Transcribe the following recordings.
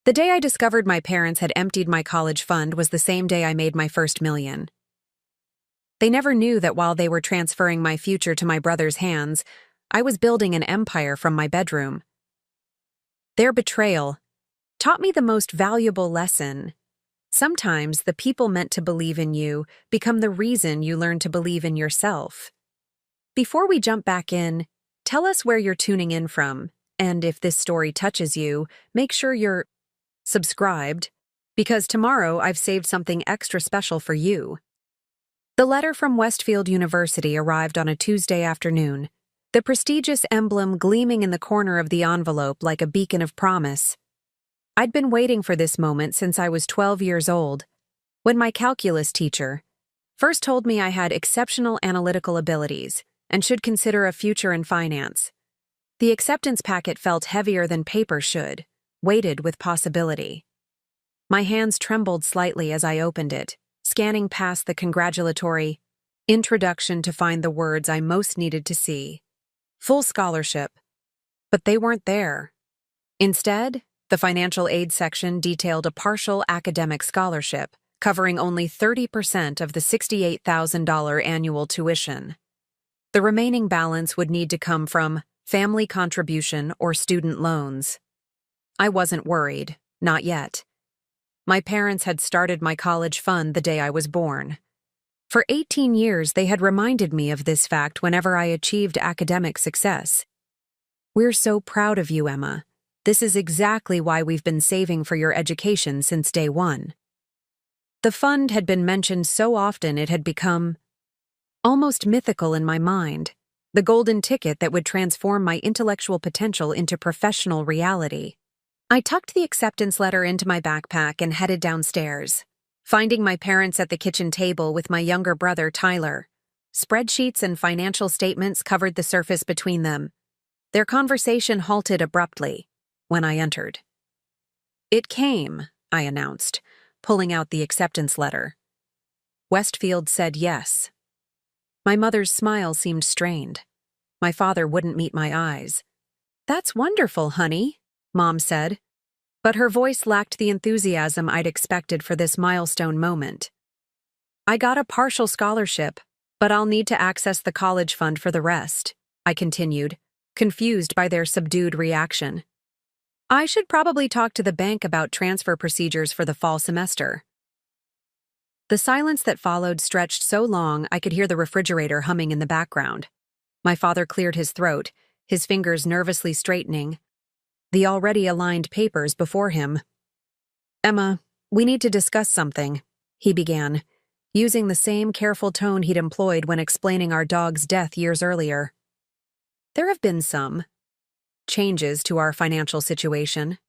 The day I discovered my parents had emptied my college fund was the same day I made my first million. They never knew that while they were transferring my future to my brother's hands, I was building an empire from my bedroom. Their betrayal taught me the most valuable lesson. Sometimes the people meant to believe in you become the reason you learn to believe in yourself. Before we jump back in, tell us where you're tuning in from, and if this story touches you, make sure you're subscribed, because tomorrow I've saved something extra special for you. The letter from Westfield University arrived on a Tuesday afternoon, the prestigious emblem gleaming in the corner of the envelope like a beacon of promise. I'd been waiting for this moment since I was 12 years old, when my calculus teacher first told me I had exceptional analytical abilities and should consider a future in finance. The acceptance packet felt heavier than paper should, weighted with possibility. My hands trembled slightly as I opened it, scanning past the congratulatory introduction to find the words I most needed to see. Full scholarship. But they weren't there. Instead, the financial aid section detailed a partial academic scholarship, covering only 30% of the $68,000 annual tuition. The remaining balance would need to come from family contribution or student loans. I wasn't worried, not yet. My parents had started my college fund the day I was born. For 18 years, they had reminded me of this fact whenever I achieved academic success. "We're so proud of you, Emma. This is exactly why we've been saving for your education since day one." The fund had been mentioned so often it had become almost mythical in my mind, the golden ticket that would transform my intellectual potential into professional reality. I tucked the acceptance letter into my backpack and headed downstairs, finding my parents at the kitchen table with my younger brother, Tyler. Spreadsheets and financial statements covered the surface between them. Their conversation halted abruptly when I entered. "It came," I announced, pulling out the acceptance letter. Westfield said yes. My mother's smile seemed strained. My father wouldn't meet my eyes. "That's wonderful, honey," Mom said, but her voice lacked the enthusiasm I'd expected for this milestone moment. "I got a partial scholarship, but I'll need to access the college fund for the rest," I continued, confused by their subdued reaction. "I should probably talk to the bank about transfer procedures for the fall semester." The silence that followed stretched so long I could hear the refrigerator humming in the background. My father cleared his throat, his fingers nervously straightening, the already aligned papers before him. "Emma, we need to discuss something," he began, using the same careful tone he'd employed when explaining our dog's death years earlier. "There have been some changes to our financial situation."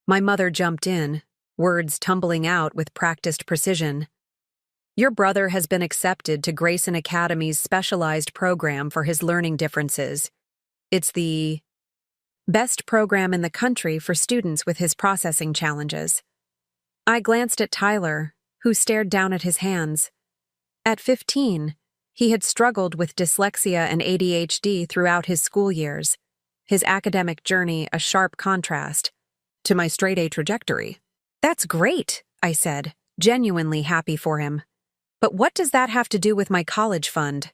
My mother jumped in, words tumbling out with practiced precision. "Your brother has been accepted to Grayson Academy's specialized program for his learning differences. It's the best program in the country for students with his processing challenges." I glanced at Tyler, who stared down at his hands. At 15, he had struggled with dyslexia and ADHD throughout his school years, his academic journey a sharp contrast to my straight-A trajectory. "That's great," I said, genuinely happy for him. "But what does that have to do with my college fund?"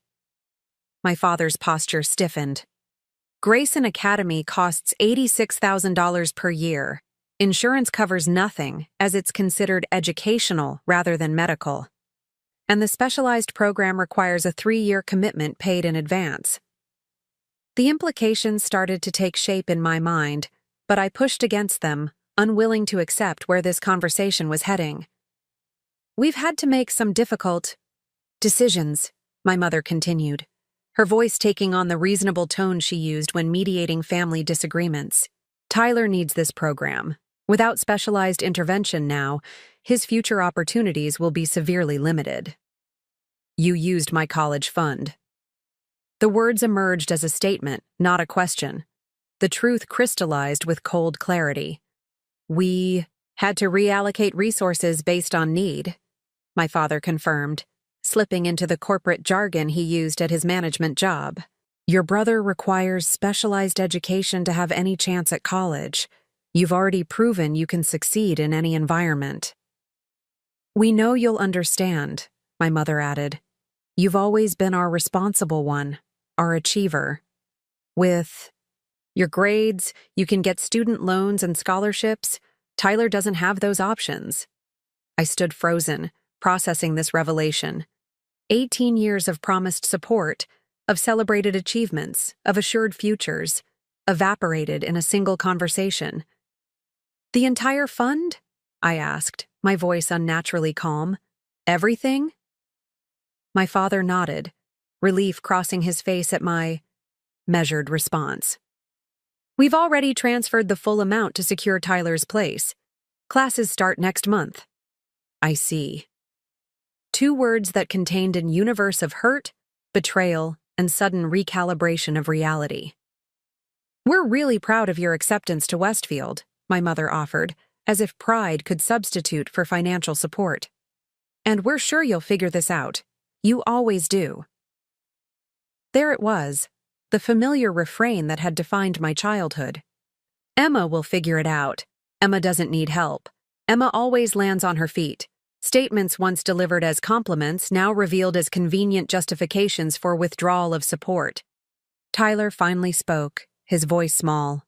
My father's posture stiffened. "Grayson Academy costs $86,000 per year. Insurance covers nothing, as it's considered educational rather than medical. And the specialized program requires a 3-year commitment paid in advance." The implications started to take shape in my mind, but I pushed against them, unwilling to accept where this conversation was heading. "We've had to make some difficult decisions," my mother continued, her voice taking on the reasonable tone she used when mediating family disagreements. "Tyler needs this program. Without specialized intervention now, his future opportunities will be severely limited." "You used my college fund." The words emerged as a statement, not a question. The truth crystallized with cold clarity. "We had to reallocate resources based on need," my father confirmed, slipping into the corporate jargon he used at his management job. "Your brother requires specialized education to have any chance at college. You've already proven you can succeed in any environment. We know you'll understand, my mother added. You've always been our responsible one, our achiever. With your grades, you can get student loans and scholarships. Tyler doesn't have those options. I stood frozen, processing this revelation. 18 years of promised support, of celebrated achievements, of assured futures, evaporated in a single conversation. The entire fund? I asked, my voice unnaturally calm. Everything? My father nodded, relief crossing his face at my measured response. We've already transferred the full amount to secure Tyler's place. Classes start next month. I see. 2 words that contained an universe of hurt, betrayal, and sudden recalibration of reality. We're really proud of your acceptance to Westfield, my mother offered, as if pride could substitute for financial support. And we're sure you'll figure this out. You always do. There it was, the familiar refrain that had defined my childhood. Emma will figure it out. Emma doesn't need help. Emma always lands on her feet. Statements once delivered as compliments now revealed as convenient justifications for withdrawal of support. Tyler finally spoke, his voice small.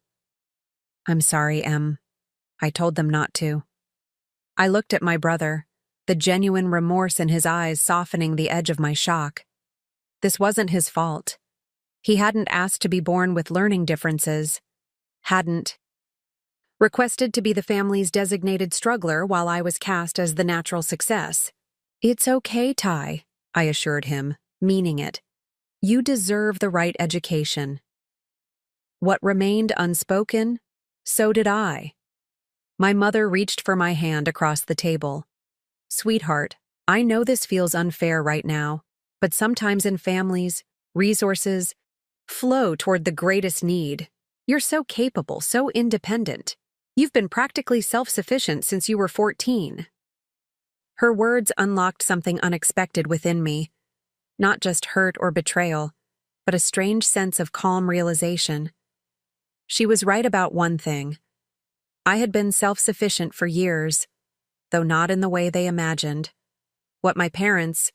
I'm sorry, Em. I told them not to. I looked at my brother, the genuine remorse in his eyes softening the edge of my shock. This wasn't his fault. He hadn't asked to be born with learning differences. Hadn't requested to be the family's designated struggler while I was cast as the natural success. It's okay, Ty, I assured him, meaning it. You deserve the right education. What remained unspoken, so did I. My mother reached for my hand across the table. Sweetheart, I know this feels unfair right now, but sometimes in families, resources flow toward the greatest need. You're so capable, so independent. You've been practically self-sufficient since you were 14. Her words unlocked something unexpected within me. Not just hurt or betrayal, but a strange sense of calm realization. She was right about one thing. I had been self-sufficient for years, though not in the way they imagined. What my parents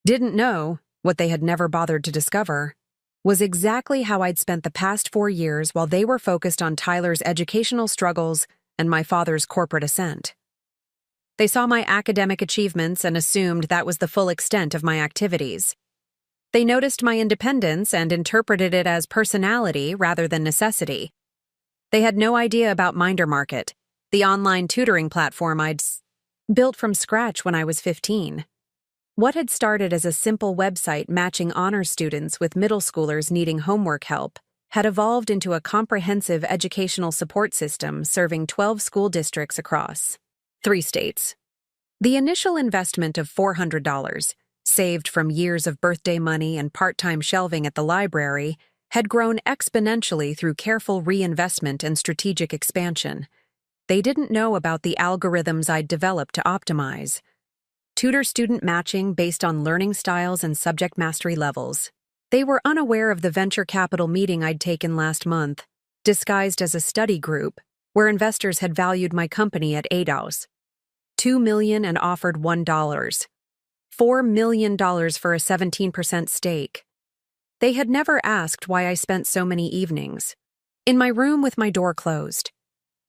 didn't know, what they had never bothered to discover, was exactly how I'd spent the past 4 years while they were focused on Tyler's educational struggles and my father's corporate ascent. They saw my academic achievements and assumed that was the full extent of my activities. They noticed my independence and interpreted it as personality rather than necessity. They had no idea about Minder Market, the online tutoring platform I'd built from scratch when I was 15. What had started as a simple website matching honors students with middle schoolers needing homework help had evolved into a comprehensive educational support system serving 12 school districts across 3 states. The initial investment of $400, saved from years of birthday money and part-time shelving at the library, had grown exponentially through careful reinvestment and strategic expansion. They didn't know about the algorithms I'd developed to optimize. Tutor-student matching based on learning styles and subject mastery levels. They were unaware of the venture capital meeting I'd taken last month, disguised as a study group, where investors had valued my company at $8, $2 million and offered $1, $4 million for a 17% stake. They had never asked why I spent so many evenings in my room with my door closed.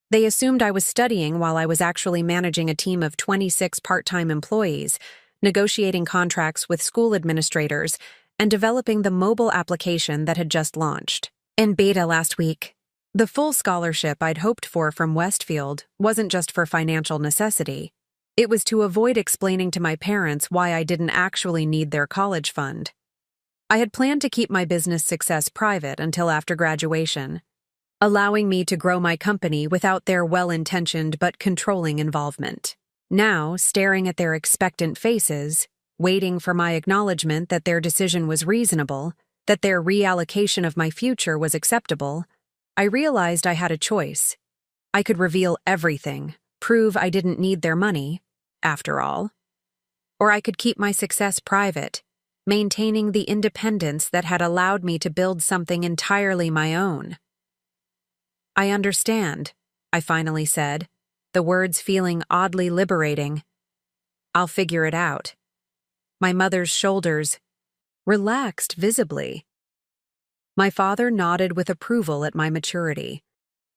They assumed I was studying while I was actually managing a team of 26 part-time employees, negotiating contracts with school administrators, and developing the mobile application that had just launched in beta last week. The full scholarship I'd hoped for from Westfield wasn't just for financial necessity. It was to avoid explaining to my parents why I didn't actually need their college fund. I had planned to keep my business success private until after graduation, allowing me to grow my company without their well-intentioned but controlling involvement. Now, staring at their expectant faces, waiting for my acknowledgement that their decision was reasonable, that their reallocation of my future was acceptable, I realized I had a choice. I could reveal everything, prove I didn't need their money, after all. Or I could keep my success private, maintaining the independence that had allowed me to build something entirely my own. I understand, I finally said, the words feeling oddly liberating. I'll figure it out. My mother's shoulders relaxed visibly. My father nodded with approval at my maturity.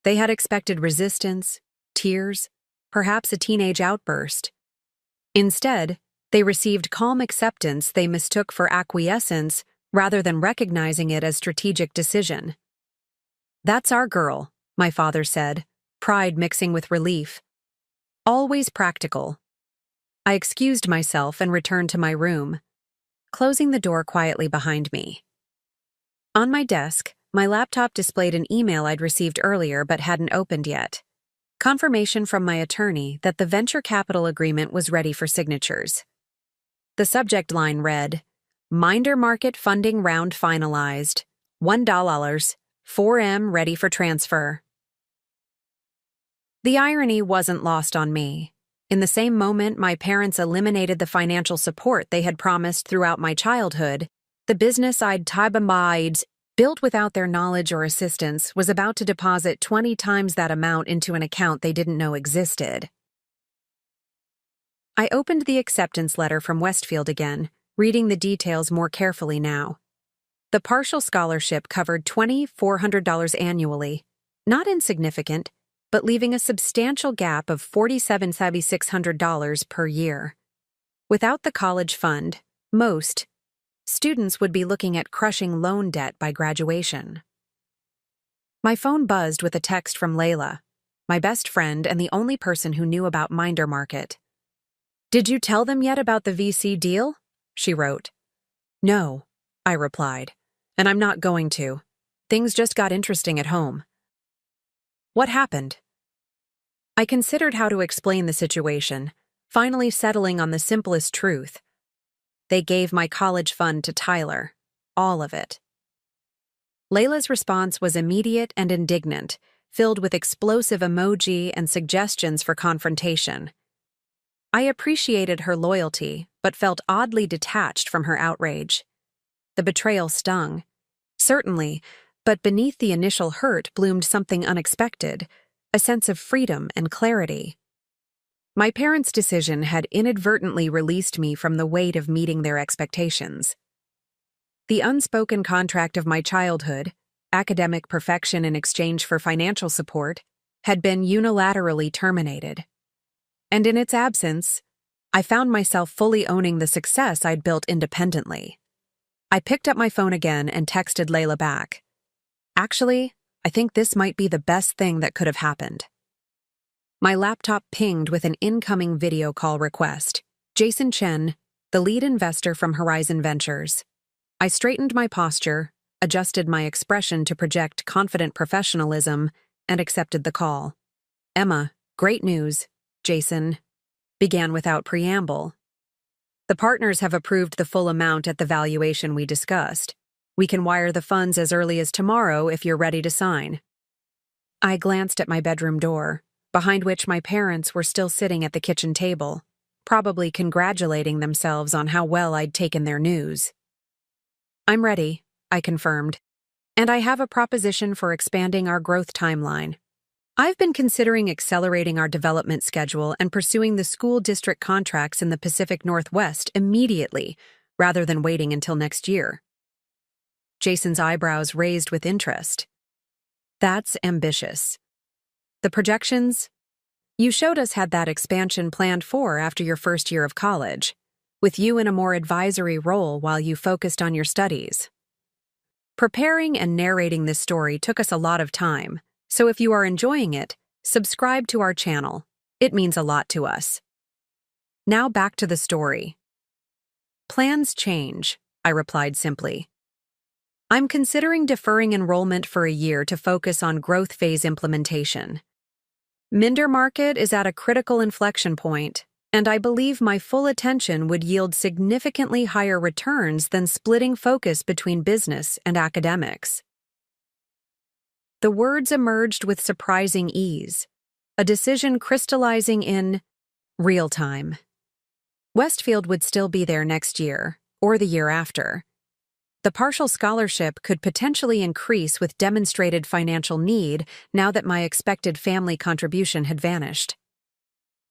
They had expected resistance, tears, perhaps a teenage outburst. Instead, they received calm acceptance they mistook for acquiescence rather than recognizing it as strategic decision. "That's our girl," my father said, pride mixing with relief. "Always practical." I excused myself and returned to my room, closing the door quietly behind me. On my desk, my laptop displayed an email I'd received earlier but hadn't opened yet. Confirmation from my attorney that the venture capital agreement was ready for signatures. The subject line read, "Minder Market funding round finalized. $1, 4M ready for transfer." The irony wasn't lost on me. In the same moment my parents eliminated the financial support they had promised throughout my childhood, the business I'd built without their knowledge or assistance was about to deposit 20 times that amount into an account they didn't know existed. I opened the acceptance letter from Westfield again, reading the details more carefully now. The partial scholarship covered $2,400 annually, not insignificant, but leaving a substantial gap of $47,600 per year. Without the college fund, most students would be looking at crushing loan debt by graduation. My phone buzzed with a text from Layla, my best friend and the only person who knew about Minder Market. "Did you tell them yet about the VC deal?" she wrote. "No," I replied, "and I'm not going to. Things just got interesting at home." "What happened?" I considered how to explain the situation, finally settling on the simplest truth. They gave my college fund to Tyler, all of it. Layla's response was immediate and indignant, filled with explosive emoji and suggestions for confrontation. I appreciated her loyalty, but felt oddly detached from her outrage. The betrayal stung. Certainly, but beneath the initial hurt bloomed something unexpected, a sense of freedom and clarity. My parents' decision had inadvertently released me from the weight of meeting their expectations. The unspoken contract of my childhood, academic perfection in exchange for financial support, had been unilaterally terminated. And in its absence, I found myself fully owning the success I'd built independently. I picked up my phone again and texted Layla back. "Actually, I think this might be the best thing that could have happened." My laptop pinged with an incoming video call request. Jason Chen, the lead investor from Horizon Ventures. I straightened my posture, adjusted my expression to project confident professionalism, and accepted the call. "Emma, great news," Jason began without preamble. "The partners have approved the full amount at the valuation we discussed. We can wire the funds as early as tomorrow if you're ready to sign." I glanced at my bedroom door, behind which my parents were still sitting at the kitchen table, probably congratulating themselves on how well I'd taken their news. "I'm ready," I confirmed, "and I have a proposition for expanding our growth timeline. I've been considering accelerating our development schedule and pursuing the school district contracts in the Pacific Northwest immediately, rather than waiting until next year." Jason's eyebrows raised with interest. "That's ambitious. The projections you showed us had that expansion planned for after your first year of college, with you in a more advisory role while you focused on your studies. Preparing and narrating this story took us a lot of time, so if you are enjoying it, subscribe to our channel. It means a lot to us." Now back to the story. "Plans change," I replied simply. "I'm considering deferring enrollment for a year to focus on growth phase implementation. Minder Market is at a critical inflection point, and I believe my full attention would yield significantly higher returns than splitting focus between business and academics." The words emerged with surprising ease, a decision crystallizing in real time. Westfield would still be there next year, or the year after. The partial scholarship could potentially increase with demonstrated financial need now that my expected family contribution had vanished.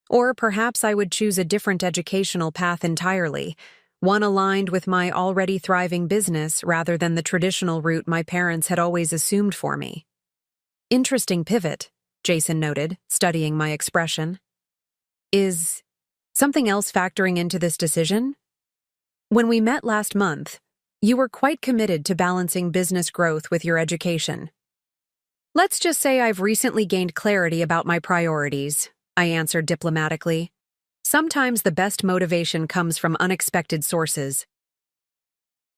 Or perhaps I would choose a different educational path entirely, one aligned with my already thriving business rather than the traditional route my parents had always assumed for me. Interesting pivot, Jason noted, studying my expression. Is something else factoring into this decision? When we met last month, you were quite committed to balancing business growth with your education. Let's just say I've recently gained clarity about my priorities, I answered diplomatically. Sometimes the best motivation comes from unexpected sources.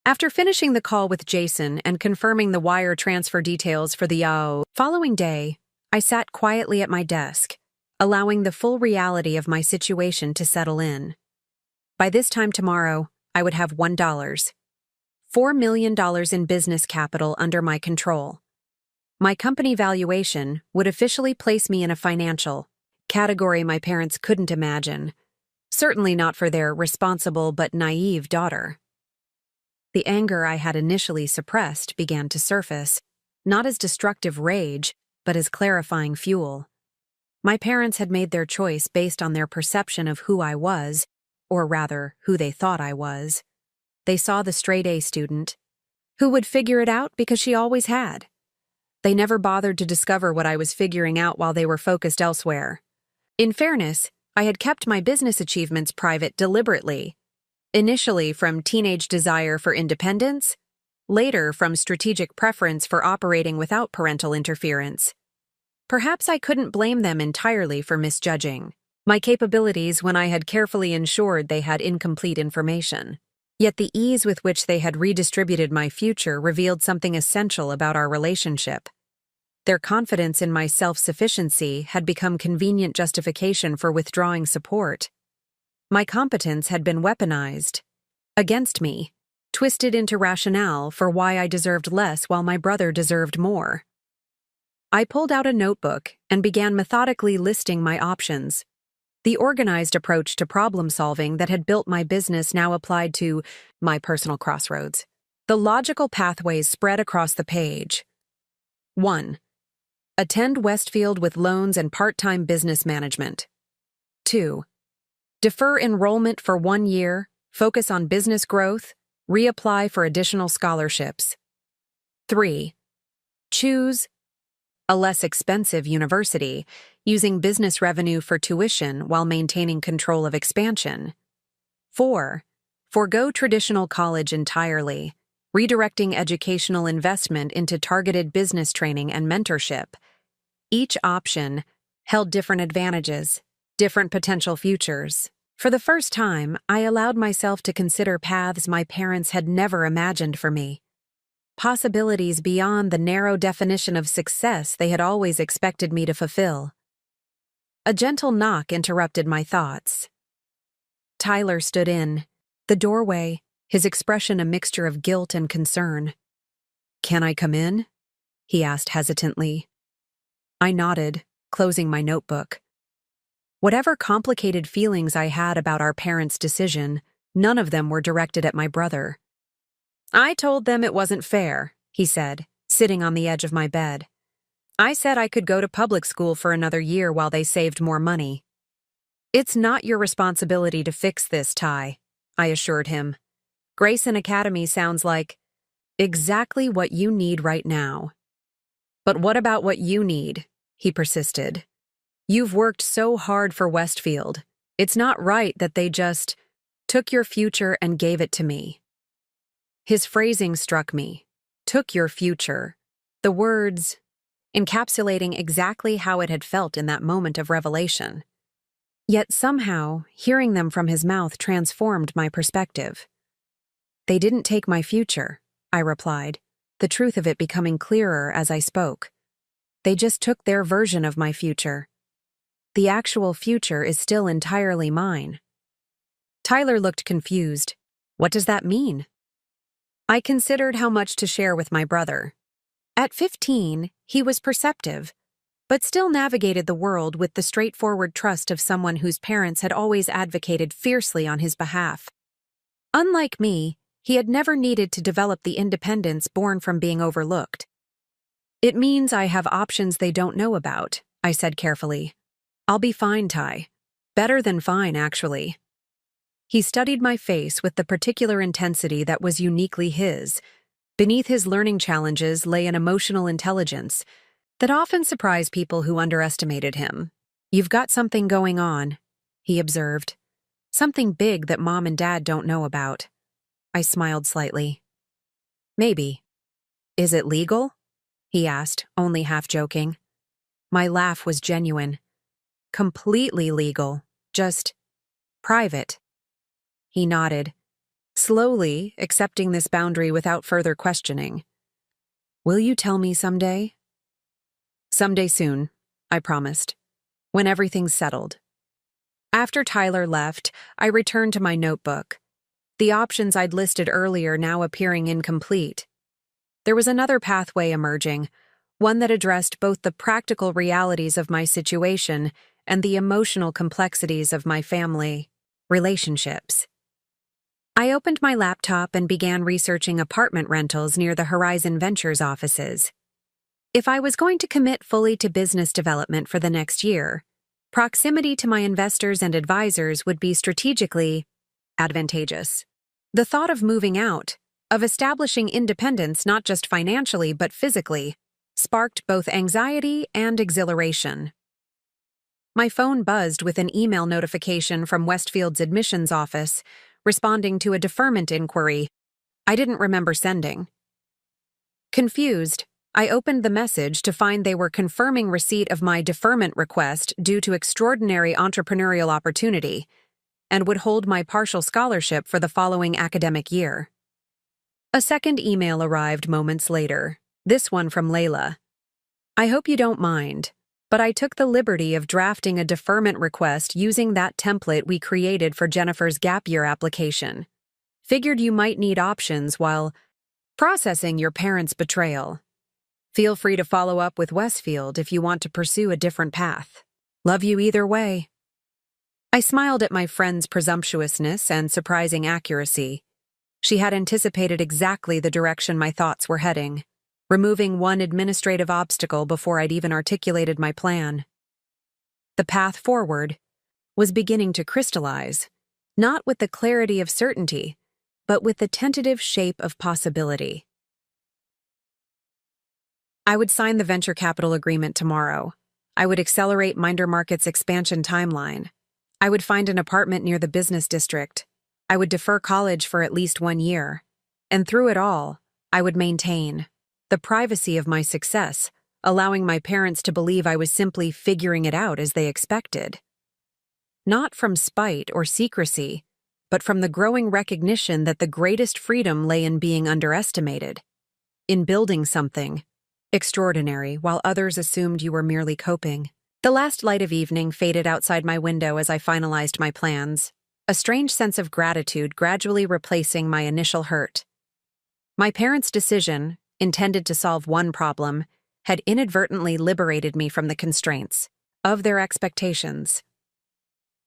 After finishing the call with Jason and confirming the wire transfer details for the following day, I sat quietly at my desk, allowing the full reality of my situation to settle in. By this time tomorrow, I would have $4 million in business capital under my control. My company valuation would officially place me in a financial category my parents couldn't imagine, certainly not for their responsible but naive daughter. The anger I had initially suppressed began to surface, not as destructive rage, but as clarifying fuel. My parents had made their choice based on their perception of who I was, or rather, who they thought I was. They saw the straight-A student, who would figure it out because she always had. They never bothered to discover what I was figuring out while they were focused elsewhere. In fairness, I had kept my business achievements private deliberately, initially from teenage desire for independence, later from strategic preference for operating without parental interference. Perhaps I couldn't blame them entirely for misjudging my capabilities when I had carefully ensured they had incomplete information. Yet the ease with which they had redistributed my future revealed something essential about our relationship. Their confidence in my self-sufficiency had become convenient justification for withdrawing support. My competence had been weaponized against me, twisted into rationale for why I deserved less while my brother deserved more. I pulled out a notebook and began methodically listing my options. The organized approach to problem-solving that had built my business now applied to my personal crossroads. The logical pathways spread across the page. 1. Attend Westfield with loans and part-time business management. 2. Defer enrollment for 1 year, focus on business growth, reapply for additional scholarships. 3. Choose a less expensive university, using business revenue for tuition while maintaining control of expansion. 4. Forgo traditional college entirely, redirecting educational investment into targeted business training and mentorship. Each option held different advantages, different potential futures. For the first time, I allowed myself to consider paths my parents had never imagined for me. Possibilities beyond the narrow definition of success they had always expected me to fulfill. A gentle knock interrupted my thoughts. Tyler stood in the doorway, his expression a mixture of guilt and concern. "Can I come in?" he asked hesitantly. I nodded, closing my notebook. Whatever complicated feelings I had about our parents' decision, none of them were directed at my brother. "I told them it wasn't fair," he said, sitting on the edge of my bed. "I said I could go to public school for another year while they saved more money." "It's not your responsibility to fix this, Ty," I assured him. "Grayson Academy sounds like exactly what you need right now." "But what about what you need?" he persisted. "You've worked so hard for Westfield. It's not right that they just took your future and gave it to me." His phrasing struck me. Took your future. The words encapsulating exactly how it had felt in that moment of revelation. Yet somehow, hearing them from his mouth transformed my perspective. "They didn't take my future," I replied, the truth of it becoming clearer as I spoke. "They just took their version of my future. The actual future is still entirely mine." Tyler looked confused. "What does that mean?" I considered how much to share with my brother. At 15, he was perceptive, but still navigated the world with the straightforward trust of someone whose parents had always advocated fiercely on his behalf. Unlike me, He had never needed to develop the independence born from being overlooked. "It means I have options they don't know about," I said carefully. "I'll be fine, Ty. Better than fine, actually." He studied my face with the particular intensity that was uniquely his. Beneath his learning challenges lay an emotional intelligence that often surprised people who underestimated him. "You've got something going on," he observed. "Something big that Mom and Dad don't know about." I smiled slightly. "Maybe." "Is it legal?" he asked, only half joking. My laugh was genuine. "Completely legal. Just private." He nodded, slowly accepting this boundary without further questioning. "Will you tell me someday?" "Someday soon," I promised, "when everything's settled." After Tyler left, I returned to my notebook, the options I'd listed earlier now appearing incomplete. There was another pathway emerging, one that addressed both the practical realities of my situation and the emotional complexities of my family relationships. I opened my laptop and began researching apartment rentals near the Horizon Ventures offices. If I was going to commit fully to business development for the next year, proximity to my investors and advisors would be strategically advantageous. The thought of moving out, of establishing independence not just financially but physically, sparked both anxiety and exhilaration. My phone buzzed with an email notification from Westfield's admissions office, responding to a deferment inquiry I didn't remember sending. Confused, I opened the message to find they were confirming receipt of my deferment request due to extraordinary entrepreneurial opportunity and would hold my partial scholarship for the following academic year. A second email arrived moments later, this one from Layla. "I hope you don't mind, but I took the liberty of drafting a deferment request using that template we created for Jennifer's gap year application. Figured you might need options while processing your parents' betrayal. Feel free to follow up with Westfield if you want to pursue a different path. Love you either way." I smiled at my friend's presumptuousness and surprising accuracy. She had anticipated exactly the direction my thoughts were heading, removing one administrative obstacle before I'd even articulated my plan. The path forward was beginning to crystallize, not with the clarity of certainty, but with the tentative shape of possibility. I would sign the venture capital agreement tomorrow. I would accelerate Minder Market's expansion timeline. I would find an apartment near the business district. I would defer college for at least 1 year. And through it all, I would maintain the privacy of my success, allowing my parents to believe I was simply figuring it out as they expected. Not from spite or secrecy, but from the growing recognition that the greatest freedom lay in being underestimated, in building something extraordinary while others assumed you were merely coping. The last light of evening faded outside my window as I finalized my plans, a strange sense of gratitude gradually replacing my initial hurt. My parents' decision, intended to solve one problem, had inadvertently liberated me from the constraints of their expectations.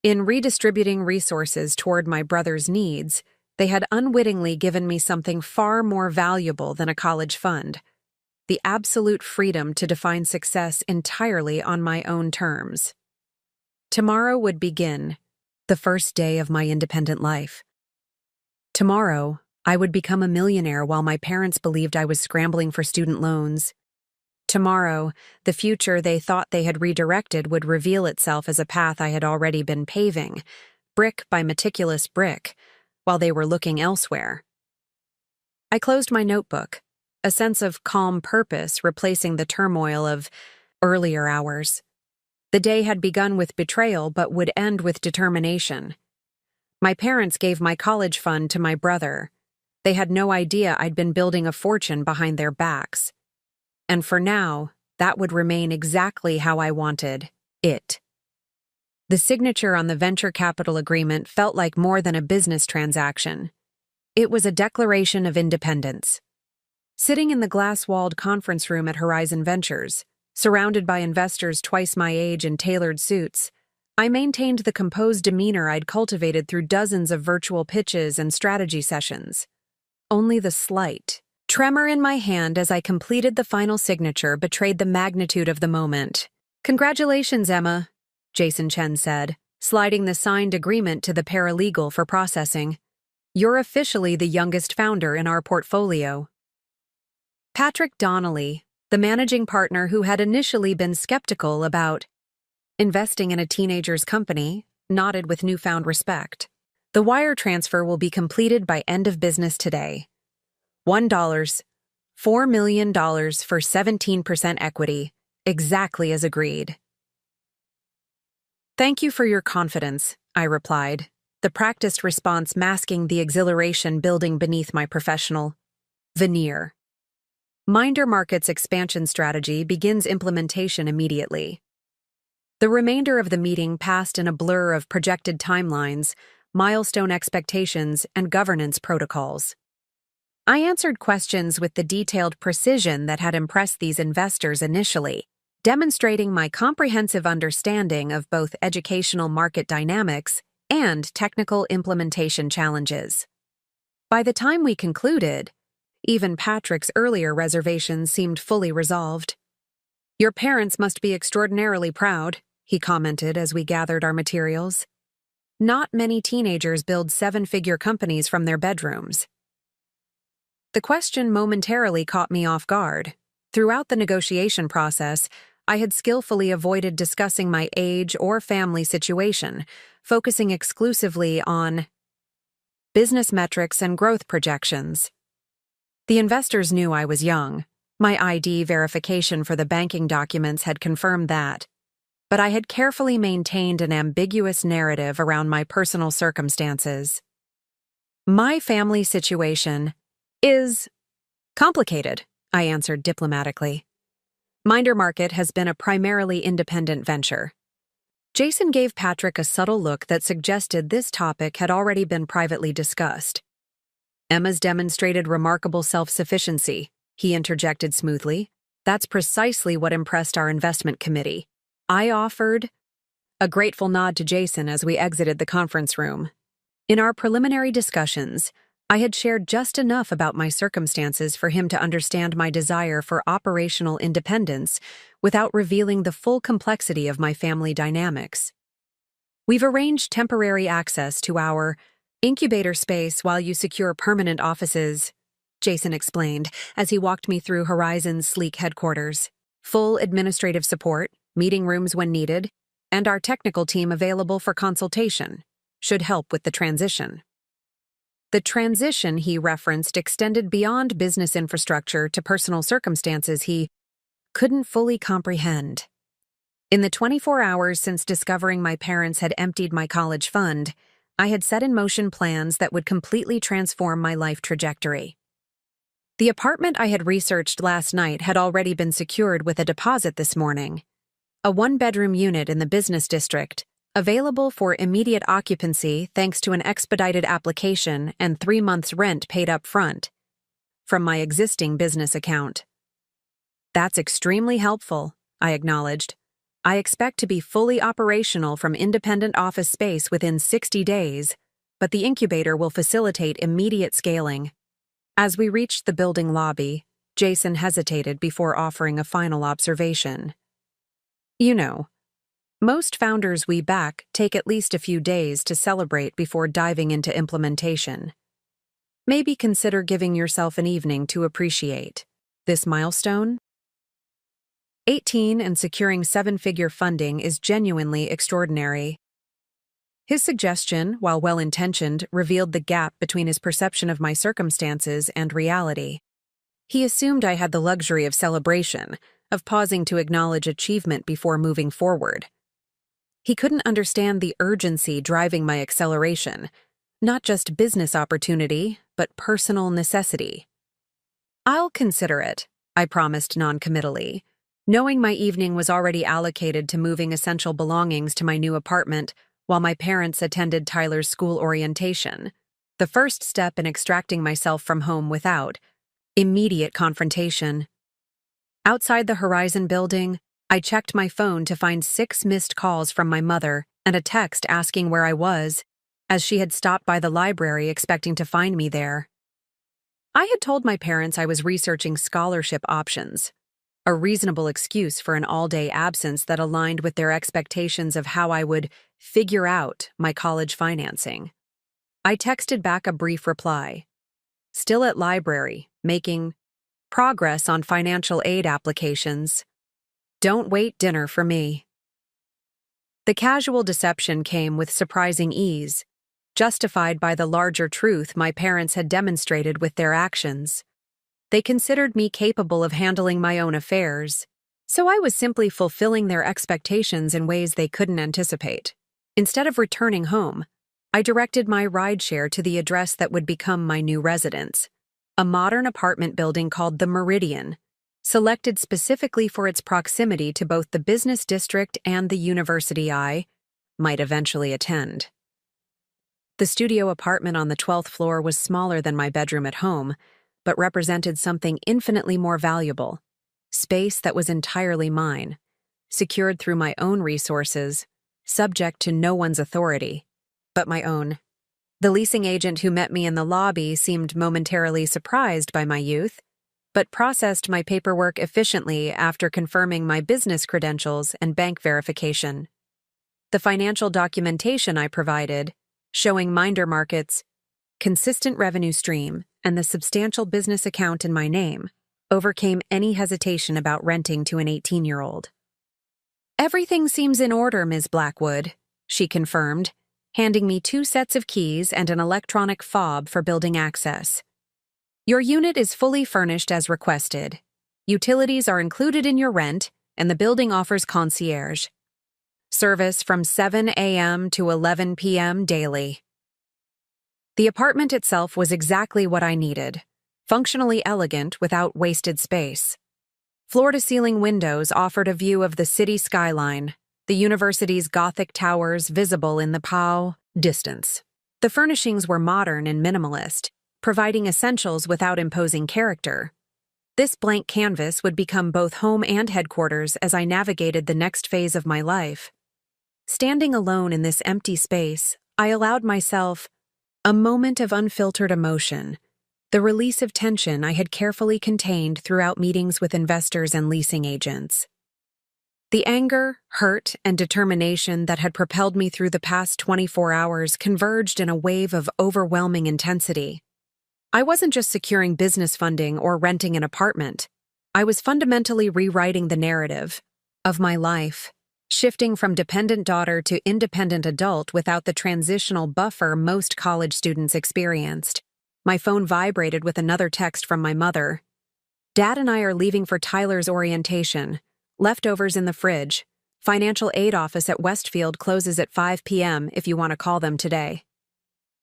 In redistributing resources toward my brother's needs, they had unwittingly given me something far more valuable than a college fund: the absolute freedom to define success entirely on my own terms. Tomorrow would begin, the first day of my independent life. Tomorrow, I would become a millionaire while my parents believed I was scrambling for student loans. Tomorrow, the future they thought they had redirected would reveal itself as a path I had already been paving, brick by meticulous brick, while they were looking elsewhere. I closed my notebook, a sense of calm purpose replacing the turmoil of earlier hours. The day had begun with betrayal but would end with determination. My parents gave my college fund to my brother. They had no idea I'd been building a fortune behind their backs. And for now, that would remain exactly how I wanted it. The signature on the venture capital agreement felt like more than a business transaction. It was a declaration of independence. Sitting in the glass-walled conference room at Horizon Ventures, surrounded by investors twice my age in tailored suits, I maintained the composed demeanor I'd cultivated through dozens of virtual pitches and strategy sessions. only the slight tremor in my hand as I completed the final signature betrayed the magnitude of the moment. "Congratulations, Emma," Jason Chen said, sliding the signed agreement to the paralegal for processing. "You're officially the youngest founder in our portfolio." Patrick Donnelly, the managing partner who had initially been skeptical about investing in a teenager's company, nodded with newfound respect. "The wire transfer will be completed by end of business today. $4 million for 17% equity, exactly as agreed." "Thank you for your confidence," I replied, the practiced response masking the exhilaration building beneath my professional veneer. Minder Market's expansion strategy begins implementation immediately. The remainder of the meeting passed in a blur of projected timelines, milestone expectations, and governance protocols. I answered questions with the detailed precision that had impressed these investors initially, demonstrating my comprehensive understanding of both educational market dynamics and technical implementation challenges. By the time we concluded, even Patrick's earlier reservations seemed fully resolved. "Your parents must be extraordinarily proud," he commented as we gathered our materials. "Not many teenagers build seven-figure companies from their bedrooms." The question momentarily caught me off guard. Throughout the negotiation process, I had skillfully avoided discussing my age or family situation, focusing exclusively on business metrics and growth projections. The investors knew I was young. My ID verification for the banking documents had confirmed that. But I had carefully maintained an ambiguous narrative around my personal circumstances. "My family situation is complicated," I answered diplomatically. "Minder Market has been a primarily independent venture." Jason gave Patrick a subtle look that suggested this topic had already been privately discussed. "Emma's demonstrated remarkable self-sufficiency," he interjected smoothly. "That's precisely what impressed our investment committee." I offered a grateful nod to Jason as we exited the conference room. In our preliminary discussions, I had shared just enough about my circumstances for him to understand my desire for operational independence without revealing the full complexity of my family dynamics. "We've arranged temporary access to our incubator space while you secure permanent offices," Jason explained as he walked me through Horizon's sleek headquarters. "Full administrative support, meeting rooms when needed, and our technical team available for consultation should help with the transition." The transition he referenced extended beyond business infrastructure to personal circumstances he couldn't fully comprehend. In the 24 hours since discovering my parents had emptied my college fund, I had set in motion plans that would completely transform my life trajectory. The apartment I had researched last night had already been secured with a deposit this morning. A one-bedroom unit in the business district, available for immediate occupancy thanks to an expedited application and 3 months' rent paid up front from my existing business account. "That's extremely helpful," I acknowledged. "I expect to be fully operational from independent office space within 60 days, but the incubator will facilitate immediate scaling." As we reached the building lobby, Jason hesitated before offering a final observation. "You know, most founders we back take at least a few days to celebrate before diving into implementation. Maybe consider giving yourself an evening to appreciate this milestone." 18 and securing seven-figure funding is genuinely extraordinary. His suggestion, while well-intentioned, revealed the gap between his perception of my circumstances and reality. He assumed I had the luxury of celebration, of pausing to acknowledge achievement before moving forward. He couldn't understand the urgency driving my acceleration, not just business opportunity, but personal necessity. "I'll consider it," I promised non-committally, knowing my evening was already allocated to moving essential belongings to my new apartment while my parents attended Tyler's school orientation, the first step in extracting myself from home without immediate confrontation. Outside the Horizon building, I checked my phone to find 6 missed calls from my mother and a text asking where I was, as she had stopped by the library expecting to find me there. I had told my parents I was researching scholarship options, a reasonable excuse for an all-day absence that aligned with their expectations of how I would figure out my college financing. I texted back a brief reply. Still at library, making progress on financial aid applications. Don't wait dinner for me. The casual deception came with surprising ease, justified by the larger truth my parents had demonstrated with their actions. They considered me capable of handling my own affairs, so I was simply fulfilling their expectations in ways they couldn't anticipate. Instead of returning home, I directed my rideshare to the address that would become my new residence, a modern apartment building called the Meridian, selected specifically for its proximity to both the business district and the university I might eventually attend. The studio apartment on the 12th floor was smaller than my bedroom at home, but represented something infinitely more valuable, space that was entirely mine, secured through my own resources, subject to no one's authority, but my own. The leasing agent who met me in the lobby seemed momentarily surprised by my youth, but processed my paperwork efficiently after confirming my business credentials and bank verification. The financial documentation I provided, showing Minder Market's consistent revenue stream and the substantial business account in my name, overcame any hesitation about renting to an 18-year-old. "Everything seems in order, Ms. Blackwood," she confirmed, handing me 2 sets of keys and an electronic fob for building access. "Your unit is fully furnished as requested. Utilities are included in your rent, and the building offers concierge service from 7 a.m. to 11 p.m. daily." The apartment itself was exactly what I needed, functionally elegant without wasted space. Floor-to-ceiling windows offered a view of the city skyline, the university's Gothic towers visible in the distance. The furnishings were modern and minimalist, providing essentials without imposing character. This blank canvas would become both home and headquarters as I navigated the next phase of my life. Standing alone in this empty space, I allowed myself a moment of unfiltered emotion, the release of tension I had carefully contained throughout meetings with investors and leasing agents. The anger, hurt, and determination that had propelled me through the past 24 hours converged in a wave of overwhelming intensity. I wasn't just securing business funding or renting an apartment. I was fundamentally rewriting the narrative of my life, shifting from dependent daughter to independent adult without the transitional buffer most college students experienced. My phone vibrated with another text from my mother. "Dad and I are leaving for Tyler's orientation. Leftovers in the fridge. Financial aid office at Westfield closes at 5 p.m. if you want to call them today."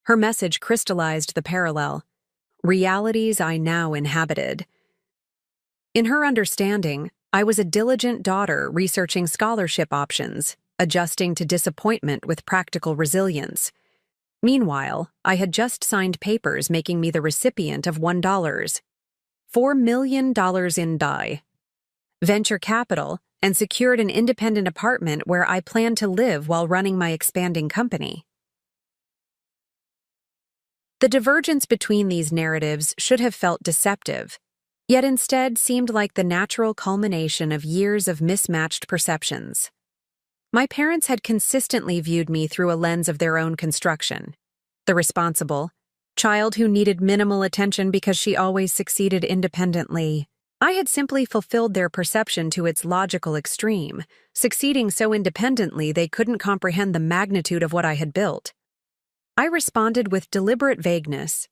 Her message crystallized the parallel, realities I now inhabited. In her understanding, I was a diligent daughter researching scholarship options, adjusting to disappointment with practical resilience. Meanwhile, I had just signed papers making me the recipient of $4 million in venture capital and secured an independent apartment where I planned to live while running my expanding company. The divergence between these narratives should have felt deceptive, yet instead seemed like the natural culmination of years of mismatched perceptions. My parents had consistently viewed me through a lens of their own construction. The responsible child who needed minimal attention because she always succeeded independently. I had simply fulfilled their perception to its logical extreme, succeeding so independently they couldn't comprehend the magnitude of what I had built. I responded with deliberate vagueness.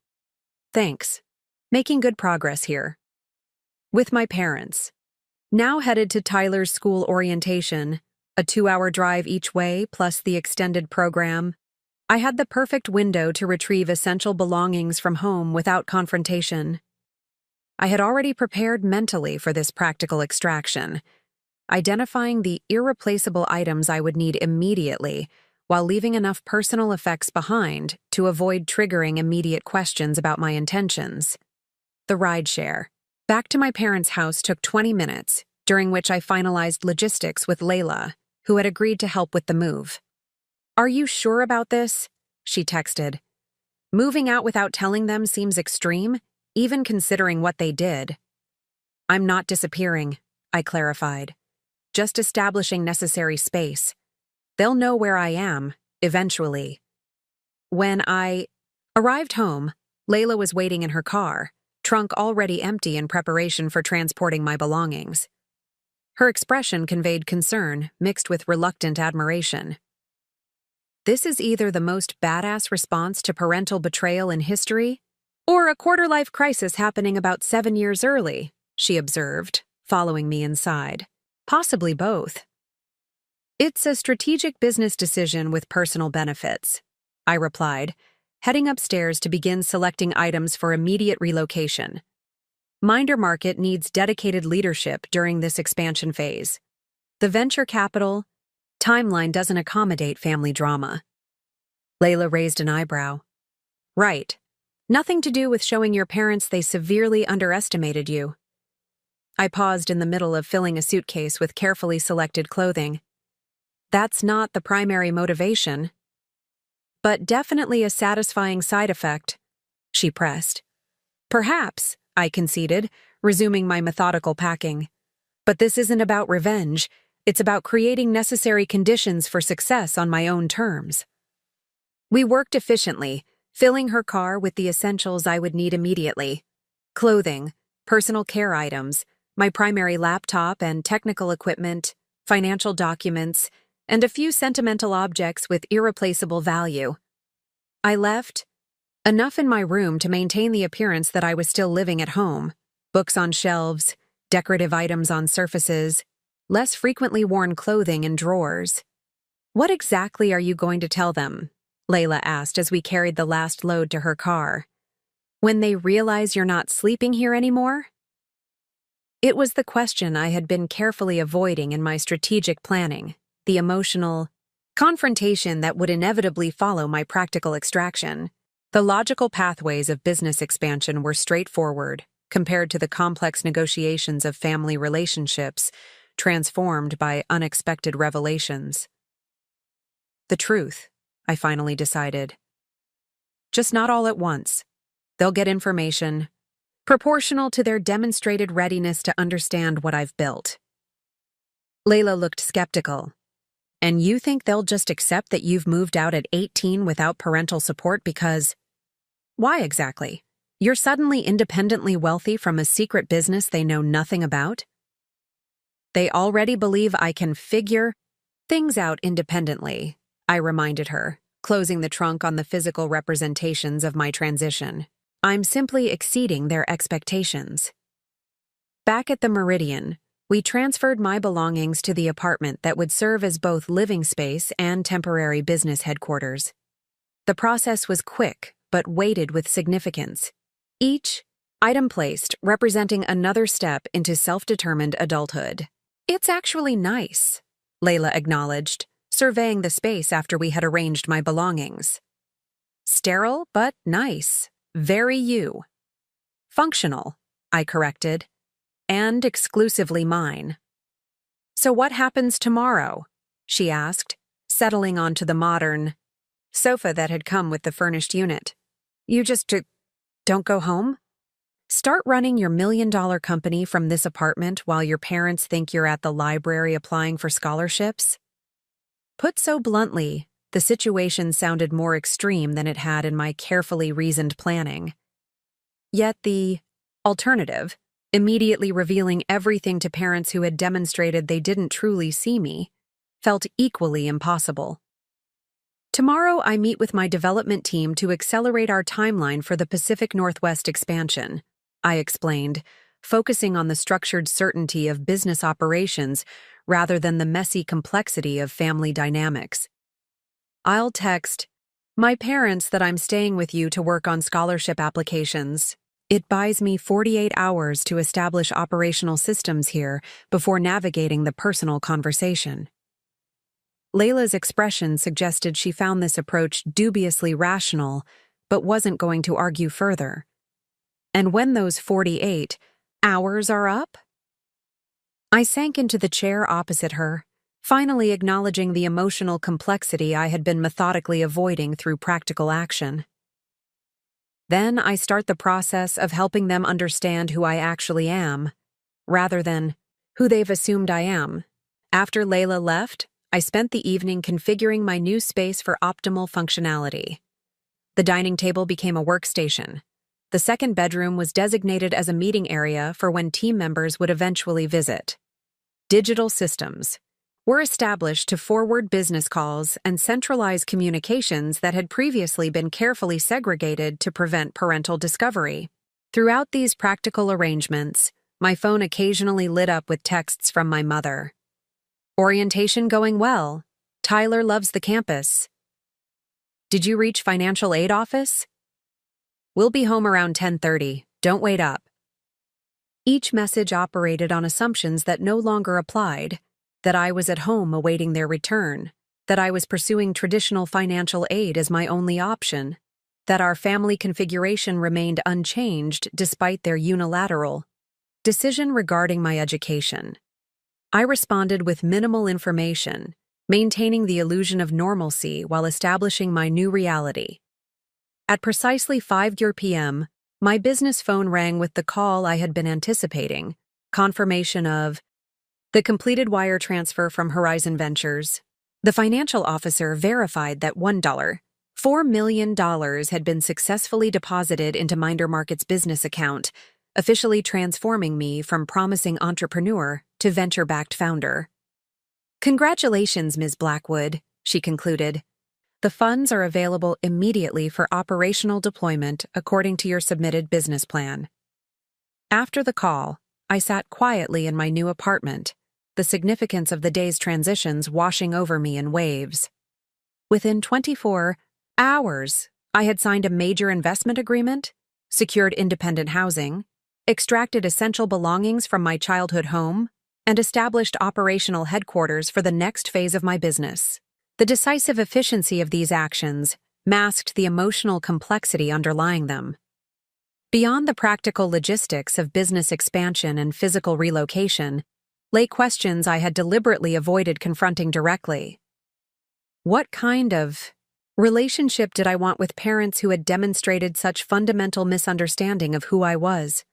"Thanks. Making good progress here." With my parents. Now headed to Tyler's school orientation, a 2-hour drive each way plus the extended program, I had the perfect window to retrieve essential belongings from home without confrontation. I had already prepared mentally for this practical extraction, identifying the irreplaceable items I would need immediately while leaving enough personal effects behind to avoid triggering immediate questions about my intentions. The rideshare back to my parents' house took 20 minutes, during which I finalized logistics with Layla, who had agreed to help with the move. "Are you sure about this?" she texted. "Moving out without telling them seems extreme, even considering what they did. I'm not disappearing, I clarified. Just establishing necessary space. They'll know where I am, eventually. When I arrived home, Layla was waiting in her car, trunk already empty in preparation for transporting my belongings. Her expression conveyed concern, mixed with reluctant admiration. This is either the most badass response to parental betrayal in history, or a quarter-life crisis happening about 7 years early, she observed, following me inside. Possibly both. It's a strategic business decision with personal benefits, I replied, heading upstairs to begin selecting items for immediate relocation. Minder Market needs dedicated leadership during this expansion phase. The venture capital timeline doesn't accommodate family drama. Layla raised an eyebrow. Right. Nothing to do with showing your parents they severely underestimated you. I paused in the middle of filling a suitcase with carefully selected clothing. That's not the primary motivation. But definitely a satisfying side effect, she pressed. Perhaps, I conceded, resuming my methodical packing. But this isn't about revenge. It's about creating necessary conditions for success on my own terms. We worked efficiently, filling her car with the essentials I would need immediately. Clothing, personal care items, my primary laptop and technical equipment, financial documents, and a few sentimental objects with irreplaceable value. I left enough in my room to maintain the appearance that I was still living at home. Books on shelves, decorative items on surfaces, less frequently worn clothing in drawers. What exactly are you going to tell them? Layla asked as we carried the last load to her car. When they realize you're not sleeping here anymore? It was the question I had been carefully avoiding in my strategic planning, the emotional confrontation that would inevitably follow my practical extraction. The logical pathways of business expansion were straightforward, compared to the complex negotiations of family relationships, transformed by unexpected revelations. The truth, I finally decided. Just not all at once. They'll get information proportional to their demonstrated readiness to understand what I've built. Layla looked skeptical. And you think they'll just accept that you've moved out at 18 without parental support because... Why exactly? You're suddenly independently wealthy from a secret business they know nothing about? They already believe I can figure things out independently, I reminded her, closing the trunk on the physical representations of my transition. I'm simply exceeding their expectations. Back at the Meridian, we transferred my belongings to the apartment that would serve as both living space and temporary business headquarters. The process was quick, but weighted with significance. Each item placed representing another step into self-determined adulthood. It's actually nice, Layla acknowledged, surveying the space after we had arranged my belongings. Sterile, but nice. Very you. Functional, I corrected. And exclusively mine. So what happens tomorrow? She asked, settling onto the modern sofa that had come with the furnished unit. You just don't go home? Start running your million-dollar company from this apartment while your parents think you're at the library applying for scholarships? Put so bluntly, the situation sounded more extreme than it had in my carefully reasoned planning. Yet the alternative, immediately revealing everything to parents who had demonstrated they didn't truly see me, felt equally impossible. Tomorrow I meet with my development team to accelerate our timeline for the Pacific Northwest expansion, I explained, focusing on the structured certainty of business operations rather than the messy complexity of family dynamics. I'll text my parents that I'm staying with you to work on scholarship applications. It buys me 48 hours to establish operational systems here before navigating the personal conversation. Layla's expression suggested she found this approach dubiously rational, but wasn't going to argue further. And when those 48 hours are up? I sank into the chair opposite her, finally acknowledging the emotional complexity I had been methodically avoiding through practical action. Then I start the process of helping them understand who I actually am, rather than who they've assumed I am. After Layla left, I spent the evening configuring my new space for optimal functionality. The dining table became a workstation. The second bedroom was designated as a meeting area for when team members would eventually visit. Digital systems were established to forward business calls and centralize communications that had previously been carefully segregated to prevent parental discovery. Throughout these practical arrangements, my phone occasionally lit up with texts from my mother. Orientation going well. Tyler loves the campus. Did you reach financial aid office? We'll be home around 10:30. Don't wait up. Each message operated on assumptions that no longer applied, that I was at home awaiting their return, that I was pursuing traditional financial aid as my only option, that our family configuration remained unchanged despite their unilateral decision regarding my education. I responded with minimal information, maintaining the illusion of normalcy while establishing my new reality. At precisely 5 p.m., my business phone rang with the call I had been anticipating, confirmation of the completed wire transfer from Horizon Ventures. The financial officer verified that $4 million had been successfully deposited into Minder Market's business account, officially transforming me from promising entrepreneur to venture-backed founder. Congratulations, Ms. Blackwood, she concluded. The funds are available immediately for operational deployment according to your submitted business plan. After the call, I sat quietly in my new apartment, the significance of the day's transitions washing over me in waves. Within 24 hours, I had signed a major investment agreement, secured independent housing, extracted essential belongings from my childhood home, and established operational headquarters for the next phase of my business. The decisive efficiency of these actions masked the emotional complexity underlying them. Beyond the practical logistics of business expansion and physical relocation, lay questions I had deliberately avoided confronting directly. What kind of relationship did I want with parents who had demonstrated such fundamental misunderstanding of who I was?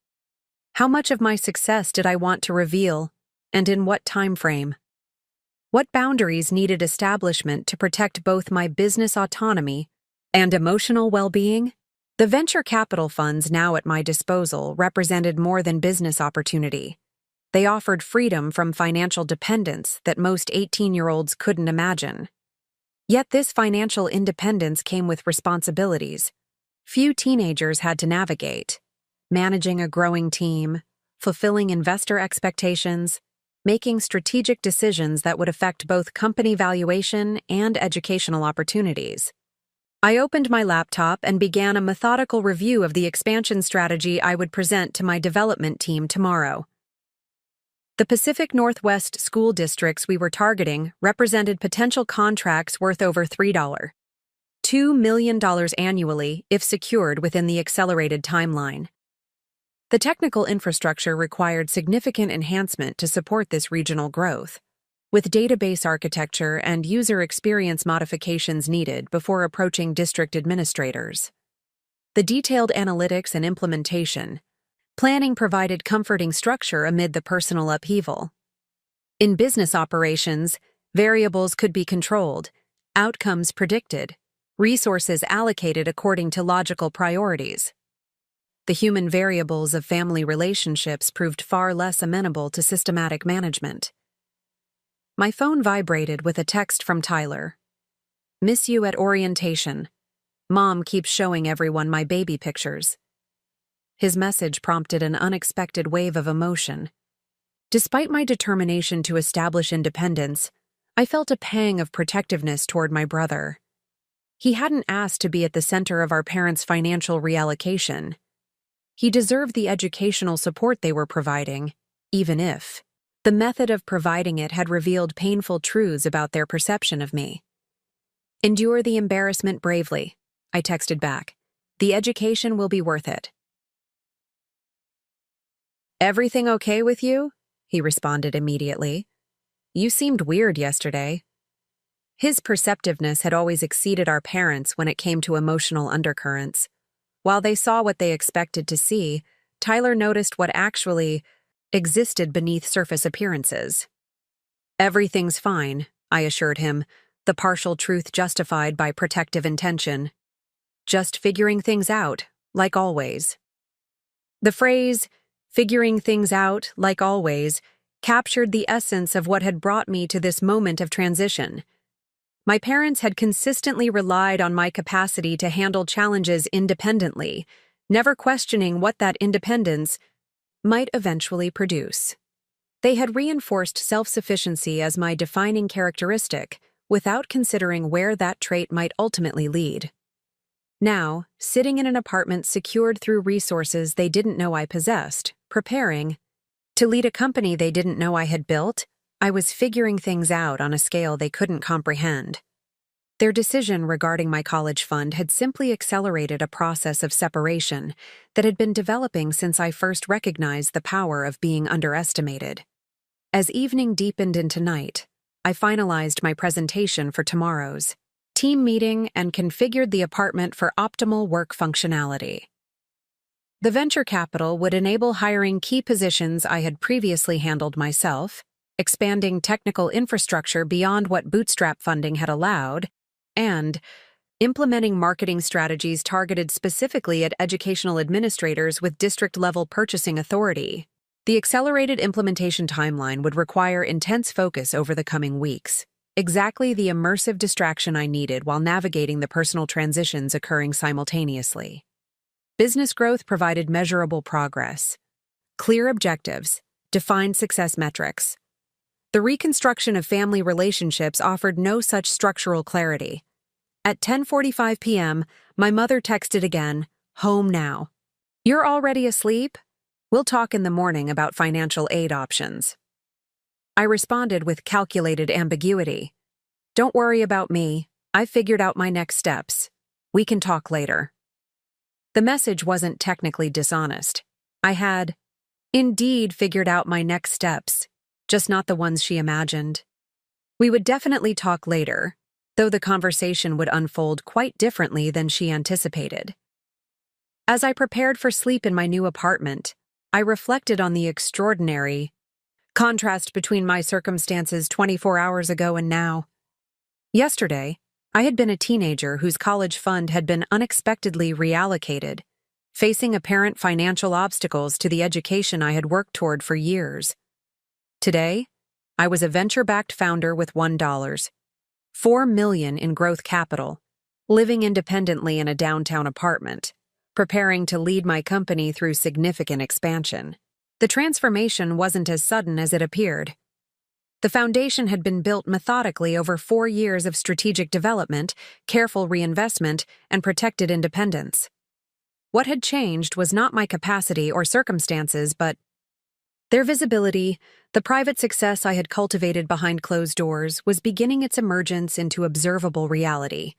How much of my success did I want to reveal, and in what time frame? What boundaries needed establishment to protect both my business autonomy and emotional well-being? The venture capital funds now at my disposal represented more than business opportunity. They offered freedom from financial dependence that most 18-year-olds couldn't imagine. Yet this financial independence came with responsibilities few teenagers had to navigate: managing a growing team, fulfilling investor expectations, making strategic decisions that would affect both company valuation and educational opportunities. I opened my laptop and began a methodical review of the expansion strategy I would present to my development team tomorrow. The Pacific Northwest school districts we were targeting represented potential contracts worth over $2 million annually if secured within the accelerated timeline. The technical infrastructure required significant enhancement to support this regional growth, with database architecture and user experience modifications needed before approaching district administrators. The detailed analytics and implementation planning provided comforting structure amid the personal upheaval. In business operations, variables could be controlled, outcomes predicted, resources allocated according to logical priorities. The human variables of family relationships proved far less amenable to systematic management. My phone vibrated with a text from Tyler. Miss you at orientation. Mom keeps showing everyone my baby pictures. His message prompted an unexpected wave of emotion. Despite my determination to establish independence, I felt a pang of protectiveness toward my brother. He hadn't asked to be at the center of our parents' financial reallocation. He deserved the educational support they were providing, even if the method of providing it had revealed painful truths about their perception of me. Endure the embarrassment bravely, I texted back. The education will be worth it. Everything okay with you? He responded immediately. You seemed weird yesterday. His perceptiveness had always exceeded our parents when it came to emotional undercurrents. While they saw what they expected to see, Tyler noticed what actually existed beneath surface appearances. "Everything's fine," I assured him, the partial truth justified by protective intention. "Just figuring things out, like always." The phrase, "figuring things out, like always," captured the essence of what had brought me to this moment of transition. My parents had consistently relied on my capacity to handle challenges independently, never questioning what that independence might eventually produce. They had reinforced self-sufficiency as my defining characteristic, without considering where that trait might ultimately lead. Now, sitting in an apartment secured through resources they didn't know I possessed, preparing to lead a company they didn't know I had built, I was figuring things out on a scale they couldn't comprehend. Their decision regarding my college fund had simply accelerated a process of separation that had been developing since I first recognized the power of being underestimated. As evening deepened into night, I finalized my presentation for tomorrow's team meeting and configured the apartment for optimal work functionality. The venture capital would enable hiring key positions I had previously handled myself, expanding technical infrastructure beyond what bootstrap funding had allowed, and implementing marketing strategies targeted specifically at educational administrators with district-level purchasing authority. The accelerated implementation timeline would require intense focus over the coming weeks, exactly the immersive distraction I needed while navigating the personal transitions occurring simultaneously. Business growth provided measurable progress, clear objectives, defined success metrics. The reconstruction of family relationships offered no such structural clarity. At 10:45 p.m., my mother texted again, "Home now." "You're already asleep? We'll talk in the morning about financial aid options." I responded with calculated ambiguity. "Don't worry about me. I've figured out my next steps. We can talk later." The message wasn't technically dishonest. I had, indeed, figured out my next steps, just not the ones she imagined. We would definitely talk later, though the conversation would unfold quite differently than she anticipated. As I prepared for sleep in my new apartment, I reflected on the extraordinary contrast between my circumstances 24 hours ago and now. Yesterday, I had been a teenager whose college fund had been unexpectedly reallocated, facing apparent financial obstacles to the education I had worked toward for years. Today, I was a venture-backed founder with $4 million in growth capital, living independently in a downtown apartment, preparing to lead my company through significant expansion. The transformation wasn't as sudden as it appeared. The foundation had been built methodically over 4 years of strategic development, careful reinvestment, and protected independence. What had changed was not my capacity or circumstances, but their visibility. The private success I had cultivated behind closed doors was beginning its emergence into observable reality.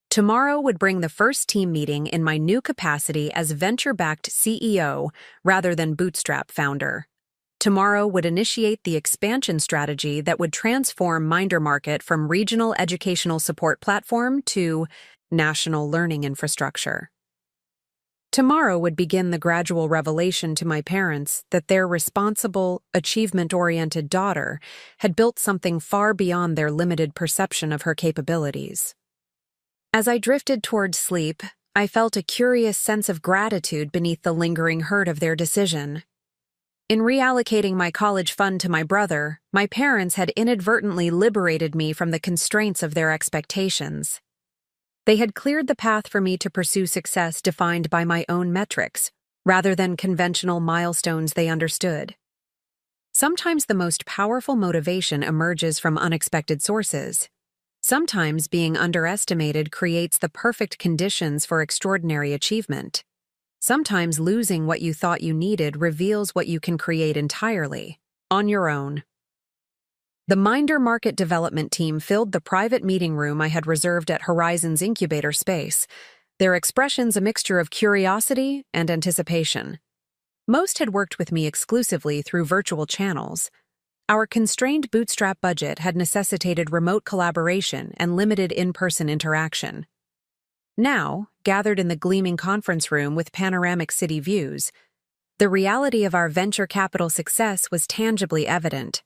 Tomorrow would bring the first team meeting in my new capacity as venture-backed CEO rather than bootstrap founder. Tomorrow would initiate the expansion strategy that would transform Minder Market from regional educational support platform to national learning infrastructure. Tomorrow would begin the gradual revelation to my parents that their responsible, achievement-oriented daughter had built something far beyond their limited perception of her capabilities. As I drifted toward sleep, I felt a curious sense of gratitude beneath the lingering hurt of their decision. In reallocating my college fund to my brother, my parents had inadvertently liberated me from the constraints of their expectations. They had cleared the path for me to pursue success defined by my own metrics, rather than conventional milestones they understood. Sometimes the most powerful motivation emerges from unexpected sources. Sometimes being underestimated creates the perfect conditions for extraordinary achievement. Sometimes losing what you thought you needed reveals what you can create entirely, on your own. The Minder Market development team filled the private meeting room I had reserved at Horizon's incubator space, their expressions a mixture of curiosity and anticipation. Most had worked with me exclusively through virtual channels. Our constrained bootstrap budget had necessitated remote collaboration and limited in-person interaction. Now, gathered in the gleaming conference room with panoramic city views, the reality of our venture capital success was tangibly evident.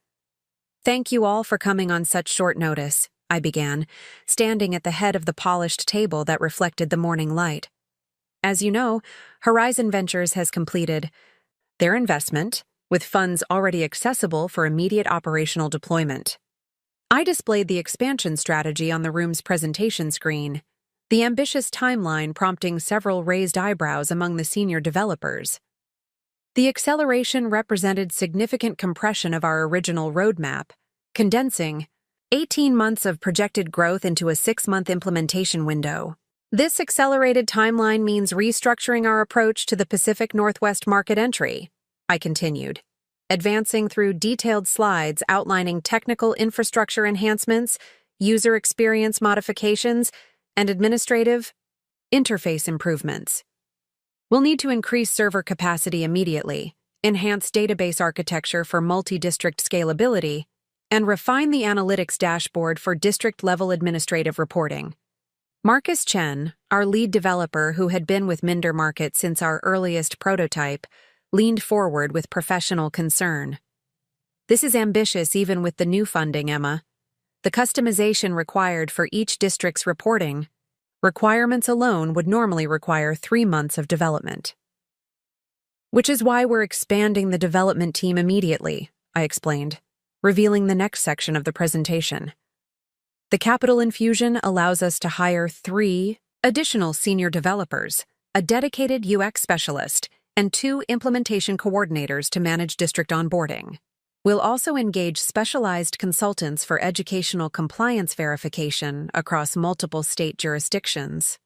"Thank you all for coming on such short notice," I began, standing at the head of the polished table that reflected the morning light. "As you know, Horizon Ventures has completed their investment, with funds already accessible for immediate operational deployment." I displayed the expansion strategy on the room's presentation screen, the ambitious timeline prompting several raised eyebrows among the senior developers. The acceleration represented significant compression of our original roadmap, condensing 18 months of projected growth into a 6-month implementation window. This accelerated timeline means restructuring our approach to the Pacific Northwest market entry, I continued, advancing through detailed slides outlining technical infrastructure enhancements, user experience modifications, and administrative interface improvements. We'll need to increase server capacity immediately, enhance database architecture for multi-district scalability, and refine the analytics dashboard for district-level administrative reporting. Marcus Chen, our lead developer who had been with Minder Market since our earliest prototype, leaned forward with professional concern. "This is ambitious even with the new funding, Emma. The customization required for each district's reporting requirements alone would normally require 3 months of development." "Which is why we're expanding the development team immediately," I explained, revealing the next section of the presentation. "The capital infusion allows us to hire 3 additional senior developers, a dedicated UX specialist, and 2 implementation coordinators to manage district onboarding. We'll also engage specialized consultants for educational compliance verification across multiple state jurisdictions."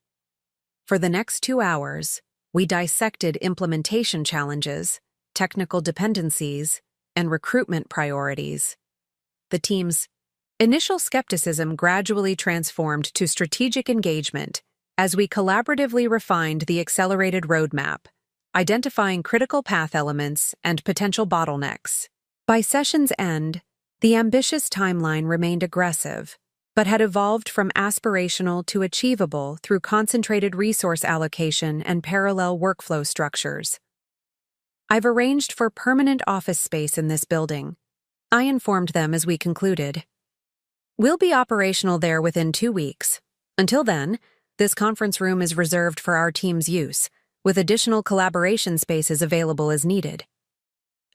For the next 2 hours, we dissected implementation challenges, technical dependencies, and recruitment priorities. The team's initial skepticism gradually transformed to strategic engagement as we collaboratively refined the accelerated roadmap, identifying critical path elements and potential bottlenecks. By session's end, the ambitious timeline remained aggressive, but had evolved from aspirational to achievable through concentrated resource allocation and parallel workflow structures. "I've arranged for permanent office space in this building," I informed them as we concluded. "We'll be operational there within 2 weeks. Until then, this conference room is reserved for our team's use, with additional collaboration spaces available as needed."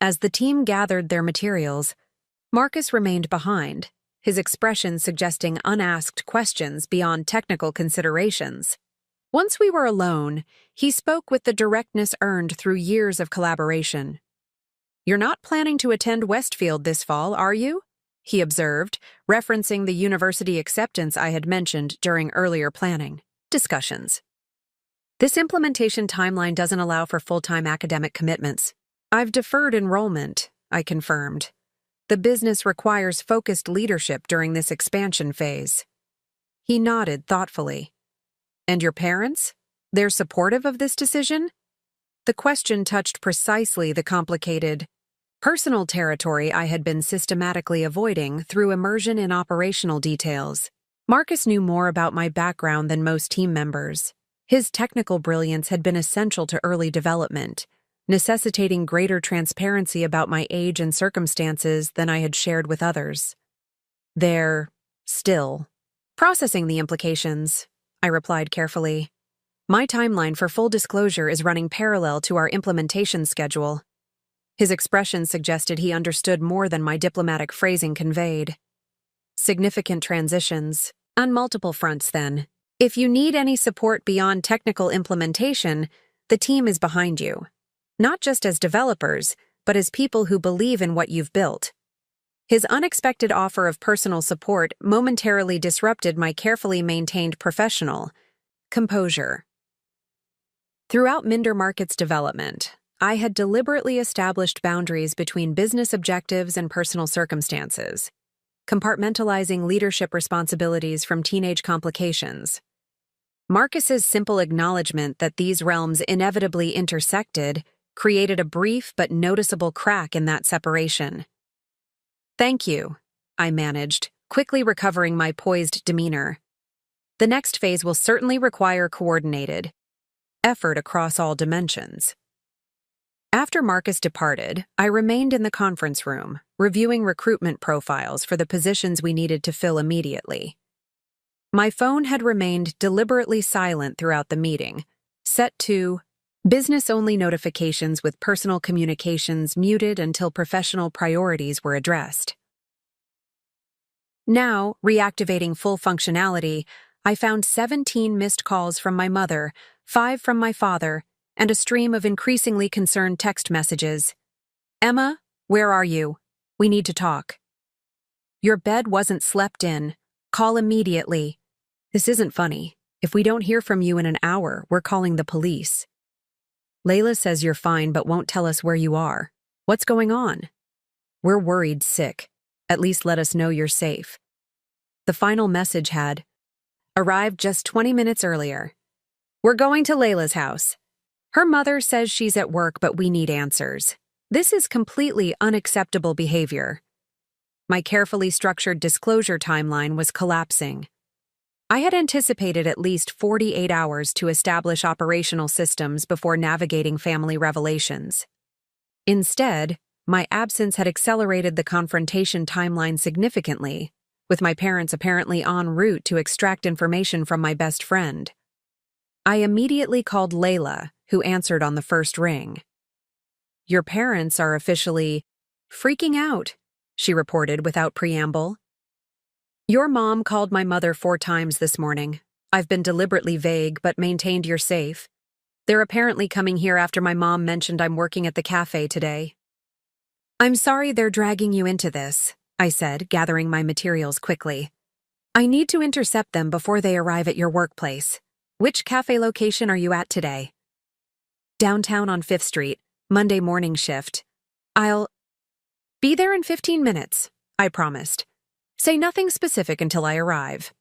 As the team gathered their materials, Marcus remained behind, his expression suggesting unasked questions beyond technical considerations. Once we were alone, he spoke with the directness earned through years of collaboration. "You're not planning to attend Westfield this fall, are you?" he observed, referencing the university acceptance I had mentioned during earlier planning discussions. "This implementation timeline doesn't allow for full-time academic commitments. I've deferred enrollment," I confirmed. "The business requires focused leadership during this expansion phase." He nodded thoughtfully. "And your parents? They're supportive of this decision?" The question touched precisely the complicated, personal territory I had been systematically avoiding through immersion in operational details. Marcus knew more about my background than most team members. His technical brilliance had been essential to early development, necessitating greater transparency about my age and circumstances than I had shared with others. "They're still processing the implications," I replied carefully. "My timeline for full disclosure is running parallel to our implementation schedule." His expression suggested he understood more than my diplomatic phrasing conveyed. "Significant transitions. On multiple fronts, then. If you need any support beyond technical implementation, the team is behind you. Not just as developers, but as people who believe in what you've built." His unexpected offer of personal support momentarily disrupted my carefully maintained professional composure. Throughout Minder Market's development, I had deliberately established boundaries between business objectives and personal circumstances, compartmentalizing leadership responsibilities from teenage complications. Marcus's simple acknowledgement that these realms inevitably intersected created a brief but noticeable crack in that separation. "Thank you," I managed, quickly recovering my poised demeanor. The next phase will certainly require coordinated effort across all dimensions. After Marcus departed, I remained in the conference room, reviewing recruitment profiles for the positions we needed to fill immediately. My phone had remained deliberately silent throughout the meeting, set to business-only notifications with personal communications muted until professional priorities were addressed. Now, reactivating full functionality, I found 17 missed calls from my mother, 5 from my father, and a stream of increasingly concerned text messages. "Emma, where are you? We need to talk. Your bed wasn't slept in. Call immediately. This isn't funny. If we don't hear from you in an hour, we're calling the police. Layla says you're fine but won't tell us where you are. What's going on? We're worried sick. At least let us know you're safe." The final message had arrived just 20 minutes earlier. "We're going to Layla's house. Her mother says she's at work, but we need answers. This is completely unacceptable behavior." My carefully structured disclosure timeline was collapsing. I had anticipated at least 48 hours to establish operational systems before navigating family revelations. Instead, my absence had accelerated the confrontation timeline significantly, with my parents apparently en route to extract information from my best friend. I immediately called Layla, who answered on the first ring. "Your parents are officially freaking out," she reported without preamble. "Your mom called my mother 4 times this morning. I've been deliberately vague but maintained you're safe. They're apparently coming here after my mom mentioned I'm working at the cafe today." "I'm sorry they're dragging you into this," I said, gathering my materials quickly. "I need to intercept them before they arrive at your workplace. Which cafe location are you at today?" "Downtown on 5th Street, Monday morning shift. I'll be there in 15 minutes, I promised. Say nothing specific until I arrive."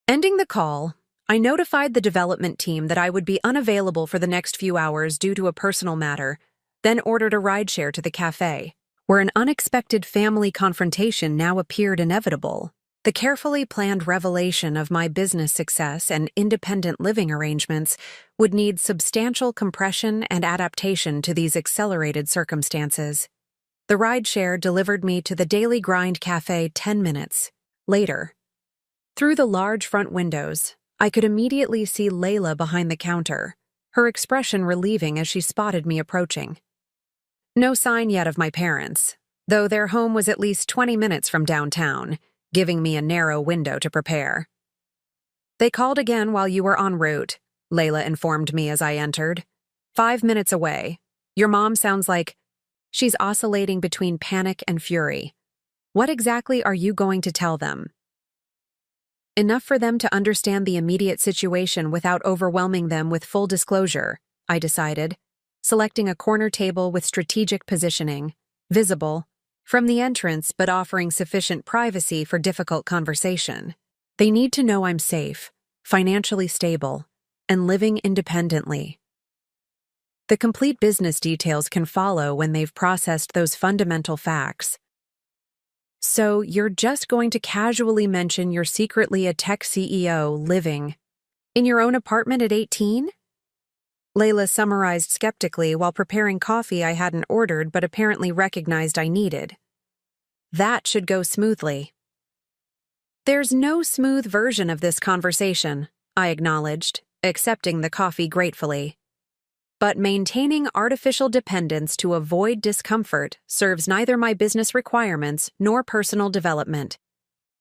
Ending the call, I notified the development team that I would be unavailable for the next few hours due to a personal matter, then ordered a rideshare to the cafe, where an unexpected family confrontation now appeared inevitable. The carefully planned revelation of my business success and independent living arrangements would need substantial compression and adaptation to these accelerated circumstances. The rideshare delivered me to the Daily Grind Cafe 10 minutes later. Through the large front windows, I could immediately see Layla behind the counter, her expression relieving as she spotted me approaching. No sign yet of my parents, though their home was at least 20 minutes from downtown, giving me a narrow window to prepare. "They called again while you were en route," Layla informed me as I entered. 5 minutes away. Your mom sounds like she's oscillating between panic and fury. What exactly are you going to tell them?" Enough for them to understand the immediate situation without overwhelming them with full disclosure, I decided, selecting a corner table with strategic positioning, visible from the entrance but offering sufficient privacy for difficult conversation. They need to know I'm safe, financially stable, and living independently. The complete business details can follow when they've processed those fundamental facts. "So you're just going to casually mention you're secretly a tech CEO living in your own apartment at 18? Layla summarized skeptically while preparing coffee I hadn't ordered but apparently recognized I needed. That should go smoothly. "There's no smooth version of this conversation," I acknowledged, accepting the coffee gratefully. "But maintaining artificial dependence to avoid discomfort serves neither my business requirements nor personal development."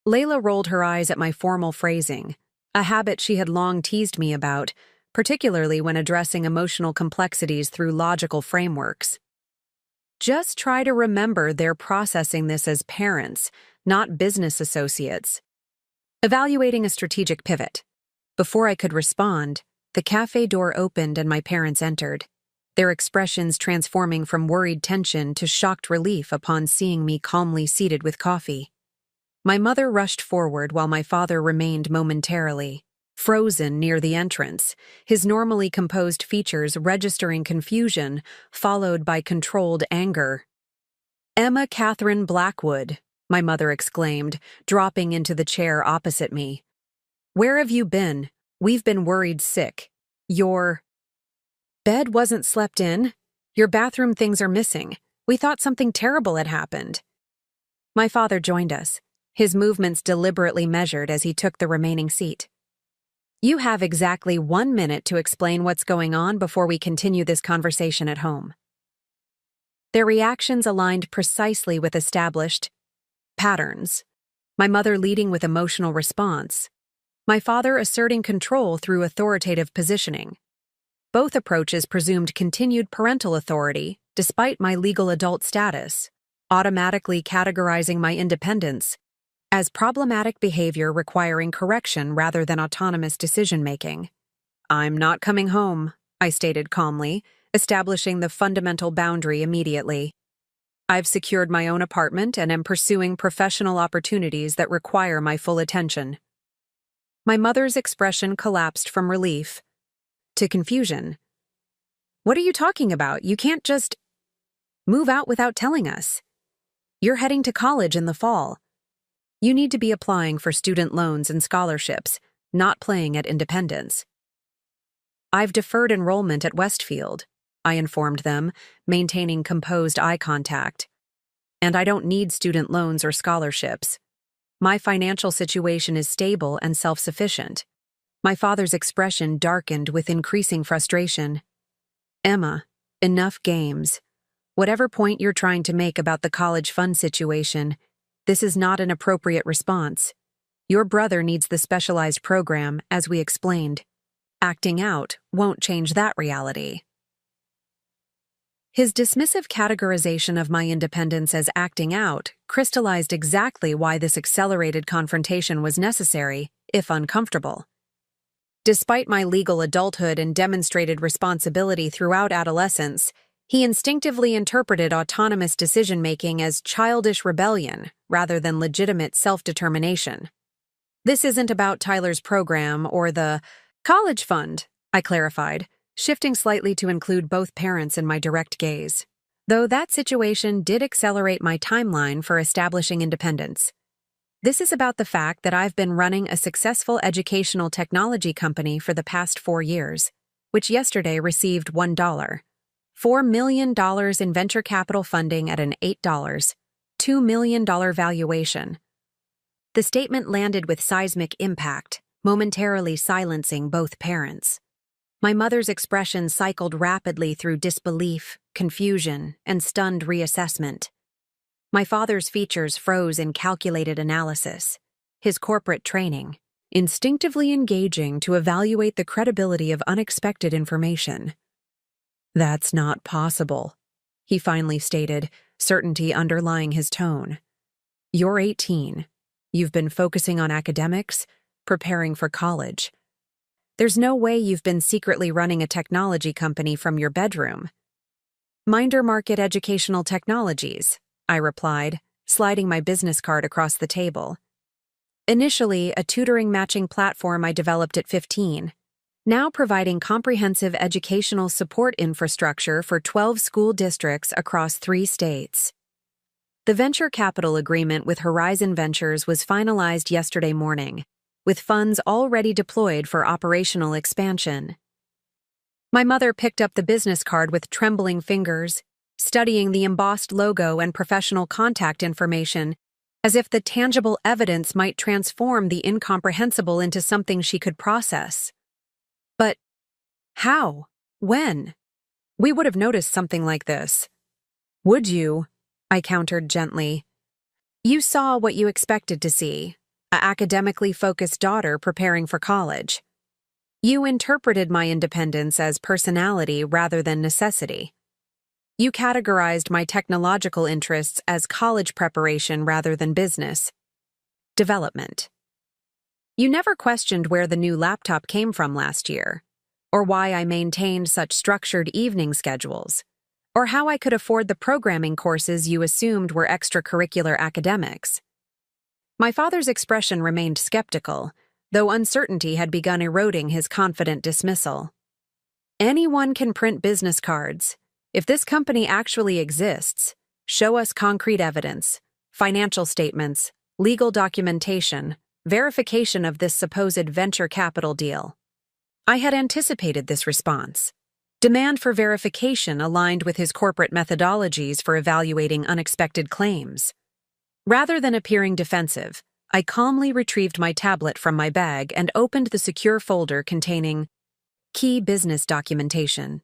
Layla rolled her eyes at my formal phrasing, a habit she had long teased me about, particularly when addressing emotional complexities through logical frameworks. "Just try to remember they're processing this as parents, not business associates." Evaluating a strategic pivot. Before I could respond, the cafe door opened and my parents entered, their expressions transforming from worried tension to shocked relief upon seeing me calmly seated with coffee. My mother rushed forward while my father remained momentarily frozen near the entrance, his normally composed features registering confusion, followed by controlled anger. "Emma Catherine Blackwood," my mother exclaimed, dropping into the chair opposite me. Where have you been? We've been worried sick. Your bed wasn't slept in. Your bathroom things are missing. We thought something terrible had happened. My father joined us, his movements deliberately measured as he took the remaining seat. You have exactly 1 minute to explain what's going on before we continue this conversation at home. Their reactions aligned precisely with established patterns. My mother leading with emotional response. My father asserting control through authoritative positioning. Both approaches presumed continued parental authority, despite my legal adult status, automatically categorizing my independence as problematic behavior requiring correction rather than autonomous decision-making. I'm not coming home, I stated calmly, establishing the fundamental boundary immediately. I've secured my own apartment and am pursuing professional opportunities that require my full attention. My mother's expression collapsed from relief to confusion. What are you talking about? You can't just move out without telling us. You're heading to college in the fall. You need to be applying for student loans and scholarships, not playing at independence. I've deferred enrollment at Westfield, I informed them, maintaining composed eye contact. And I don't need student loans or scholarships. My financial situation is stable and self-sufficient. My father's expression darkened with increasing frustration. Emma, enough games. Whatever point you're trying to make about the college fund situation, this is not an appropriate response. Your brother needs the specialized program, as we explained. Acting out won't change that reality. His dismissive categorization of my independence as acting out crystallized exactly why this accelerated confrontation was necessary, if uncomfortable. Despite my legal adulthood and demonstrated responsibility throughout adolescence, he instinctively interpreted autonomous decision-making as childish rebellion rather than legitimate self-determination. This isn't about Tyler's program or the college fund, I clarified, shifting slightly to include both parents in my direct gaze. Though that situation did accelerate my timeline for establishing independence. This is about the fact that I've been running a successful educational technology company for the past 4 years, which yesterday received $4 million in venture capital funding at an $2 million valuation. The statement landed with seismic impact, momentarily silencing both parents. My mother's expression cycled rapidly through disbelief, confusion, and stunned reassessment. My father's features froze in calculated analysis, his corporate training, instinctively engaging to evaluate the credibility of unexpected information. That's not possible, he finally stated, certainty underlying his tone. You're 18. You've been focusing on academics, preparing for college. There's no way you've been secretly running a technology company from your bedroom. Minder Market Educational Technologies, I replied, sliding my business card across the table. Initially, a tutoring matching platform I developed at 15, now providing comprehensive educational support infrastructure for 12 school districts across 3 states. The venture capital agreement with Horizon Ventures was finalized yesterday morning, with funds already deployed for operational expansion. My mother picked up the business card with trembling fingers, studying the embossed logo and professional contact information, as if the tangible evidence might transform the incomprehensible into something she could process. But how? When? We would have noticed something like this. Would you? I countered gently. You saw what you expected to see, an academically focused daughter preparing for college. You interpreted my independence as personality rather than necessity. You categorized my technological interests as college preparation rather than business development. You never questioned where the new laptop came from last year, or why I maintained such structured evening schedules, or how I could afford the programming courses you assumed were extracurricular academics. My father's expression remained skeptical, though uncertainty had begun eroding his confident dismissal. Anyone can print business cards. If this company actually exists, show us concrete evidence, financial statements, legal documentation, verification of this supposed venture capital deal. I had anticipated this response. Demand for verification aligned with his corporate methodologies for evaluating unexpected claims. Rather than appearing defensive, I calmly retrieved my tablet from my bag and opened the secure folder containing key business documentation.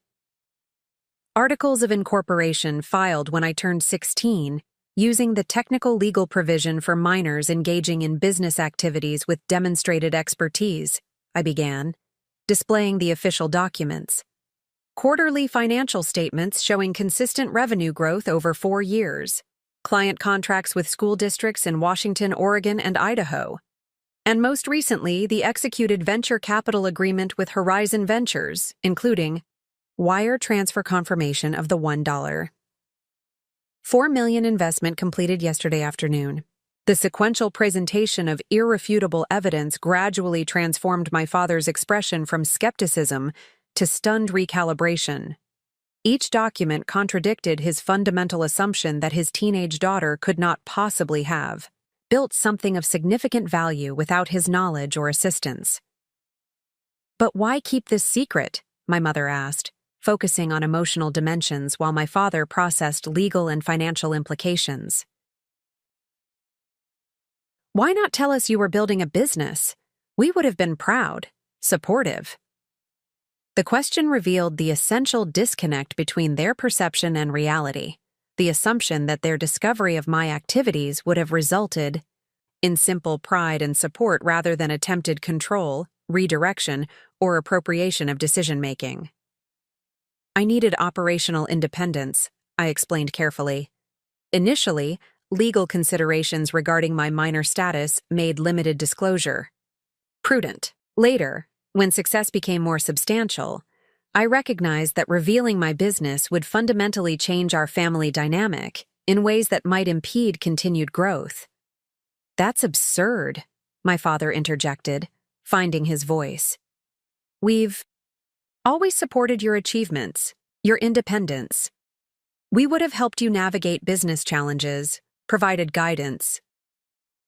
Articles of incorporation filed when I turned 16, using the technical legal provision for minors engaging in business activities with demonstrated expertise, I began, displaying the official documents. Quarterly financial statements showing consistent revenue growth over 4 years. Client contracts with school districts in Washington, Oregon, and Idaho. And most recently, the executed venture capital agreement with Horizon Ventures, including wire transfer confirmation of the $1. $4 million investment completed yesterday afternoon. The sequential presentation of irrefutable evidence gradually transformed my father's expression from skepticism to stunned recalibration. Each document contradicted his fundamental assumption that his teenage daughter could not possibly have built something of significant value without his knowledge or assistance. "But why keep this secret?" my mother asked, focusing on emotional dimensions while my father processed legal and financial implications. "Why not tell us you were building a business? We would have been proud, supportive." The question revealed the essential disconnect between their perception and reality, the assumption that their discovery of my activities would have resulted in simple pride and support rather than attempted control, redirection, or appropriation of decision-making. "I needed operational independence," I explained carefully. Initially, legal considerations regarding my minor status made limited disclosure prudent. Later, when success became more substantial, I recognized that revealing my business would fundamentally change our family dynamic in ways that might impede continued growth. "That's absurd," my father interjected, finding his voice. "We've always supported your achievements, your independence. We would have helped you navigate business challenges, provided guidance."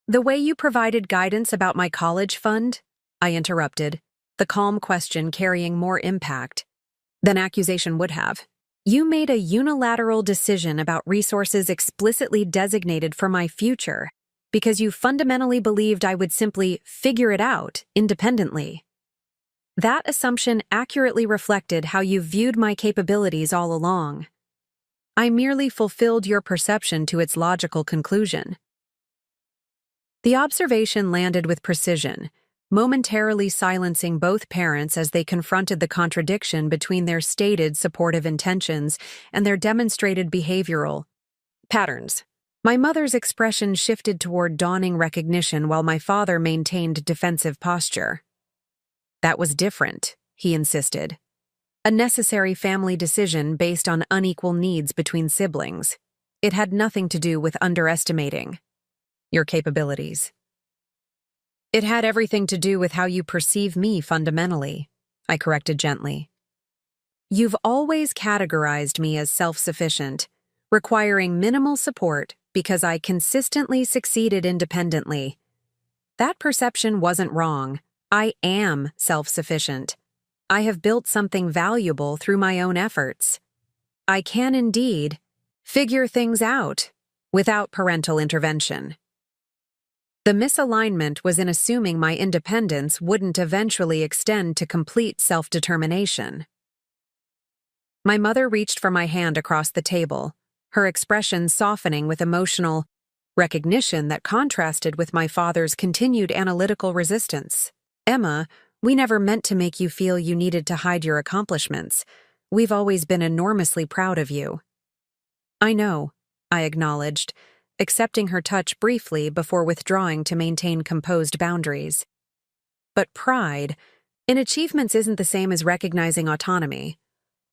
"The way you provided guidance about my college fund?" I interrupted, the calm question carrying more impact than accusation would have. "You made a unilateral decision about resources explicitly designated for my future because you fundamentally believed I would simply figure it out independently. That assumption accurately reflected how you viewed my capabilities all along. I merely fulfilled your perception to its logical conclusion." The observation landed with precision, momentarily silencing both parents as they confronted the contradiction between their stated supportive intentions and their demonstrated behavioral patterns. My mother's expression shifted toward dawning recognition while my father maintained defensive posture. "That was different," he insisted. "A necessary family decision based on unequal needs between siblings. It had nothing to do with underestimating your capabilities. It had everything to do with how you perceive me fundamentally," I corrected gently. "You've always categorized me as self-sufficient, requiring minimal support because I consistently succeeded independently. That perception wasn't wrong. I am self-sufficient. I have built something valuable through my own efforts. I can indeed figure things out without parental intervention." The misalignment was in assuming my independence wouldn't eventually extend to complete self-determination. My mother reached for my hand across the table, her expression softening with emotional recognition that contrasted with my father's continued analytical resistance. "Emma, we never meant to make you feel you needed to hide your accomplishments. We've always been enormously proud of you." "I know," I acknowledged, accepting her touch briefly before withdrawing to maintain composed boundaries. "But pride in achievements isn't the same as recognizing autonomy.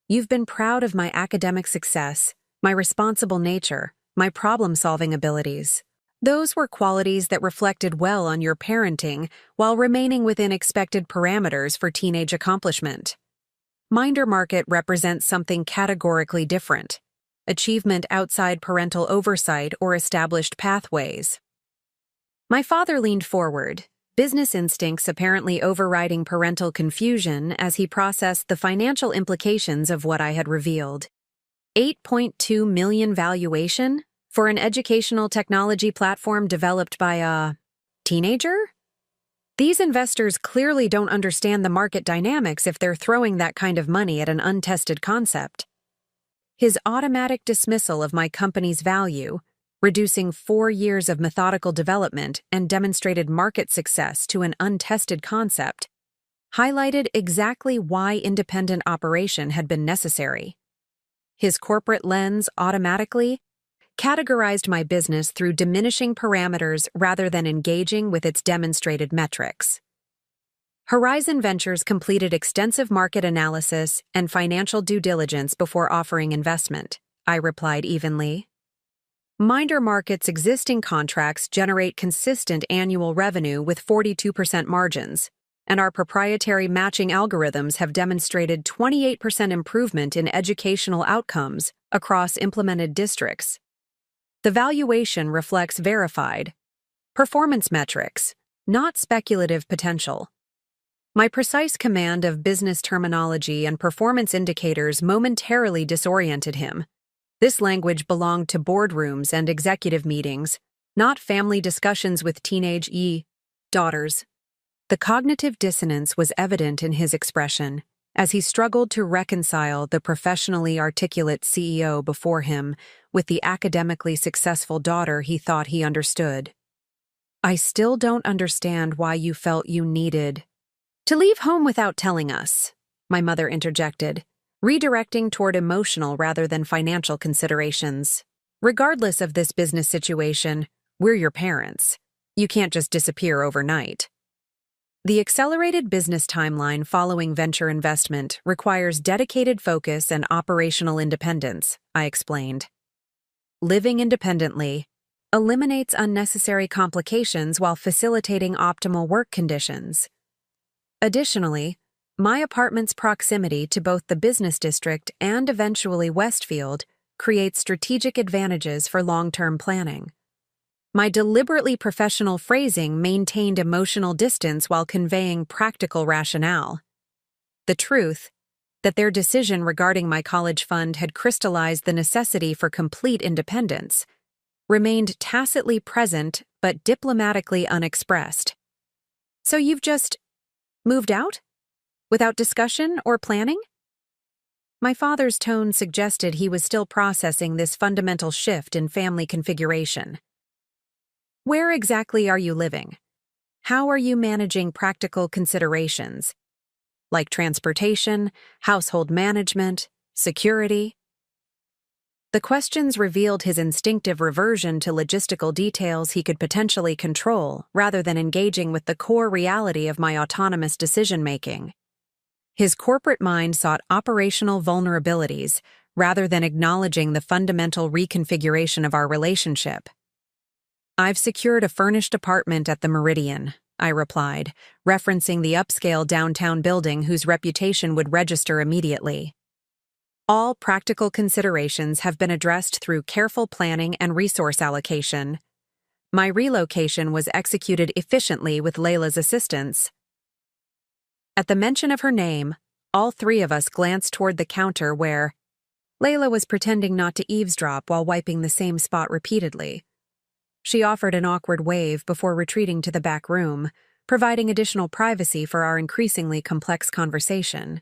You've been proud of my academic success, my responsible nature, my problem-solving abilities. Those were qualities that reflected well on your parenting while remaining within expected parameters for teenage accomplishment. Minder market represents something categorically different: achievement outside parental oversight or established pathways." My father leaned forward, business instincts apparently overriding parental confusion as he processed the financial implications of what I had revealed. 8.2 million valuation for an educational technology platform developed by a teenager? These investors clearly don't understand the market dynamics if they're throwing that kind of money at an untested concept. His automatic dismissal of my company's value, reducing 4 years of methodical development and demonstrated market success to an untested concept, highlighted exactly why independent operation had been necessary. His corporate lens automatically categorized my business through diminishing parameters rather than engaging with its demonstrated metrics. Horizon Ventures completed extensive market analysis and financial due diligence before offering investment, I replied evenly. Minder Market's existing contracts generate consistent annual revenue with 42% margins, and our proprietary matching algorithms have demonstrated 28% improvement in educational outcomes across implemented districts. The valuation reflects verified performance metrics, not speculative potential. My precise command of business terminology and performance indicators momentarily disoriented him. This language belonged to boardrooms and executive meetings, not family discussions with teenage daughters. The cognitive dissonance was evident in his expression as he struggled to reconcile the professionally articulate CEO before him with the academically successful daughter he thought he understood. I still don't understand why you felt you needed to leave home without telling us, my mother interjected, redirecting toward emotional rather than financial considerations. Regardless of this business situation, we're your parents. You can't just disappear overnight. The accelerated business timeline following venture investment requires dedicated focus and operational independence, I explained. Living independently eliminates unnecessary complications while facilitating optimal work conditions. Additionally, my apartment's proximity to both the business district and eventually Westfield creates strategic advantages for long-term planning. My deliberately professional phrasing maintained emotional distance while conveying practical rationale. The truth, that their decision regarding my college fund had crystallized the necessity for complete independence, remained tacitly present but diplomatically unexpressed. So you've just moved out? Without discussion or planning? My father's tone suggested he was still processing this fundamental shift in family configuration. Where exactly are you living? How are you managing practical considerations, like transportation, household management, security? The questions revealed his instinctive reversion to logistical details he could potentially control rather than engaging with the core reality of my autonomous decision-making. His corporate mind sought operational vulnerabilities rather than acknowledging the fundamental reconfiguration of our relationship. I've secured a furnished apartment at the Meridian, I replied, referencing the upscale downtown building whose reputation would register immediately. All practical considerations have been addressed through careful planning and resource allocation. My relocation was executed efficiently with Layla's assistance. At the mention of her name, all three of us glanced toward the counter where Layla was pretending not to eavesdrop while wiping the same spot repeatedly. She offered an awkward wave before retreating to the back room, providing additional privacy for our increasingly complex conversation.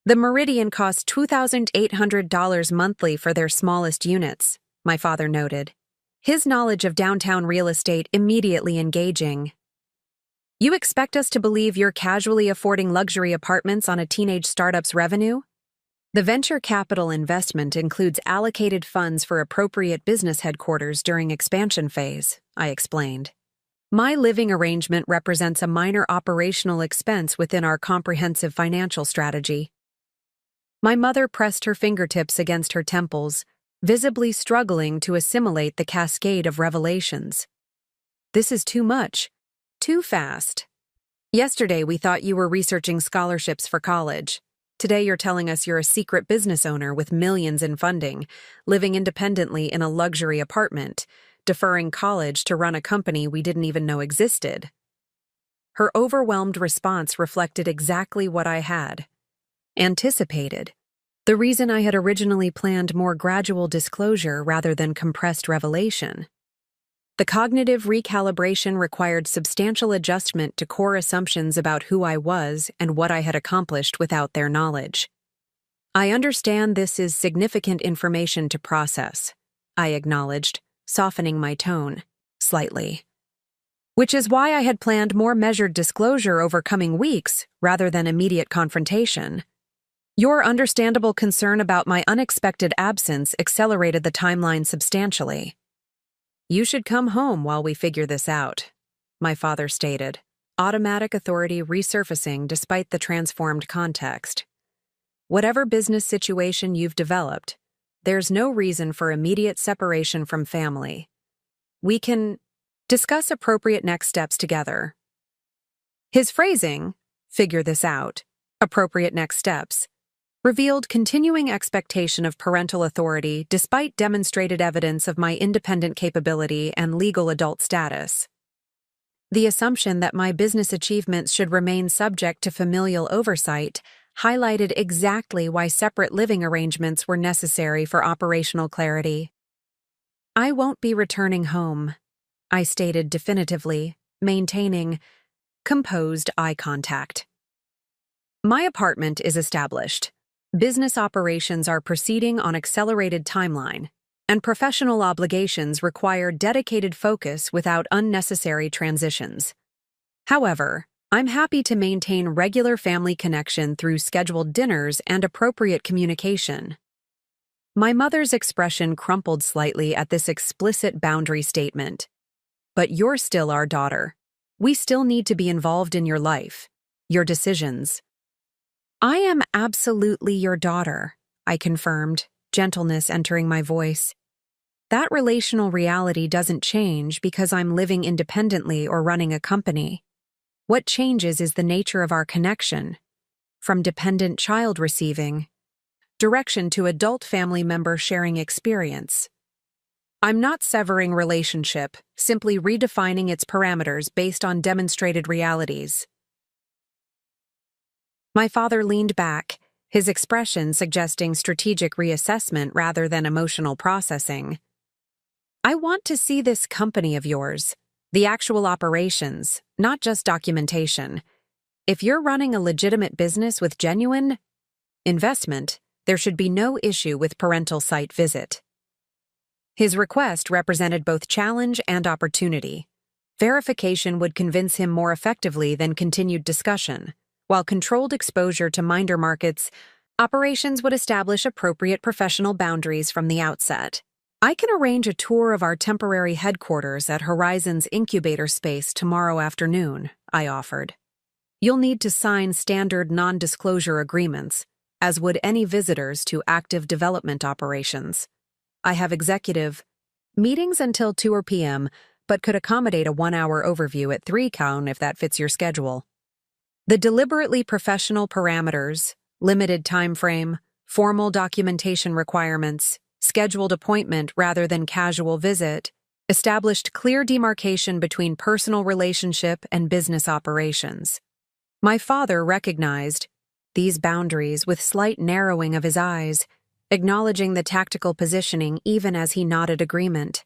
The Meridian costs $2,800 monthly for their smallest units, my father noted, his knowledge of downtown real estate immediately engaging. You expect us to believe you're casually affording luxury apartments on a teenage startup's revenue? The venture capital investment includes allocated funds for appropriate business headquarters during expansion phase, I explained. My living arrangement represents a minor operational expense within our comprehensive financial strategy. My mother pressed her fingertips against her temples, visibly struggling to assimilate the cascade of revelations. This is too much. Too fast. Yesterday we thought you were researching scholarships for college. Today you're telling us you're a secret business owner with millions in funding, living independently in a luxury apartment, deferring college to run a company we didn't even know existed. Her overwhelmed response reflected exactly what I had anticipated. The reason I had originally planned more gradual disclosure rather than compressed revelation. The cognitive recalibration required substantial adjustment to core assumptions about who I was and what I had accomplished without their knowledge. I understand this is significant information to process, I acknowledged, softening my tone slightly. Which is why I had planned more measured disclosure over coming weeks rather than immediate confrontation. Your understandable concern about my unexpected absence accelerated the timeline substantially. You should come home while we figure this out, my father stated, automatic authority resurfacing despite the transformed context. Whatever business situation you've developed, there's no reason for immediate separation from family. We can discuss appropriate next steps together. His phrasing, figure this out, appropriate next steps, revealed continuing expectation of parental authority despite demonstrated evidence of my independent capability and legal adult status. The assumption that my business achievements should remain subject to familial oversight highlighted exactly why separate living arrangements were necessary for operational clarity. I won't be returning home, I stated definitively, maintaining composed eye contact. My apartment is established. Business operations are proceeding on accelerated timeline, and professional obligations require dedicated focus without unnecessary transitions. However, I'm happy to maintain regular family connection through scheduled dinners and appropriate communication. My mother's expression crumpled slightly at this explicit boundary statement. But you're still our daughter. We still need to be involved in your life, your decisions. I am absolutely your daughter, I confirmed, gentleness entering my voice. That relational reality doesn't change because I'm living independently or running a company. What changes is the nature of our connection, from dependent child receiving, direction to adult family member sharing experience. I'm not severing relationship, simply redefining its parameters based on demonstrated realities. My father leaned back, his expression suggesting strategic reassessment rather than emotional processing. I want to see this company of yours, the actual operations, not just documentation. If you're running a legitimate business with genuine investment, there should be no issue with parental site visit. His request represented both challenge and opportunity. Verification would convince him more effectively than continued discussion, while controlled exposure to minder markets, operations would establish appropriate professional boundaries from the outset. I can arrange a tour of our temporary headquarters at Horizon's incubator space tomorrow afternoon, I offered. You'll need to sign standard non-disclosure agreements, as would any visitors to active development operations. I have executive meetings until 2 p.m., but could accommodate a 1-hour overview at 3 p.m. if that fits your schedule. The deliberately professional parameters, limited time frame, formal documentation requirements, scheduled appointment rather than casual visit, established clear demarcation between personal relationship and business operations. My father recognized these boundaries with slight narrowing of his eyes, acknowledging the tactical positioning even as he nodded agreement.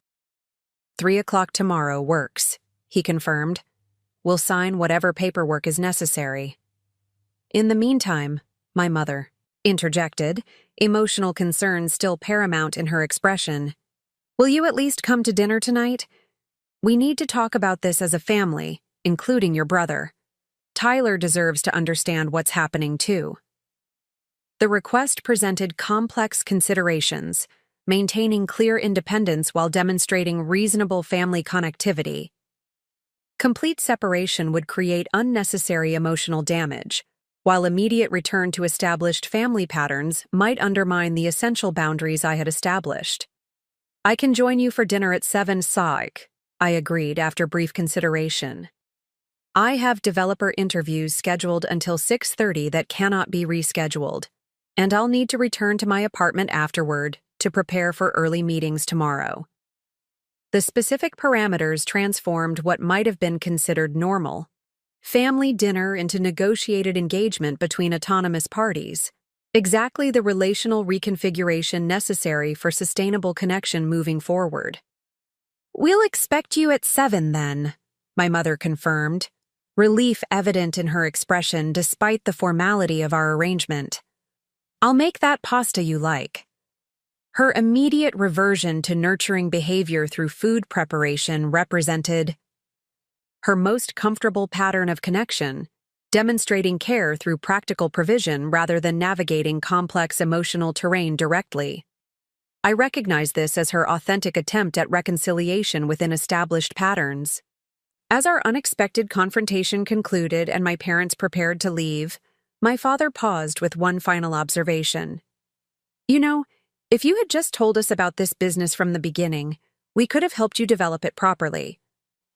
3 o'clock tomorrow works, he confirmed. We'll sign whatever paperwork is necessary. In the meantime, my mother interjected, emotional concern still paramount in her expression. Will you at least come to dinner tonight? We need to talk about this as a family, including your brother. Tyler deserves to understand what's happening too. The request presented complex considerations, maintaining clear independence while demonstrating reasonable family connectivity. Complete separation would create unnecessary emotional damage, while immediate return to established family patterns might undermine the essential boundaries I had established. I can join you for dinner at 7 p.m, I agreed after brief consideration. I have developer interviews scheduled until 6:30 that cannot be rescheduled, and I'll need to return to my apartment afterward to prepare for early meetings tomorrow. The specific parameters transformed what might have been considered normal, family dinner into negotiated engagement between autonomous parties. Exactly the relational reconfiguration necessary for sustainable connection moving forward. "We'll expect you at 7 then," my mother confirmed, relief evident in her expression despite the formality of our arrangement. "I'll make that pasta you like." Her immediate reversion to nurturing behavior through food preparation represented her most comfortable pattern of connection, demonstrating care through practical provision rather than navigating complex emotional terrain directly. I recognize this as her authentic attempt at reconciliation within established patterns. As our unexpected confrontation concluded and my parents prepared to leave, my father paused with one final observation. "You know, if you had just told us about this business from the beginning, we could have helped you develop it properly.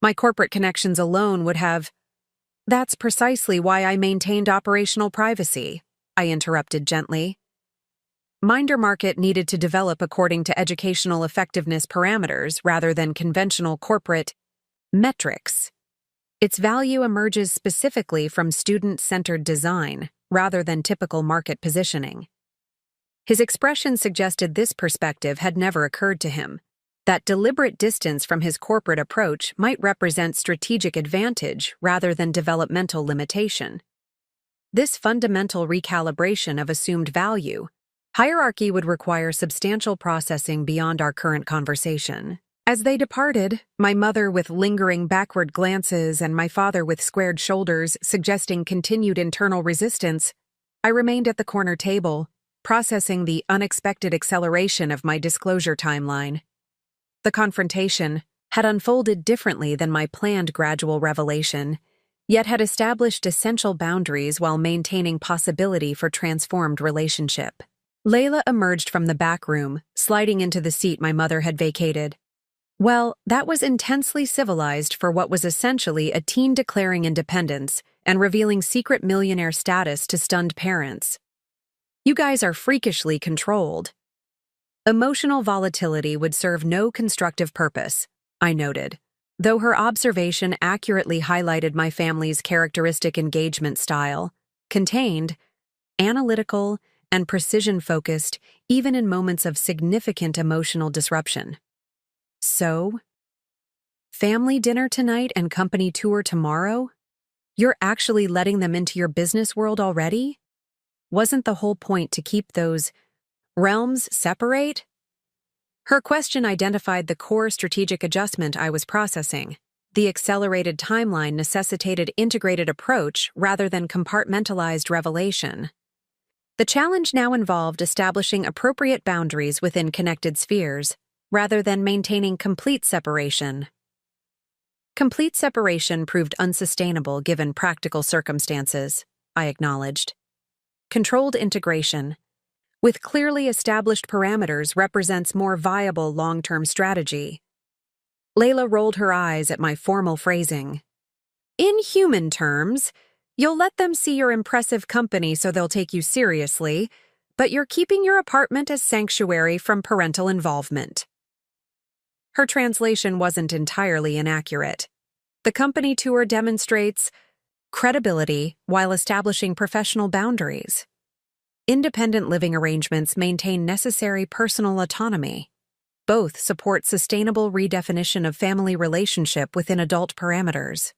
My corporate connections alone would have—" "That's precisely why I maintained operational privacy," I interrupted gently. Minder Market needed to develop according to educational effectiveness parameters rather than conventional corporate metrics. Its value emerges specifically from student-centered design rather than typical market positioning. His expression suggested this perspective had never occurred to him, that deliberate distance from his corporate approach might represent strategic advantage rather than developmental limitation. This fundamental recalibration of assumed value hierarchy would require substantial processing beyond our current conversation. As they departed, my mother with lingering backward glances and my father with squared shoulders suggesting continued internal resistance, I remained at the corner table, processing the unexpected acceleration of my disclosure timeline. The confrontation had unfolded differently than my planned gradual revelation, yet had established essential boundaries while maintaining possibility for transformed relationship. Layla emerged from the back room, sliding into the seat my mother had vacated. Well, that was intensely civilized for what was essentially a teen declaring independence and revealing secret millionaire status to stunned parents. "You guys are freakishly controlled." Emotional volatility would serve no constructive purpose, I noted, though her observation accurately highlighted my family's characteristic engagement style, contained, analytical, and precision-focused even in moments of significant emotional disruption. "So, family dinner tonight and company tour tomorrow? You're actually letting them into your business world already? Wasn't the whole point to keep those realms separate?" Her question identified the core strategic adjustment I was processing. The accelerated timeline necessitated integrated approach rather than compartmentalized revelation. The challenge now involved establishing appropriate boundaries within connected spheres, rather than maintaining complete separation. Complete separation proved unsustainable given practical circumstances, I acknowledged. Controlled integration, with clearly established parameters, represents more viable long-term strategy. Layla rolled her eyes at my formal phrasing. "In human terms, you'll let them see your impressive company so they'll take you seriously, but you're keeping your apartment as sanctuary from parental involvement." Her translation wasn't entirely inaccurate. The company tour demonstrates credibility while establishing professional boundaries. Independent living arrangements maintain necessary personal autonomy. Both support sustainable redefinition of family relationship within adult parameters.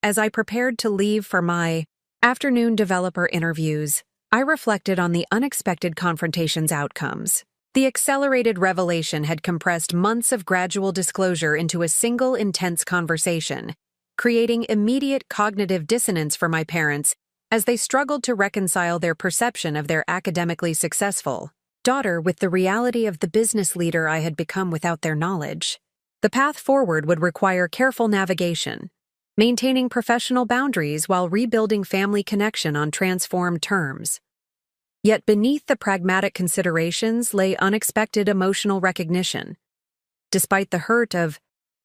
As I prepared to leave for my afternoon developer interviews, I reflected on the unexpected confrontation's outcomes. The accelerated revelation had compressed months of gradual disclosure into a single intense conversation, creating immediate cognitive dissonance for my parents as they struggled to reconcile their perception of their academically successful daughter with the reality of the business leader I had become without their knowledge. The path forward would require careful navigation, maintaining professional boundaries while rebuilding family connection on transformed terms. Yet beneath the pragmatic considerations lay unexpected emotional recognition. Despite the hurt of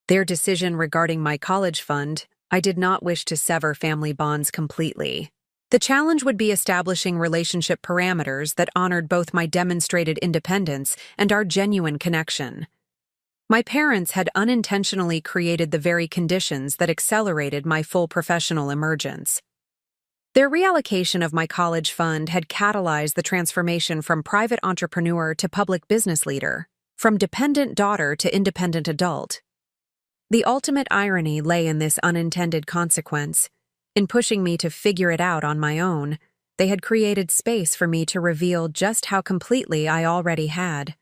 their decision regarding my college fund, I did not wish to sever family bonds completely. The challenge would be establishing relationship parameters that honored both my demonstrated independence and our genuine connection. My parents had unintentionally created the very conditions that accelerated my full professional emergence. Their reallocation of my college fund had catalyzed the transformation from private entrepreneur to public business leader, from dependent daughter to independent adult. The ultimate irony lay in this unintended consequence. In pushing me to figure it out on my own, they had created space for me to reveal just how completely I already had.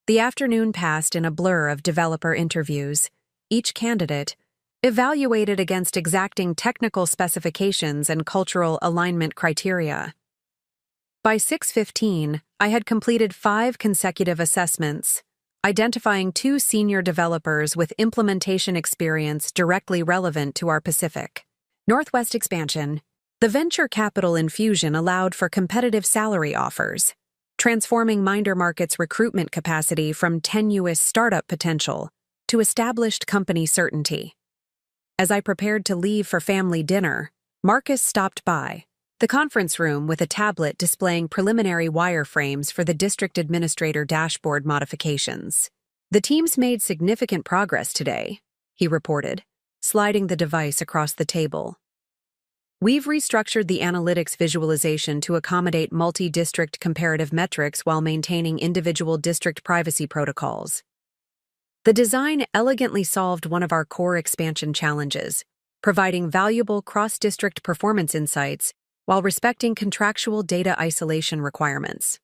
The afternoon passed in a blur of developer interviews, each candidate evaluated against exacting technical specifications and cultural alignment criteria. By 6:15, I had completed 5 consecutive assessments, identifying 2 senior developers with implementation experience directly relevant to our Pacific Northwest expansion. The venture capital infusion allowed for competitive salary offers, transforming Minder Market's recruitment capacity from tenuous startup potential to established company certainty. As I prepared to leave for family dinner, Marcus stopped by, the conference room with a tablet displaying preliminary wireframes for the district administrator dashboard modifications. The team's made significant progress today, he reported, sliding the device across the table. We've restructured the analytics visualization to accommodate multi-district comparative metrics while maintaining individual district privacy protocols. The design elegantly solved one of our core expansion challenges, providing valuable cross-district performance insights while respecting contractual data isolation requirements.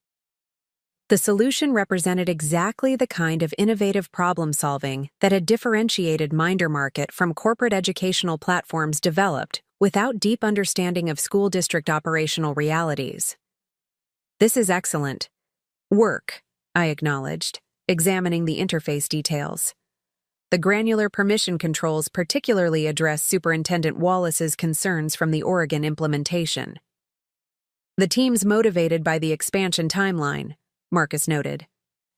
The solution represented exactly the kind of innovative problem-solving that had differentiated Minder Market from corporate educational platforms developed without deep understanding of school district operational realities. This is excellent work, I acknowledged, examining the interface details. The granular permission controls particularly address Superintendent Wallace's concerns from the Oregon implementation. The team's motivated by the expansion timeline, Marcus noted.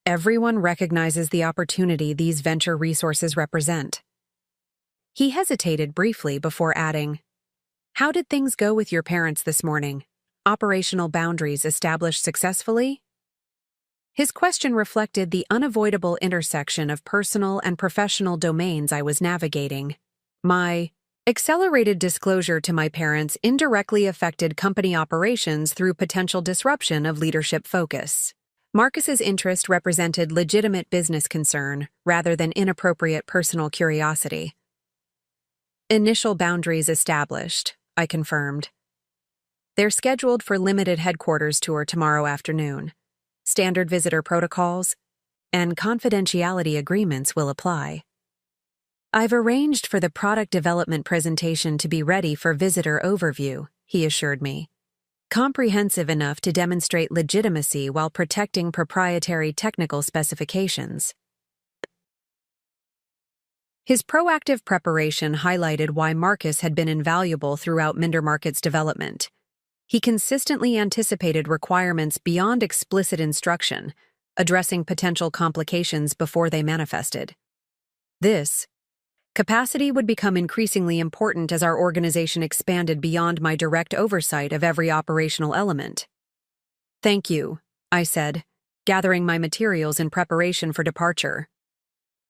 Everyone recognizes the opportunity these venture resources represent. He hesitated briefly before adding, "How did things go with your parents this morning? Operational boundaries established successfully?" His question reflected the unavoidable intersection of personal and professional domains I was navigating. My accelerated disclosure to my parents indirectly affected company operations through potential disruption of leadership focus. Marcus's interest represented legitimate business concern rather than inappropriate personal curiosity. Initial boundaries established, I confirmed. They're scheduled for limited headquarters tour tomorrow afternoon. Standard visitor protocols and confidentiality agreements will apply. I've arranged for the product development presentation to be ready for visitor overview, he assured me. Comprehensive enough to demonstrate legitimacy while protecting proprietary technical specifications. His proactive preparation highlighted why Marcus had been invaluable throughout Minder Market's development. He consistently anticipated requirements beyond explicit instruction, addressing potential complications before they manifested. This capacity would become increasingly important as our organization expanded beyond my direct oversight of every operational element. "Thank you," I said, gathering my materials in preparation for departure.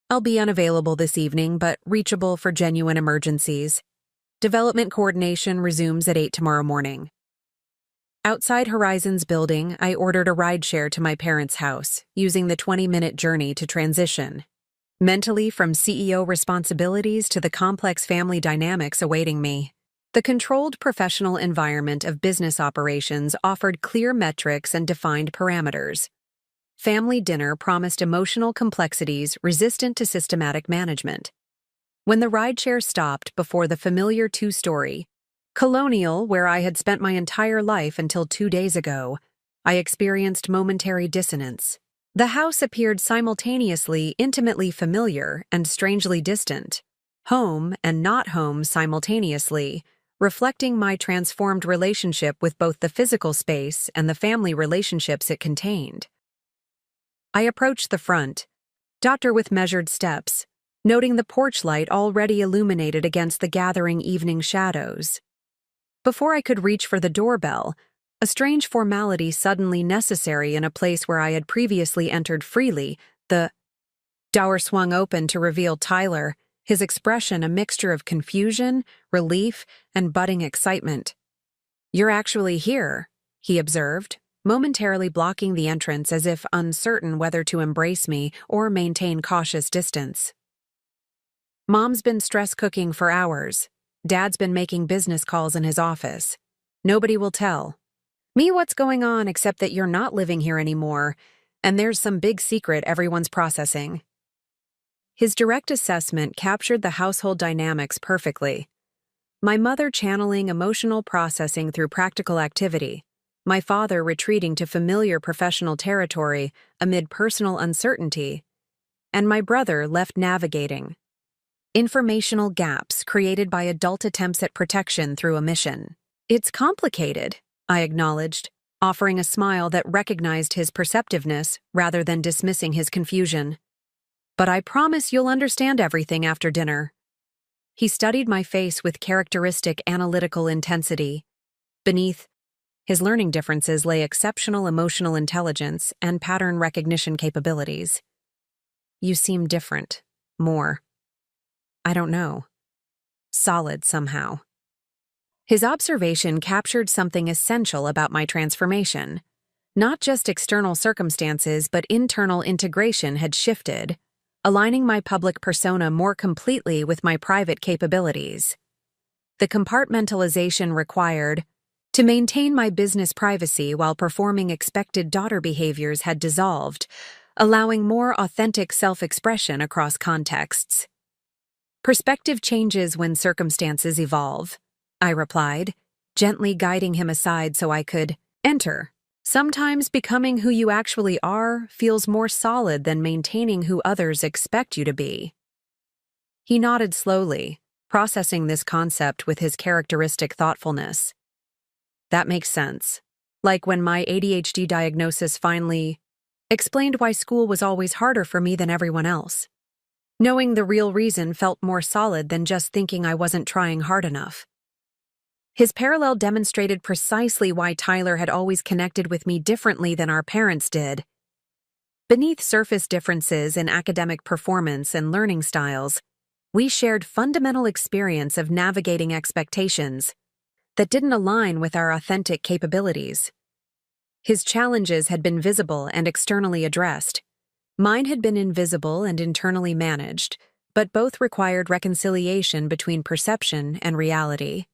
"I'll be unavailable this evening, but reachable for genuine emergencies. Development coordination resumes at 8 tomorrow morning." Outside Horizons building, I ordered a rideshare to my parents' house, using the 20-minute journey to transition. Mentally, from CEO responsibilities to the complex family dynamics awaiting me. The controlled professional environment of business operations offered clear metrics and defined parameters. Family dinner promised emotional complexities resistant to systematic management. When the rideshare stopped before the familiar 2-story Colonial, where I had spent my entire life until 2 days ago, I experienced momentary dissonance. The house appeared simultaneously intimately familiar and strangely distant, home and not home simultaneously, reflecting my transformed relationship with both the physical space and the family relationships it contained. I approached the front, doctor with measured steps, noting the porch light already illuminated against the gathering evening shadows. Before I could reach for the doorbell, a strange formality suddenly necessary in a place where I had previously entered freely, the Door swung open to reveal Tyler, his expression a mixture of confusion, relief, and budding excitement. "You're actually here," he observed, momentarily blocking the entrance as if uncertain whether to embrace me or maintain cautious distance. "Mom's been stress cooking for hours. Dad's been making business calls in his office. Nobody will tell me what's going on except that you're not living here anymore, and there's some big secret everyone's processing." His direct assessment captured the household dynamics perfectly. My mother channeling emotional processing through practical activity, my father retreating to familiar professional territory amid personal uncertainty, and my brother left navigating informational gaps created by adult attempts at protection through omission. "It's complicated," I acknowledged, offering a smile that recognized his perceptiveness rather than dismissing his confusion. "But I promise you'll understand everything after dinner." He studied my face with characteristic analytical intensity. Beneath his learning differences lay exceptional emotional intelligence and pattern recognition capabilities. "You seem different. More. I don't know. Solid somehow." His observation captured something essential about my transformation. Not just external circumstances, but internal integration had shifted, aligning my public persona more completely with my private capabilities. The compartmentalization required to maintain my business privacy while performing expected daughter behaviors had dissolved, allowing more authentic self-expression across contexts. "Perspective changes when circumstances evolve," I replied, gently guiding him aside so I could enter. "Sometimes becoming who you actually are feels more solid than maintaining who others expect you to be." He nodded slowly, processing this concept with his characteristic thoughtfulness. "That makes sense. Like when my ADHD diagnosis finally explained why school was always harder for me than everyone else. Knowing the real reason felt more solid than just thinking I wasn't trying hard enough." His parallel demonstrated precisely why Tyler had always connected with me differently than our parents did. Beneath surface differences in academic performance and learning styles, we shared fundamental experience of navigating expectations that didn't align with our authentic capabilities. His challenges had been visible and externally addressed. Mine had been invisible and internally managed, but both required reconciliation between perception and reality.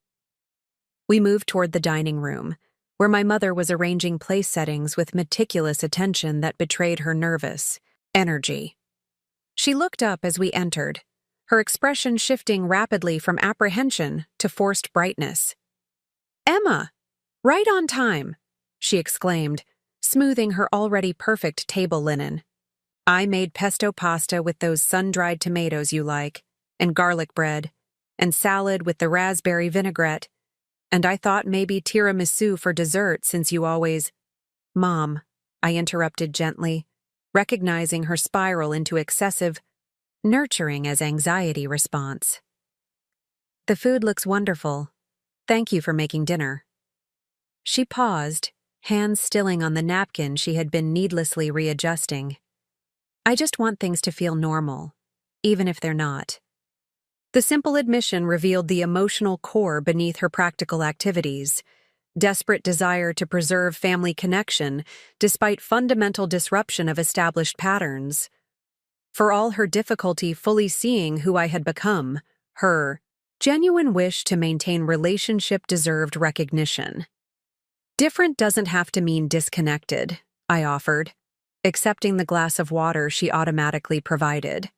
We moved toward the dining room, where my mother was arranging place settings with meticulous attention that betrayed her nervous energy. She looked up as we entered, her expression shifting rapidly from apprehension to forced brightness. "Emma, right on time," she exclaimed, smoothing her already perfect table linen. "I made pesto pasta with those sun-dried tomatoes you like, and garlic bread, and salad with the raspberry vinaigrette. And I thought maybe tiramisu for dessert since you always—" "Mom," I interrupted gently, recognizing her spiral into excessive nurturing as anxiety response. "The food looks wonderful. Thank you for making dinner." She paused, hands stilling on the napkin she had been needlessly readjusting. "I just want things to feel normal, even if they're not." The simple admission revealed the emotional core beneath her practical activities, desperate desire to preserve family connection despite fundamental disruption of established patterns. For all her difficulty fully seeing who I had become, her genuine wish to maintain relationship deserved recognition. "Different doesn't have to mean disconnected," I offered, accepting the glass of water she automatically provided.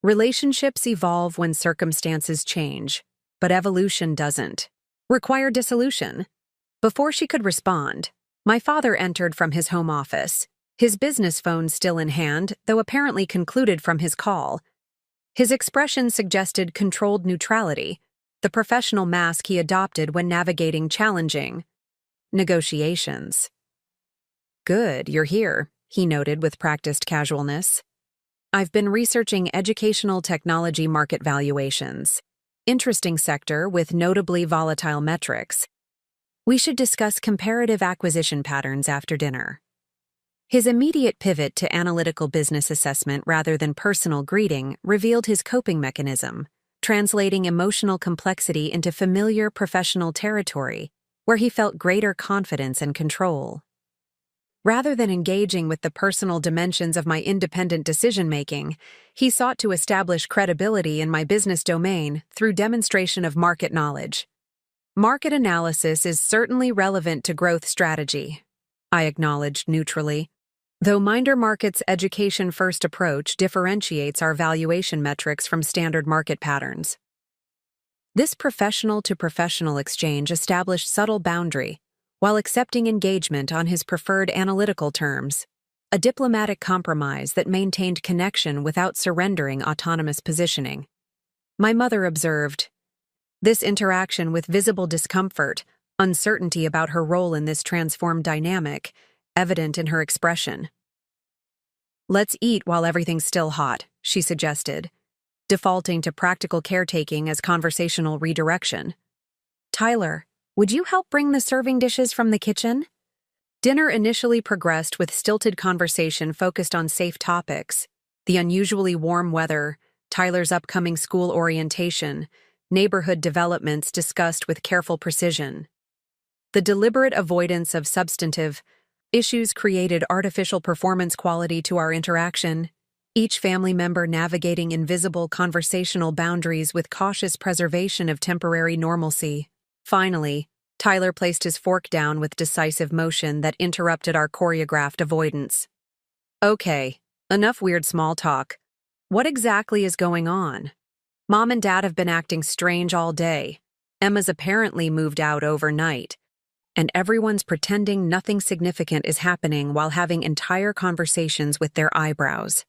"Relationships evolve when circumstances change, but evolution doesn't require dissolution." Before she could respond, my father entered from his home office, his business phone still in hand, though apparently concluded from his call. His expression suggested controlled neutrality, the professional mask he adopted when navigating challenging negotiations. "Good, you're here," he noted with practiced casualness. "I've been researching educational technology market valuations. Interesting sector with notably volatile metrics. We should discuss comparative acquisition patterns after dinner." His immediate pivot to analytical business assessment rather than personal greeting revealed his coping mechanism, translating emotional complexity into familiar professional territory, where he felt greater confidence and control. Rather than engaging with the personal dimensions of my independent decision-making, he sought to establish credibility in my business domain through demonstration of market knowledge. Market analysis is certainly relevant to growth strategy, I acknowledged neutrally, though Minder Market's education-first approach differentiates our valuation metrics from standard market patterns. This professional-to-professional exchange established subtle boundary, while accepting engagement on his preferred analytical terms, a diplomatic compromise that maintained connection without surrendering autonomous positioning. My mother observed this interaction with visible discomfort, uncertainty about her role in this transformed dynamic, evident in her expression. "Let's eat while everything's still hot," she suggested, defaulting to practical caretaking as conversational redirection. "Tyler, would you help bring the serving dishes from the kitchen?" Dinner initially progressed with stilted conversation focused on safe topics: the unusually warm weather, Tyler's upcoming school orientation, neighborhood developments discussed with careful precision. The deliberate avoidance of substantive issues created artificial performance quality to our interaction, each family member navigating invisible conversational boundaries with cautious preservation of temporary normalcy. Finally, Tyler placed his fork down with decisive motion that interrupted our choreographed avoidance. "Okay, enough weird small talk. What exactly is going on? Mom and Dad have been acting strange all day. Emma's apparently moved out overnight, and everyone's pretending nothing significant is happening while having entire conversations with their eyebrows."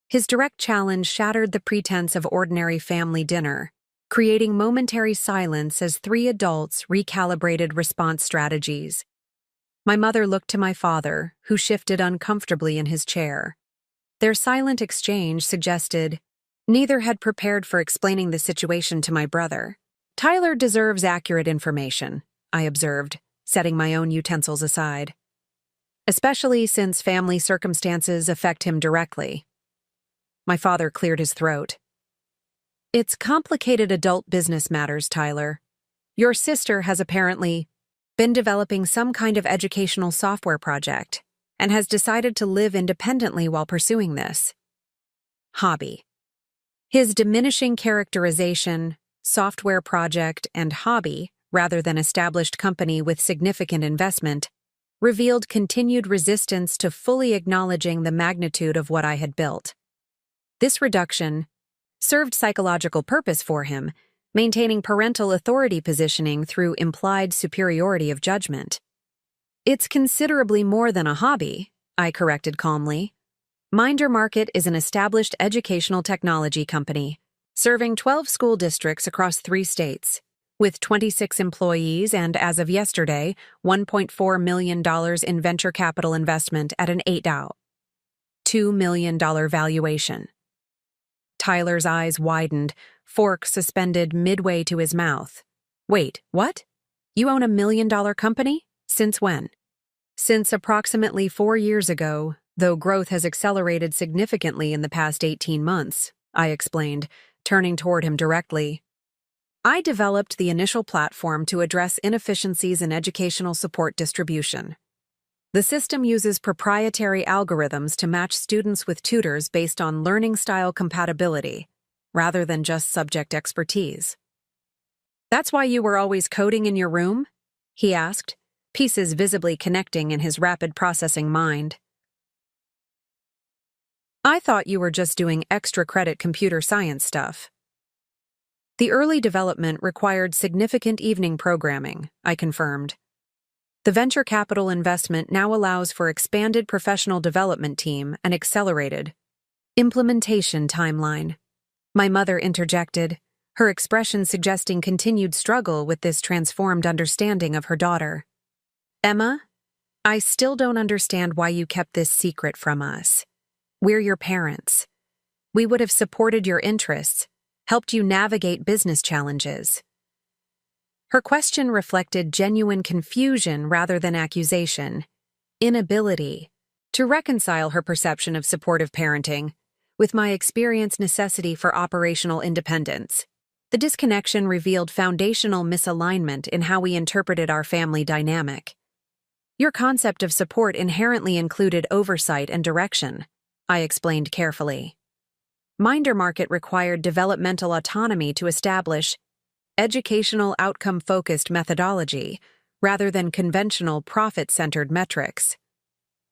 His direct challenge shattered the pretense of ordinary family dinner, creating momentary silence as three adults recalibrated response strategies. My mother looked to my father, who shifted uncomfortably in his chair. Their silent exchange suggested neither had prepared for explaining the situation to my brother. "Tyler deserves accurate information," I observed, setting my own utensils aside. "Especially since family circumstances affect him directly." My father cleared his throat. "It's complicated adult business matters, Tyler. Your sister has apparently been developing some kind of educational software project and has decided to live independently while pursuing this hobby." His diminishing characterization, software project, and hobby, rather than established company with significant investment, revealed continued resistance to fully acknowledging the magnitude of what I had built. This reduction served psychological purpose for him, maintaining parental authority positioning through implied superiority of judgment. "It's considerably more than a hobby," I corrected calmly. Minder Market is an established educational technology company, serving 12 school districts across 3 states, with 26 employees and, as of yesterday, $1.4 million in venture capital investment at an $8.2 million valuation. Tyler's eyes widened, fork suspended midway to his mouth. "Wait, what? You own $1 million company? Since when?" "Since approximately 4 years ago, though growth has accelerated significantly in the past 18 months, I explained, turning toward him directly. "I developed the initial platform to address inefficiencies in educational support distribution. The system uses proprietary algorithms to match students with tutors based on learning style compatibility, rather than just subject expertise." "That's why you were always coding in your room?" he asked, pieces visibly connecting in his rapid processing mind. "I thought you were just doing extra credit computer science stuff." "The early development required significant evening programming," I confirmed. "The venture capital investment now allows for expanded professional development team and accelerated implementation timeline." My mother interjected, her expression suggesting continued struggle with this transformed understanding of her daughter. "Emma, I still don't understand why you kept this secret from us. We're your parents. We would have supported your interests, helped you navigate business challenges." Her question reflected genuine confusion rather than accusation, inability to reconcile her perception of supportive parenting with my experienced necessity for operational independence. The disconnection revealed foundational misalignment in how we interpreted our family dynamic. Your concept of support inherently included oversight and direction, I explained carefully. Minder Market required developmental autonomy to establish educational outcome-focused methodology rather than conventional profit-centered metrics.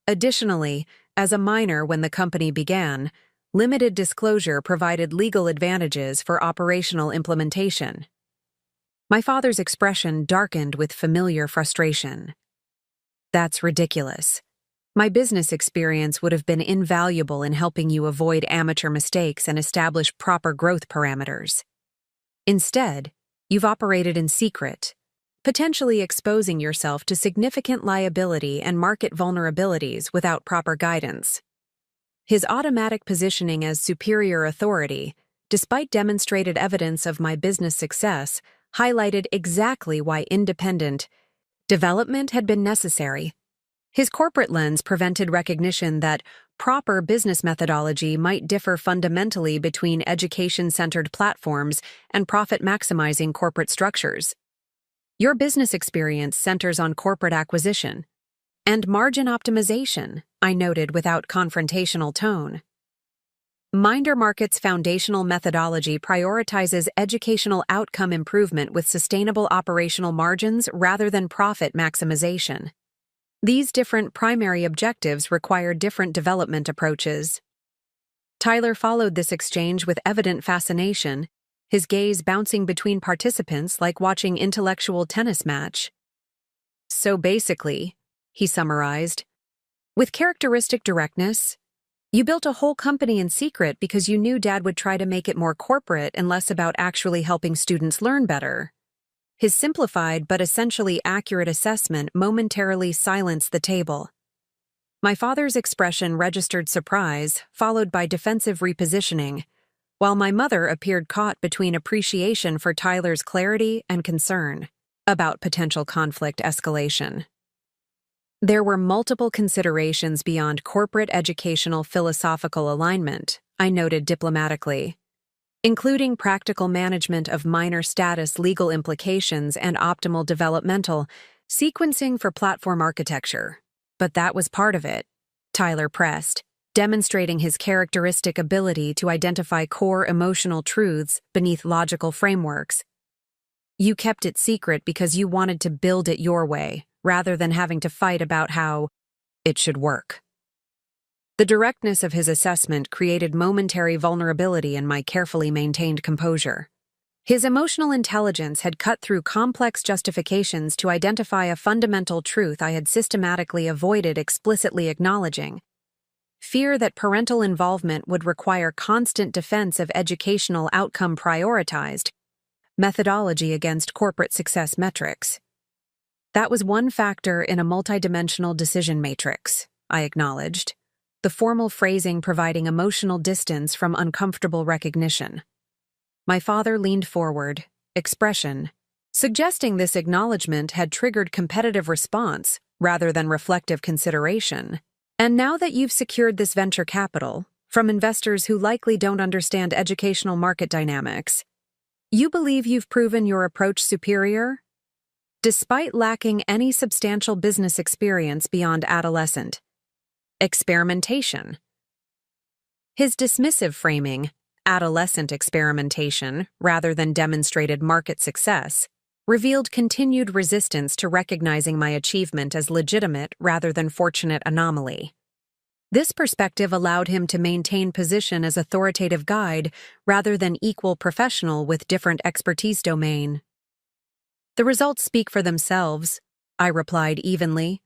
Additionally, as a minor when the company began, limited disclosure provided legal advantages for operational implementation. My father's expression darkened with familiar frustration. That's ridiculous. My business experience would have been invaluable in helping you avoid amateur mistakes and establish proper growth parameters. Instead, you've operated in secret, potentially exposing yourself to significant liability and market vulnerabilities without proper guidance. His automatic positioning as superior authority, despite demonstrated evidence of my business success, highlighted exactly why independent development had been necessary. His corporate lens prevented recognition that proper business methodology might differ fundamentally between education-centered platforms and profit-maximizing corporate structures. Your business experience centers on corporate acquisition and margin optimization, I noted without confrontational tone. Minder Market's foundational methodology prioritizes educational outcome improvement with sustainable operational margins rather than profit maximization. These different primary objectives require different development approaches. Tyler followed this exchange with evident fascination, his gaze bouncing between participants like watching intellectual tennis match. So basically, he summarized, with characteristic directness, you built a whole company in secret because you knew Dad would try to make it more corporate and less about actually helping students learn better. His simplified but essentially accurate assessment momentarily silenced the table. My father's expression registered surprise, followed by defensive repositioning, while my mother appeared caught between appreciation for Tyler's clarity and concern about potential conflict escalation. There were multiple considerations beyond corporate educational philosophical alignment, I noted diplomatically, including practical management of minor status legal implications and optimal developmental sequencing for platform architecture. But that was part of it, Tyler pressed, demonstrating his characteristic ability to identify core emotional truths beneath logical frameworks. You kept it secret because you wanted to build it your way, rather than having to fight about how it should work. The directness of his assessment created momentary vulnerability in my carefully maintained composure. His emotional intelligence had cut through complex justifications to identify a fundamental truth I had systematically avoided explicitly acknowledging: fear that parental involvement would require constant defense of educational outcome prioritized methodology against corporate success metrics. That was one factor in a multidimensional decision matrix, I acknowledged, the formal phrasing providing emotional distance from uncomfortable recognition. My father leaned forward, expression, suggesting this acknowledgement had triggered competitive response rather than reflective consideration. And now that you've secured this venture capital, from investors who likely don't understand educational market dynamics, you believe you've proven your approach superior? Despite lacking any substantial business experience beyond adolescent experimentation. His dismissive framing, adolescent experimentation rather than demonstrated market success, revealed continued resistance to recognizing my achievement as legitimate rather than fortunate anomaly. This perspective allowed him to maintain position as authoritative guide rather than equal professional with different expertise domain. The results speak for themselves, I replied evenly.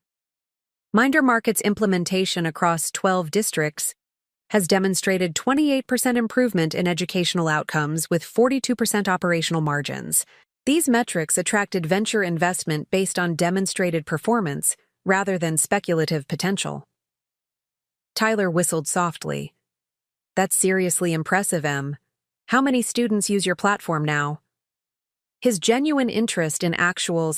Minder Market's implementation across 12 districts has demonstrated 28% improvement in educational outcomes with 42% operational margins. These metrics attracted venture investment based on demonstrated performance rather than speculative potential. Tyler whistled softly. That's seriously impressive, Em. How many students use your platform now? His genuine interest in actual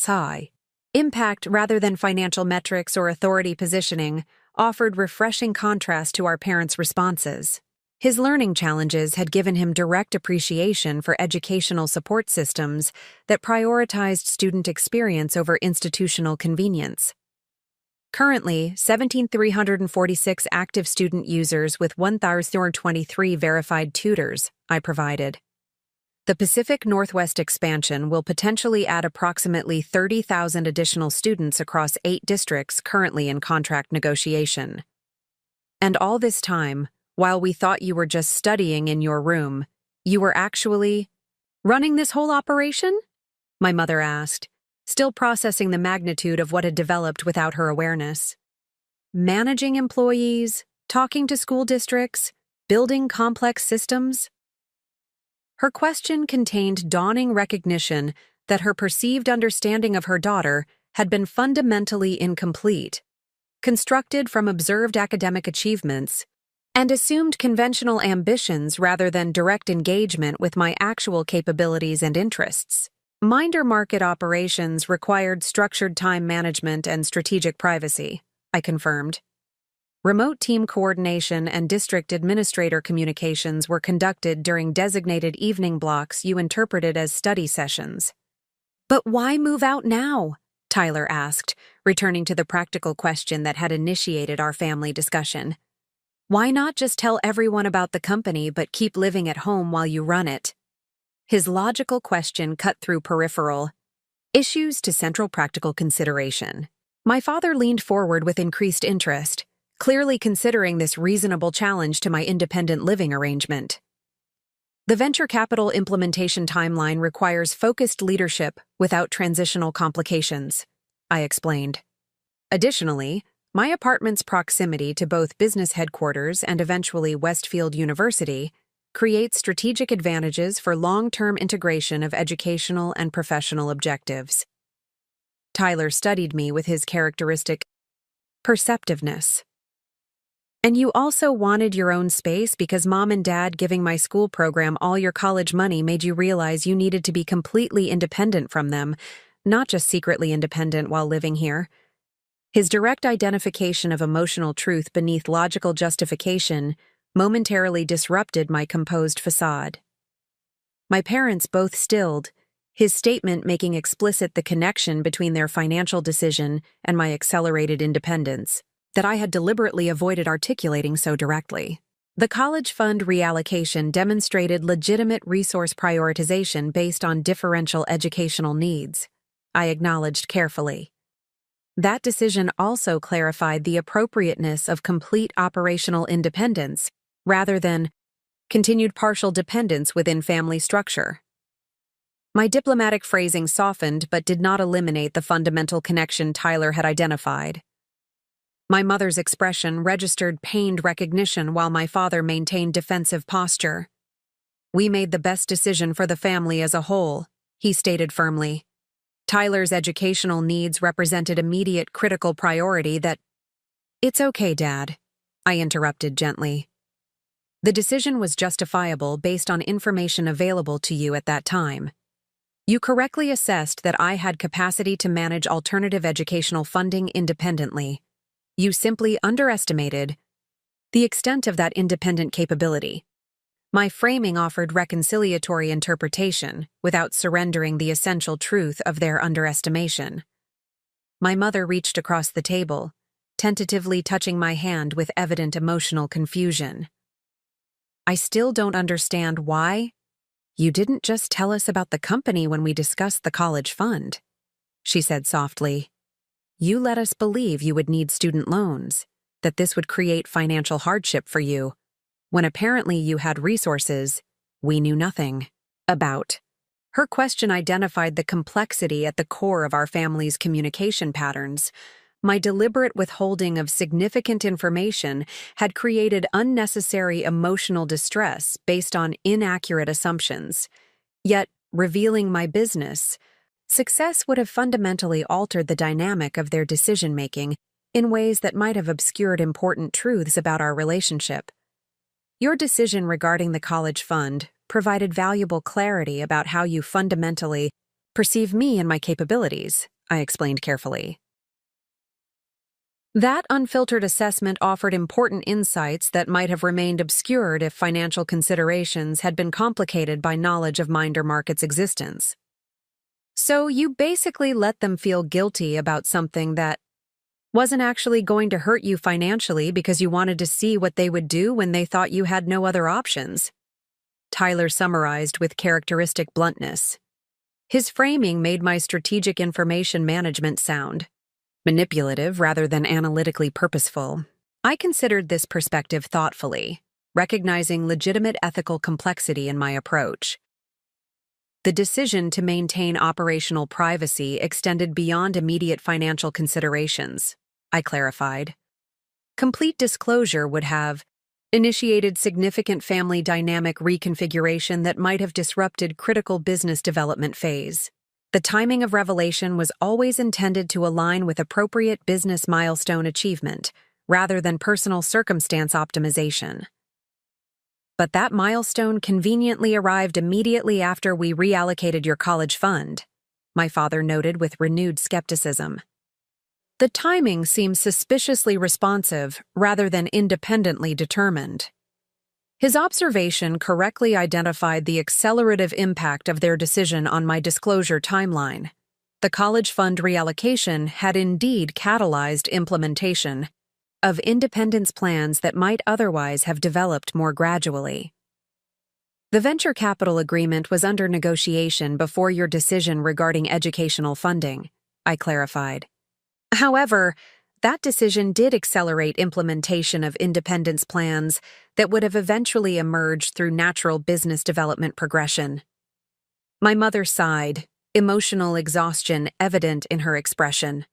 impact rather than financial metrics or authority positioning offered refreshing contrast to our parents' responses. His learning challenges had given him direct appreciation for educational support systems that prioritized student experience over institutional convenience. Currently, 17,346 active student users with 1,023 verified tutors, I provided. The Pacific Northwest expansion will potentially add approximately 30,000 additional students across 8 districts currently in contract negotiation. And all this time, while we thought you were just studying in your room, you were actually running this whole operation? My mother asked, still processing the magnitude of what had developed without her awareness. Managing employees, talking to school districts, building complex systems? Her question contained dawning recognition that her perceived understanding of her daughter had been fundamentally incomplete, constructed from observed academic achievements, and assumed conventional ambitions rather than direct engagement with my actual capabilities and interests. Minder market operations required structured time management and strategic privacy, I confirmed. Remote team coordination and district administrator communications were conducted during designated evening blocks you interpreted as study sessions. But why move out now? Tyler asked, returning to the practical question that had initiated our family discussion. Why not just tell everyone about the company but keep living at home while you run it? His logical question cut through peripheral issues to central practical consideration. My father leaned forward with increased interest, clearly considering this reasonable challenge to my independent living arrangement. The venture capital implementation timeline requires focused leadership without transitional complications, I explained. Additionally, my apartment's proximity to both business headquarters and eventually Westfield University creates strategic advantages for long-term integration of educational and professional objectives. Tyler studied me with his characteristic perceptiveness. And you also wanted your own space because Mom and Dad giving my school program all your college money made you realize you needed to be completely independent from them, not just secretly independent while living here. His direct identification of emotional truth beneath logical justification momentarily disrupted my composed facade. My parents both stilled, his statement making explicit the connection between their financial decision and my accelerated independence that I had deliberately avoided articulating so directly. The college fund reallocation demonstrated legitimate resource prioritization based on differential educational needs, I acknowledged carefully. That decision also clarified the appropriateness of complete operational independence rather than continued partial dependence within family structure. My diplomatic phrasing softened but did not eliminate the fundamental connection Tyler had identified. My mother's expression registered pained recognition while my father maintained defensive posture. We made the best decision for the family as a whole, he stated firmly. Tyler's educational needs represented immediate critical priority that— It's okay, Dad, I interrupted gently. The decision was justifiable based on information available to you at that time. You correctly assessed that I had capacity to manage alternative educational funding independently. You simply underestimated the extent of that independent capability. My framing offered reconciliatory interpretation without surrendering the essential truth of their underestimation. My mother reached across the table, tentatively touching my hand with evident emotional confusion. I still don't understand why. You didn't just tell us about the company when we discussed the college fund, she said softly. You let us believe you would need student loans, that this would create financial hardship for you, when apparently you had resources we knew nothing about. Her question identified the complexity at the core of our family's communication patterns. My deliberate withholding of significant information had created unnecessary emotional distress based on inaccurate assumptions. Yet, revealing my business, success would have fundamentally altered the dynamic of their decision-making in ways that might have obscured important truths about our relationship. Your decision regarding the college fund provided valuable clarity about how you fundamentally perceive me and my capabilities, I explained carefully. That unfiltered assessment offered important insights that might have remained obscured if financial considerations had been complicated by knowledge of Minder Market's existence. So you basically let them feel guilty about something that wasn't actually going to hurt you financially because you wanted to see what they would do when they thought you had no other options. Tyler summarized with characteristic bluntness. His framing made my strategic information management sound manipulative rather than analytically purposeful. I considered this perspective thoughtfully, recognizing legitimate ethical complexity in my approach. The decision to maintain operational privacy extended beyond immediate financial considerations, I clarified. Complete disclosure would have initiated significant family dynamic reconfiguration that might have disrupted critical business development phase. The timing of revelation was always intended to align with appropriate business milestone achievement, rather than personal circumstance optimization. But that milestone conveniently arrived immediately after we reallocated your college fund, my father noted with renewed skepticism. The timing seems suspiciously responsive rather than independently determined. His observation correctly identified the accelerative impact of their decision on my disclosure timeline. The college fund reallocation had indeed catalyzed implementation of independence plans that might otherwise have developed more gradually. The venture capital agreement was under negotiation before your decision regarding educational funding, I clarified. However, that decision did accelerate implementation of independence plans that would have eventually emerged through natural business development progression. My mother sighed, emotional exhaustion evident in her expression.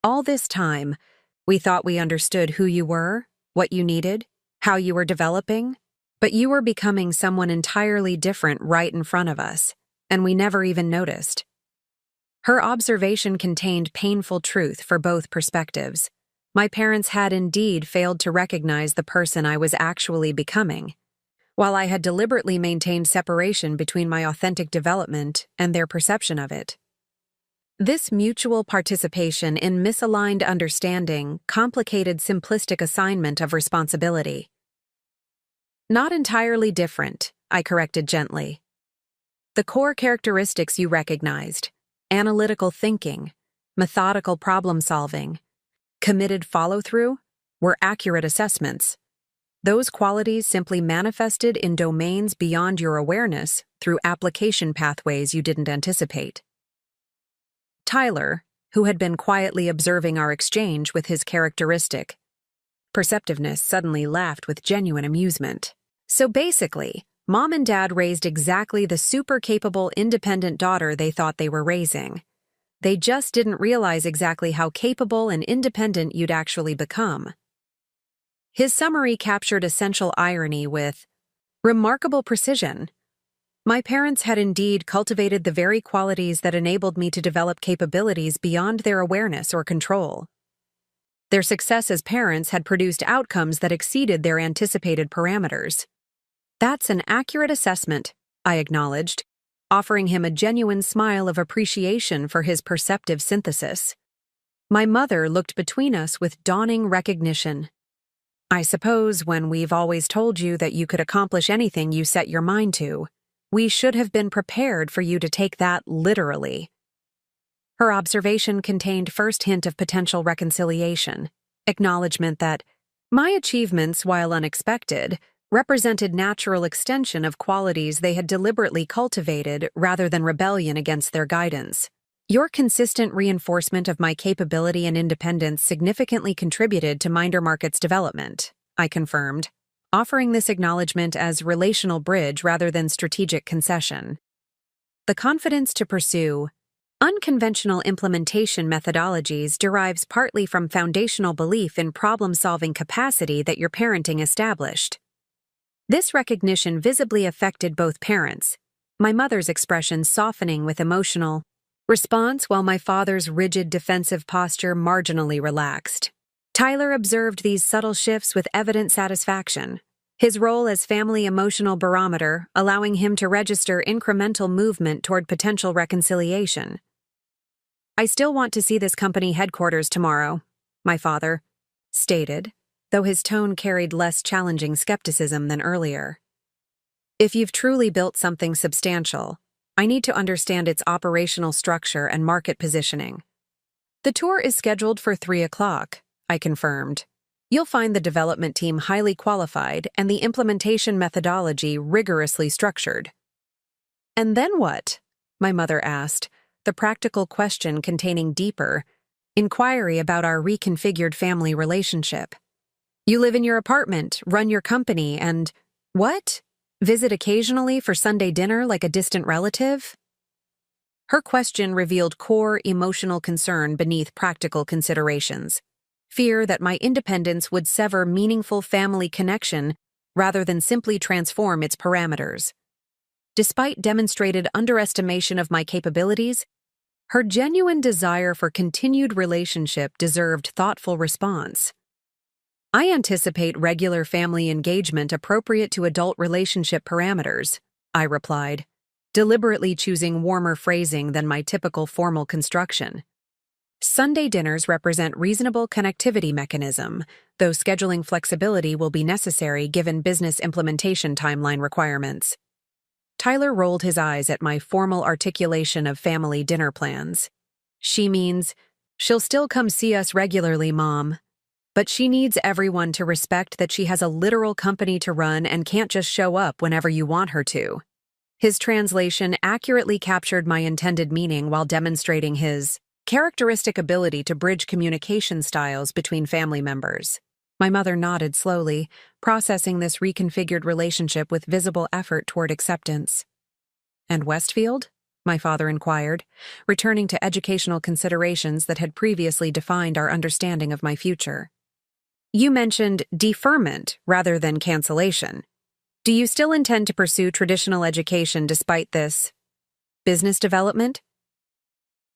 All this time, we thought we understood who you were, what you needed, how you were developing, but you were becoming someone entirely different right in front of us, and we never even noticed. Her observation contained painful truth for both perspectives. My parents had indeed failed to recognize the person I was actually becoming, while I had deliberately maintained separation between my authentic development and their perception of it. This mutual participation in misaligned understanding complicated simplistic assignment of responsibility. Not entirely different, I corrected gently. The core characteristics you recognized, analytical thinking, methodical problem-solving, committed follow-through, were accurate assessments. Those qualities simply manifested in domains beyond your awareness through application pathways you didn't anticipate. Tyler, who had been quietly observing our exchange with his characteristic perceptiveness, suddenly laughed with genuine amusement. So basically, Mom and Dad raised exactly the super-capable, independent daughter they thought they were raising. They just didn't realize exactly how capable and independent you'd actually become. His summary captured essential irony with remarkable precision. My parents had indeed cultivated the very qualities that enabled me to develop capabilities beyond their awareness or control. Their success as parents had produced outcomes that exceeded their anticipated parameters. That's an accurate assessment, I acknowledged, offering him a genuine smile of appreciation for his perceptive synthesis. My mother looked between us with dawning recognition. I suppose when we've always told you that you could accomplish anything you set your mind to, we should have been prepared for you to take that literally. Her observation contained first hint of potential reconciliation, acknowledgement that my achievements, while unexpected, represented natural extension of qualities they had deliberately cultivated rather than rebellion against their guidance. Your consistent reinforcement of my capability and independence significantly contributed to Minder Market's development, I confirmed, offering this acknowledgement as relational bridge rather than strategic concession. The confidence to pursue unconventional implementation methodologies derives partly from foundational belief in problem-solving capacity that your parenting established. This recognition visibly affected both parents, my mother's expression softening with emotional response while my father's rigid defensive posture marginally relaxed. Tyler observed these subtle shifts with evident satisfaction, his role as family emotional barometer allowing him to register incremental movement toward potential reconciliation. I still want to see this company headquarters tomorrow, my father stated, though his tone carried less challenging skepticism than earlier. If you've truly built something substantial, I need to understand its operational structure and market positioning. The tour is scheduled for 3 o'clock, I confirmed. You'll find the development team highly qualified and the implementation methodology rigorously structured. And then what? My mother asked, the practical question containing deeper inquiry about our reconfigured family relationship. You live in your apartment, run your company, and what? Visit occasionally for Sunday dinner like a distant relative? Her question revealed core emotional concern beneath practical considerations. Fear that my independence would sever meaningful family connection rather than simply transform its parameters. Despite demonstrated underestimation of my capabilities, her genuine desire for continued relationship deserved thoughtful response. I anticipate regular family engagement appropriate to adult relationship parameters, I replied, deliberately choosing warmer phrasing than my typical formal construction. Sunday dinners represent reasonable connectivity mechanism, though scheduling flexibility will be necessary given business implementation timeline requirements. Tyler rolled his eyes at my formal articulation of family dinner plans. She means, she'll still come see us regularly, Mom. But she needs everyone to respect that she has a literal company to run and can't just show up whenever you want her to. His translation accurately captured my intended meaning while demonstrating his characteristic ability to bridge communication styles between family members. My mother nodded slowly, processing this reconfigured relationship with visible effort toward acceptance. And Westfield? My father inquired, returning to educational considerations that had previously defined our understanding of my future. You mentioned deferment rather than cancellation. Do you still intend to pursue traditional education despite this business development?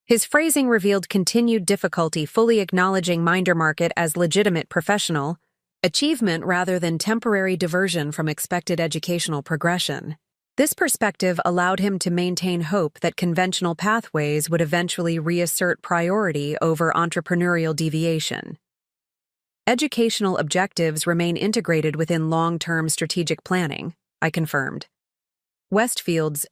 His phrasing revealed continued difficulty fully acknowledging Mindermarket as legitimate professional achievement rather than temporary diversion from expected educational progression. This perspective allowed him to maintain hope that conventional pathways would eventually reassert priority over entrepreneurial deviation. Educational objectives remain integrated within long-term strategic planning, I confirmed. Westfield's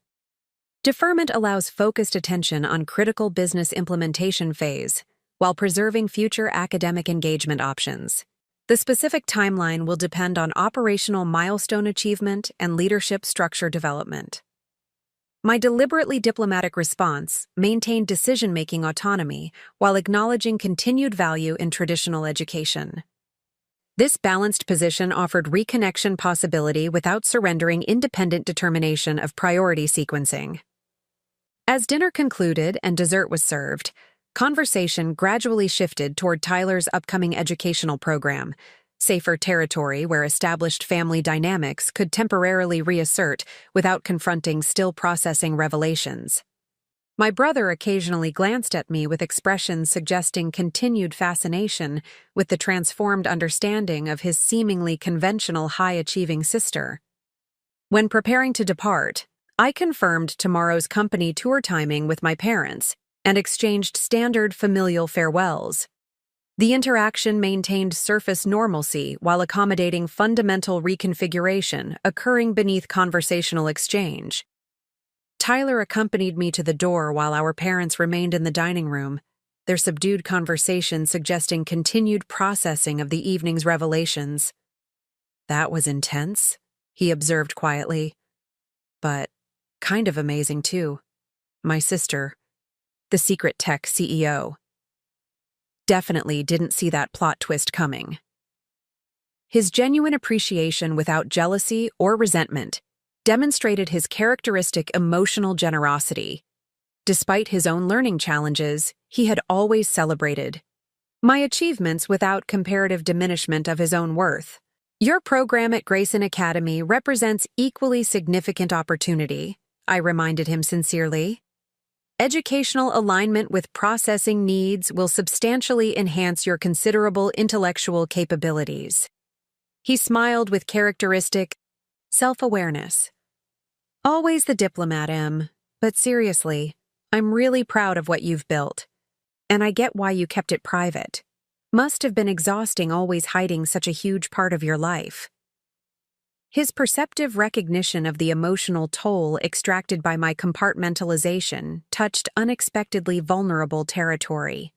deferment allows focused attention on critical business implementation phase while preserving future academic engagement options. The specific timeline will depend on operational milestone achievement and leadership structure development. My deliberately diplomatic response maintained decision-making autonomy while acknowledging continued value in traditional education. This balanced position offered reconnection possibility without surrendering independent determination of priority sequencing. As dinner concluded and dessert was served, conversation gradually shifted toward Tyler's upcoming educational program, safer territory where established family dynamics could temporarily reassert without confronting still processing revelations. My brother occasionally glanced at me with expressions suggesting continued fascination with the transformed understanding of his seemingly conventional high-achieving sister. When preparing to depart, I confirmed tomorrow's company tour timing with my parents and exchanged standard familial farewells. The interaction maintained surface normalcy while accommodating fundamental reconfiguration occurring beneath conversational exchange. Tyler accompanied me to the door while our parents remained in the dining room, their subdued conversation suggesting continued processing of the evening's revelations. That was intense, he observed quietly. But kind of amazing, too. My sister, the secret tech CEO, definitely didn't see that plot twist coming. His genuine appreciation without jealousy or resentment demonstrated his characteristic emotional generosity. Despite his own learning challenges, he had always celebrated my achievements without comparative diminishment of his own worth. Your program at Grayson Academy represents equally significant opportunity, I reminded him sincerely. Educational alignment with processing needs will substantially enhance your considerable intellectual capabilities. He smiled with characteristic self-awareness. Always the diplomat, Em, but seriously, I'm really proud of what you've built, and I get why you kept it private. Must have been exhausting always hiding such a huge part of your life. His perceptive recognition of the emotional toll extracted by my compartmentalization touched unexpectedly vulnerable territory.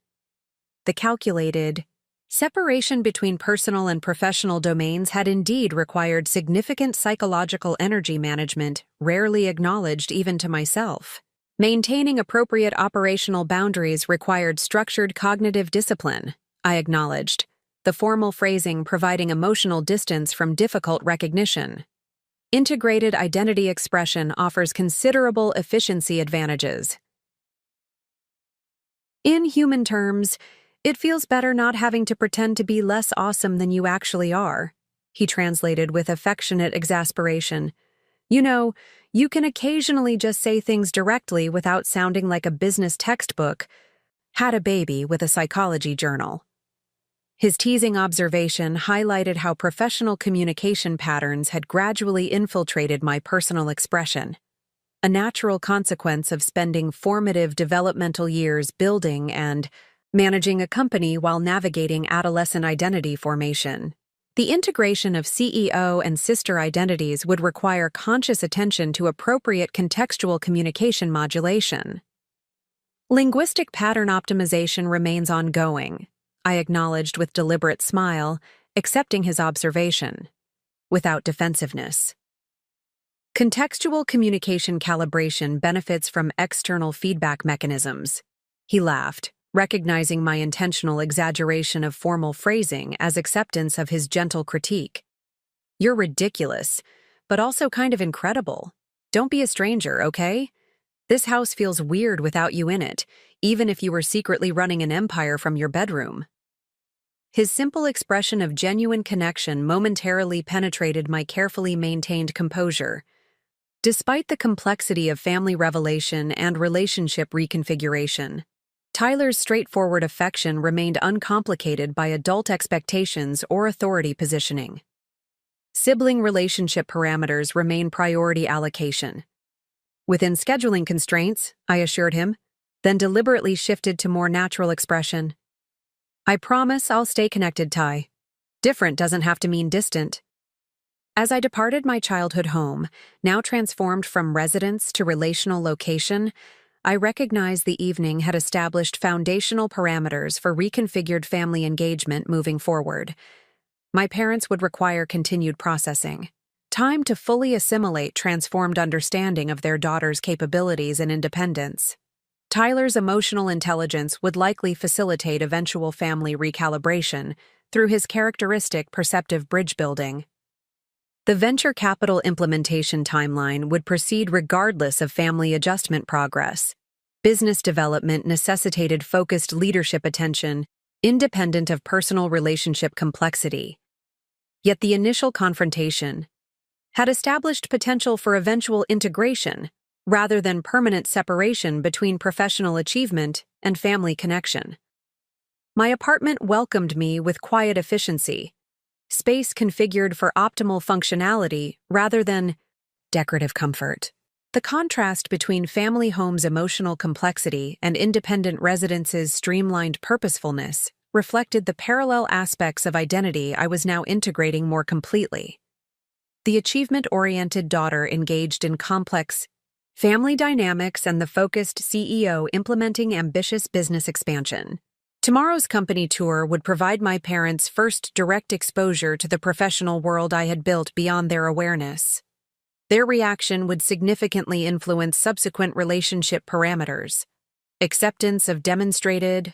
The calculated separation between personal and professional domains had indeed required significant psychological energy management, rarely acknowledged even to myself. Maintaining appropriate operational boundaries required structured cognitive discipline, I acknowledged, the formal phrasing providing emotional distance from difficult recognition. Integrated identity expression offers considerable efficiency advantages. In human terms, it feels better not having to pretend to be less awesome than you actually are, he translated with affectionate exasperation. You know, you can occasionally just say things directly without sounding like a business textbook. Had a baby with a psychology journal. His teasing observation highlighted how professional communication patterns had gradually infiltrated my personal expression, a natural consequence of spending formative developmental years building and managing a company while navigating adolescent identity formation. The integration of CEO and sister identities would require conscious attention to appropriate contextual communication modulation. Linguistic pattern optimization remains ongoing, I acknowledged with deliberate smile, accepting his observation, without defensiveness. Contextual communication calibration benefits from external feedback mechanisms. He laughed, recognizing my intentional exaggeration of formal phrasing as acceptance of his gentle critique. You're ridiculous, but also kind of incredible. Don't be a stranger, okay? This house feels weird without you in it, even if you were secretly running an empire from your bedroom. His simple expression of genuine connection momentarily penetrated my carefully maintained composure. Despite the complexity of family revelation and relationship reconfiguration, Tyler's straightforward affection remained uncomplicated by adult expectations or authority positioning. Sibling relationship parameters remain priority allocation. Within scheduling constraints, I assured him, then deliberately shifted to more natural expression. I promise I'll stay connected, Ty. Different doesn't have to mean distant. As I departed my childhood home, now transformed from residence to relational location, I recognized the evening had established foundational parameters for reconfigured family engagement moving forward. My parents would require continued processing, time to fully assimilate transformed understanding of their daughter's capabilities and independence. Tyler's emotional intelligence would likely facilitate eventual family recalibration through his characteristic perceptive bridge building. The venture capital implementation timeline would proceed regardless of family adjustment progress. Business development necessitated focused leadership attention, independent of personal relationship complexity. Yet the initial confrontation had established potential for eventual integration rather than permanent separation between professional achievement and family connection. My apartment welcomed me with quiet efficiency, space configured for optimal functionality rather than decorative comfort. The contrast between family home's emotional complexity and independent residence's streamlined purposefulness reflected the parallel aspects of identity I was now integrating more completely. The achievement-oriented daughter engaged in complex family dynamics and the focused CEO implementing ambitious business expansion. Tomorrow's company tour would provide my parents' first direct exposure to the professional world I had built beyond their awareness. Their reaction would significantly influence subsequent relationship parameters. Acceptance of demonstrated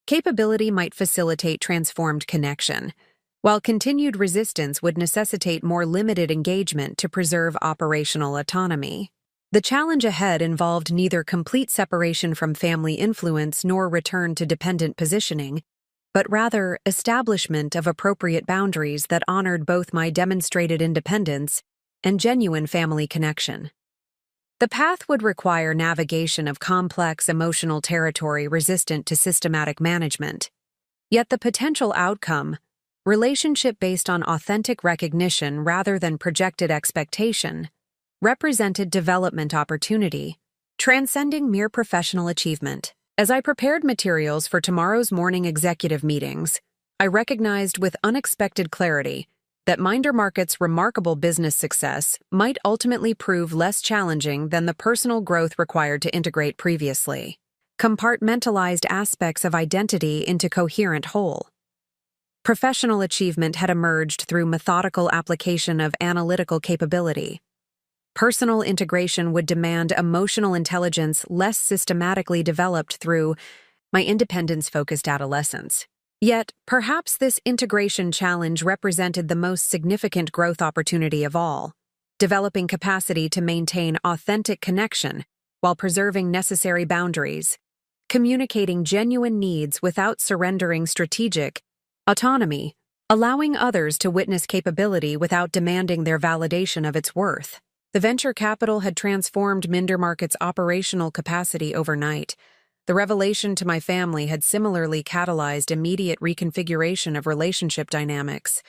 capability might facilitate transformed connection, while continued resistance would necessitate more limited engagement to preserve operational autonomy. The challenge ahead involved neither complete separation from family influence nor return to dependent positioning, but rather establishment of appropriate boundaries that honored both my demonstrated independence and genuine family connection. The path would require navigation of complex emotional territory resistant to systematic management. Yet the potential outcome, relationship based on authentic recognition rather than projected expectation, represented development opportunity, transcending mere professional achievement. As I prepared materials for tomorrow's morning executive meetings, I recognized with unexpected clarity that Minder Market's remarkable business success might ultimately prove less challenging than the personal growth required to integrate previously compartmentalized aspects of identity into coherent whole. Professional achievement had emerged through methodical application of analytical capability. Personal integration would demand emotional intelligence less systematically developed through my independence-focused adolescence. Yet, perhaps this integration challenge represented the most significant growth opportunity of all, developing capacity to maintain authentic connection while preserving necessary boundaries, communicating genuine needs without surrendering strategic autonomy, allowing others to witness capability without demanding their validation of its worth. The venture capital had transformed Minder Market's operational capacity overnight. The revelation to my family had similarly catalyzed immediate reconfiguration of relationship dynamics.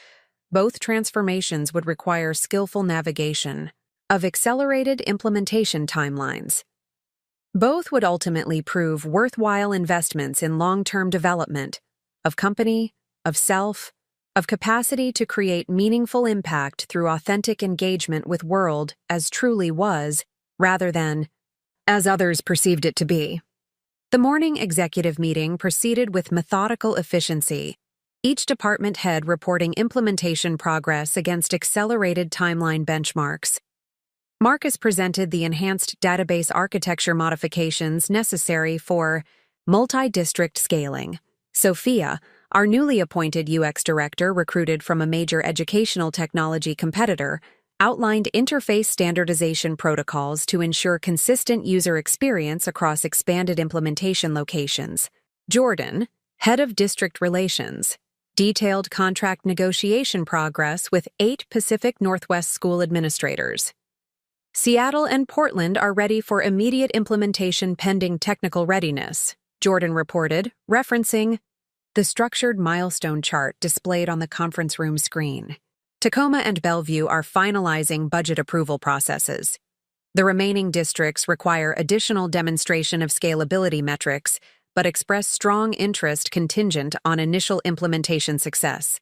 Both transformations would require skillful navigation of accelerated implementation timelines. Both would ultimately prove worthwhile investments in long-term development of company, of self, of capacity to create meaningful impact through authentic engagement with world as truly was, rather than as others perceived it to be. The morning executive meeting proceeded with methodical efficiency, each department head reporting implementation progress against accelerated timeline benchmarks. Marcus presented the enhanced database architecture modifications necessary for multi-district scaling. Sophia, our newly appointed UX director recruited from a major educational technology competitor, outlined interface standardization protocols to ensure consistent user experience across expanded implementation locations. Jordan, head of district relations, detailed contract negotiation progress with 8 Pacific Northwest school administrators. Seattle and Portland are ready for immediate implementation pending technical readiness, Jordan reported, referencing the structured milestone chart displayed on the conference room screen. Tacoma and Bellevue are finalizing budget approval processes. The remaining districts require additional demonstration of scalability metrics, but express strong interest contingent on initial implementation success.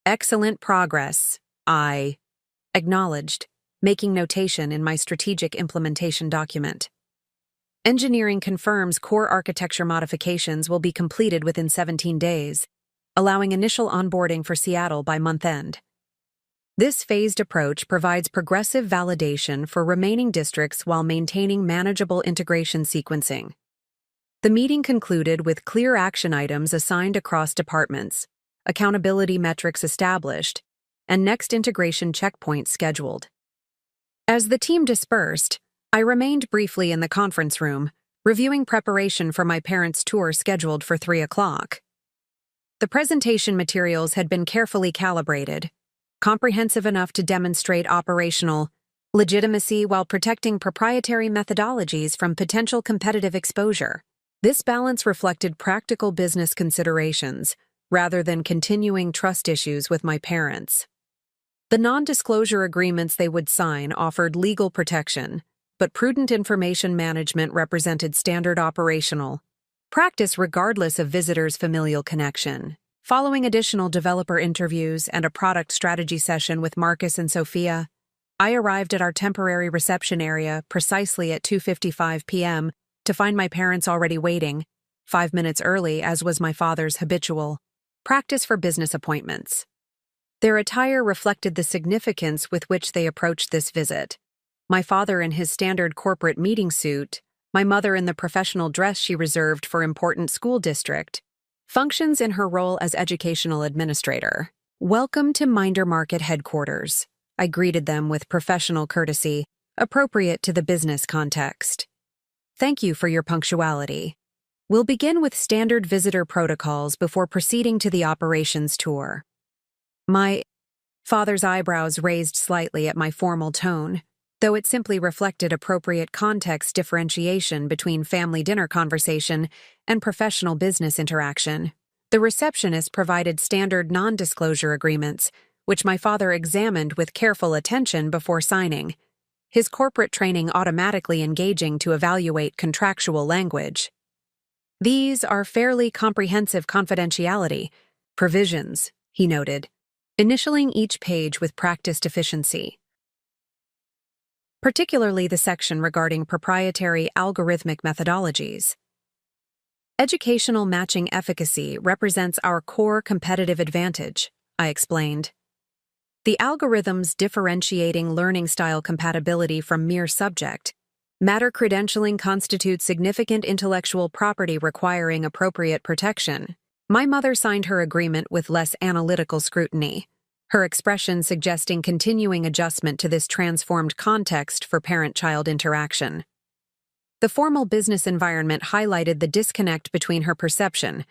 Excellent progress, I acknowledged, making notation in my strategic implementation document. Engineering confirms core architecture modifications will be completed within 17 days, allowing initial onboarding for Seattle by month-end. This phased approach provides progressive validation for remaining districts while maintaining manageable integration sequencing. The meeting concluded with clear action items assigned across departments, accountability metrics established, and next integration checkpoints scheduled. As the team dispersed, I remained briefly in the conference room, reviewing preparation for my parents' tour scheduled for 3 o'clock. The presentation materials had been carefully calibrated, comprehensive enough to demonstrate operational legitimacy while protecting proprietary methodologies from potential competitive exposure. This balance reflected practical business considerations, rather than continuing trust issues with my parents. The non-disclosure agreements they would sign offered legal protection, but prudent information management represented standard operational practice regardless of visitors' familial connection. Following additional developer interviews and a product strategy session with Marcus and Sophia, I arrived at our temporary reception area precisely at 2:55 p.m. to find my parents already waiting, 5 minutes early as was my father's habitual practice for business appointments. Their attire reflected the significance with which they approached this visit. My father in his standard corporate meeting suit, my mother in the professional dress she reserved for important school district functions in her role as educational administrator. "Welcome to Minder Market headquarters," I greeted them with professional courtesy, appropriate to the business context. "Thank you for your punctuality. We'll begin with standard visitor protocols before proceeding to the operations tour." My father's eyebrows raised slightly at my formal tone, though it simply reflected appropriate context differentiation between family dinner conversation and professional business interaction. The receptionist provided standard non-disclosure agreements, which my father examined with careful attention before signing, his corporate training automatically engaging to evaluate contractual language. "These are fairly comprehensive confidentiality," Provisions, he noted, initialing each page with practiced efficiency. Particularly the section regarding proprietary algorithmic methodologies. Educational matching efficacy represents our core competitive advantage, I explained. The algorithms differentiating learning style compatibility from mere subject matter credentialing constitutes significant intellectual property requiring appropriate protection. My mother signed her agreement with less analytical scrutiny, her expression suggesting continuing adjustment to this transformed context for parent-child interaction. The formal business environment highlighted the disconnect between her perception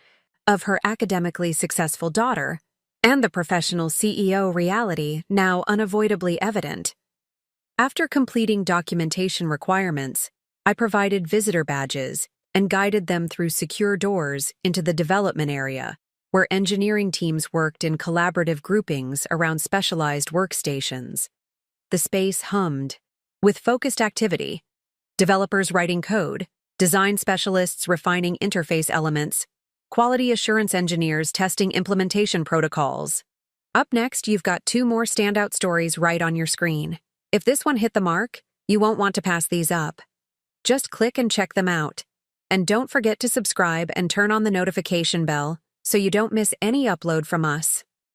of her academically successful daughter and the professional CEO reality now unavoidably evident. After completing documentation requirements, I provided visitor badges and guided them through secure doors into the development area, where engineering teams worked in collaborative groupings around specialized workstations. The space hummed with focused activity, developers writing code, design specialists refining interface elements, quality assurance engineers testing implementation protocols. Up next, you've got 2 more standout stories right on your screen. If this one hit the mark, you won't want to pass these up. Just click and check them out. And don't forget to subscribe and turn on the notification bell so you don't miss any upload from us.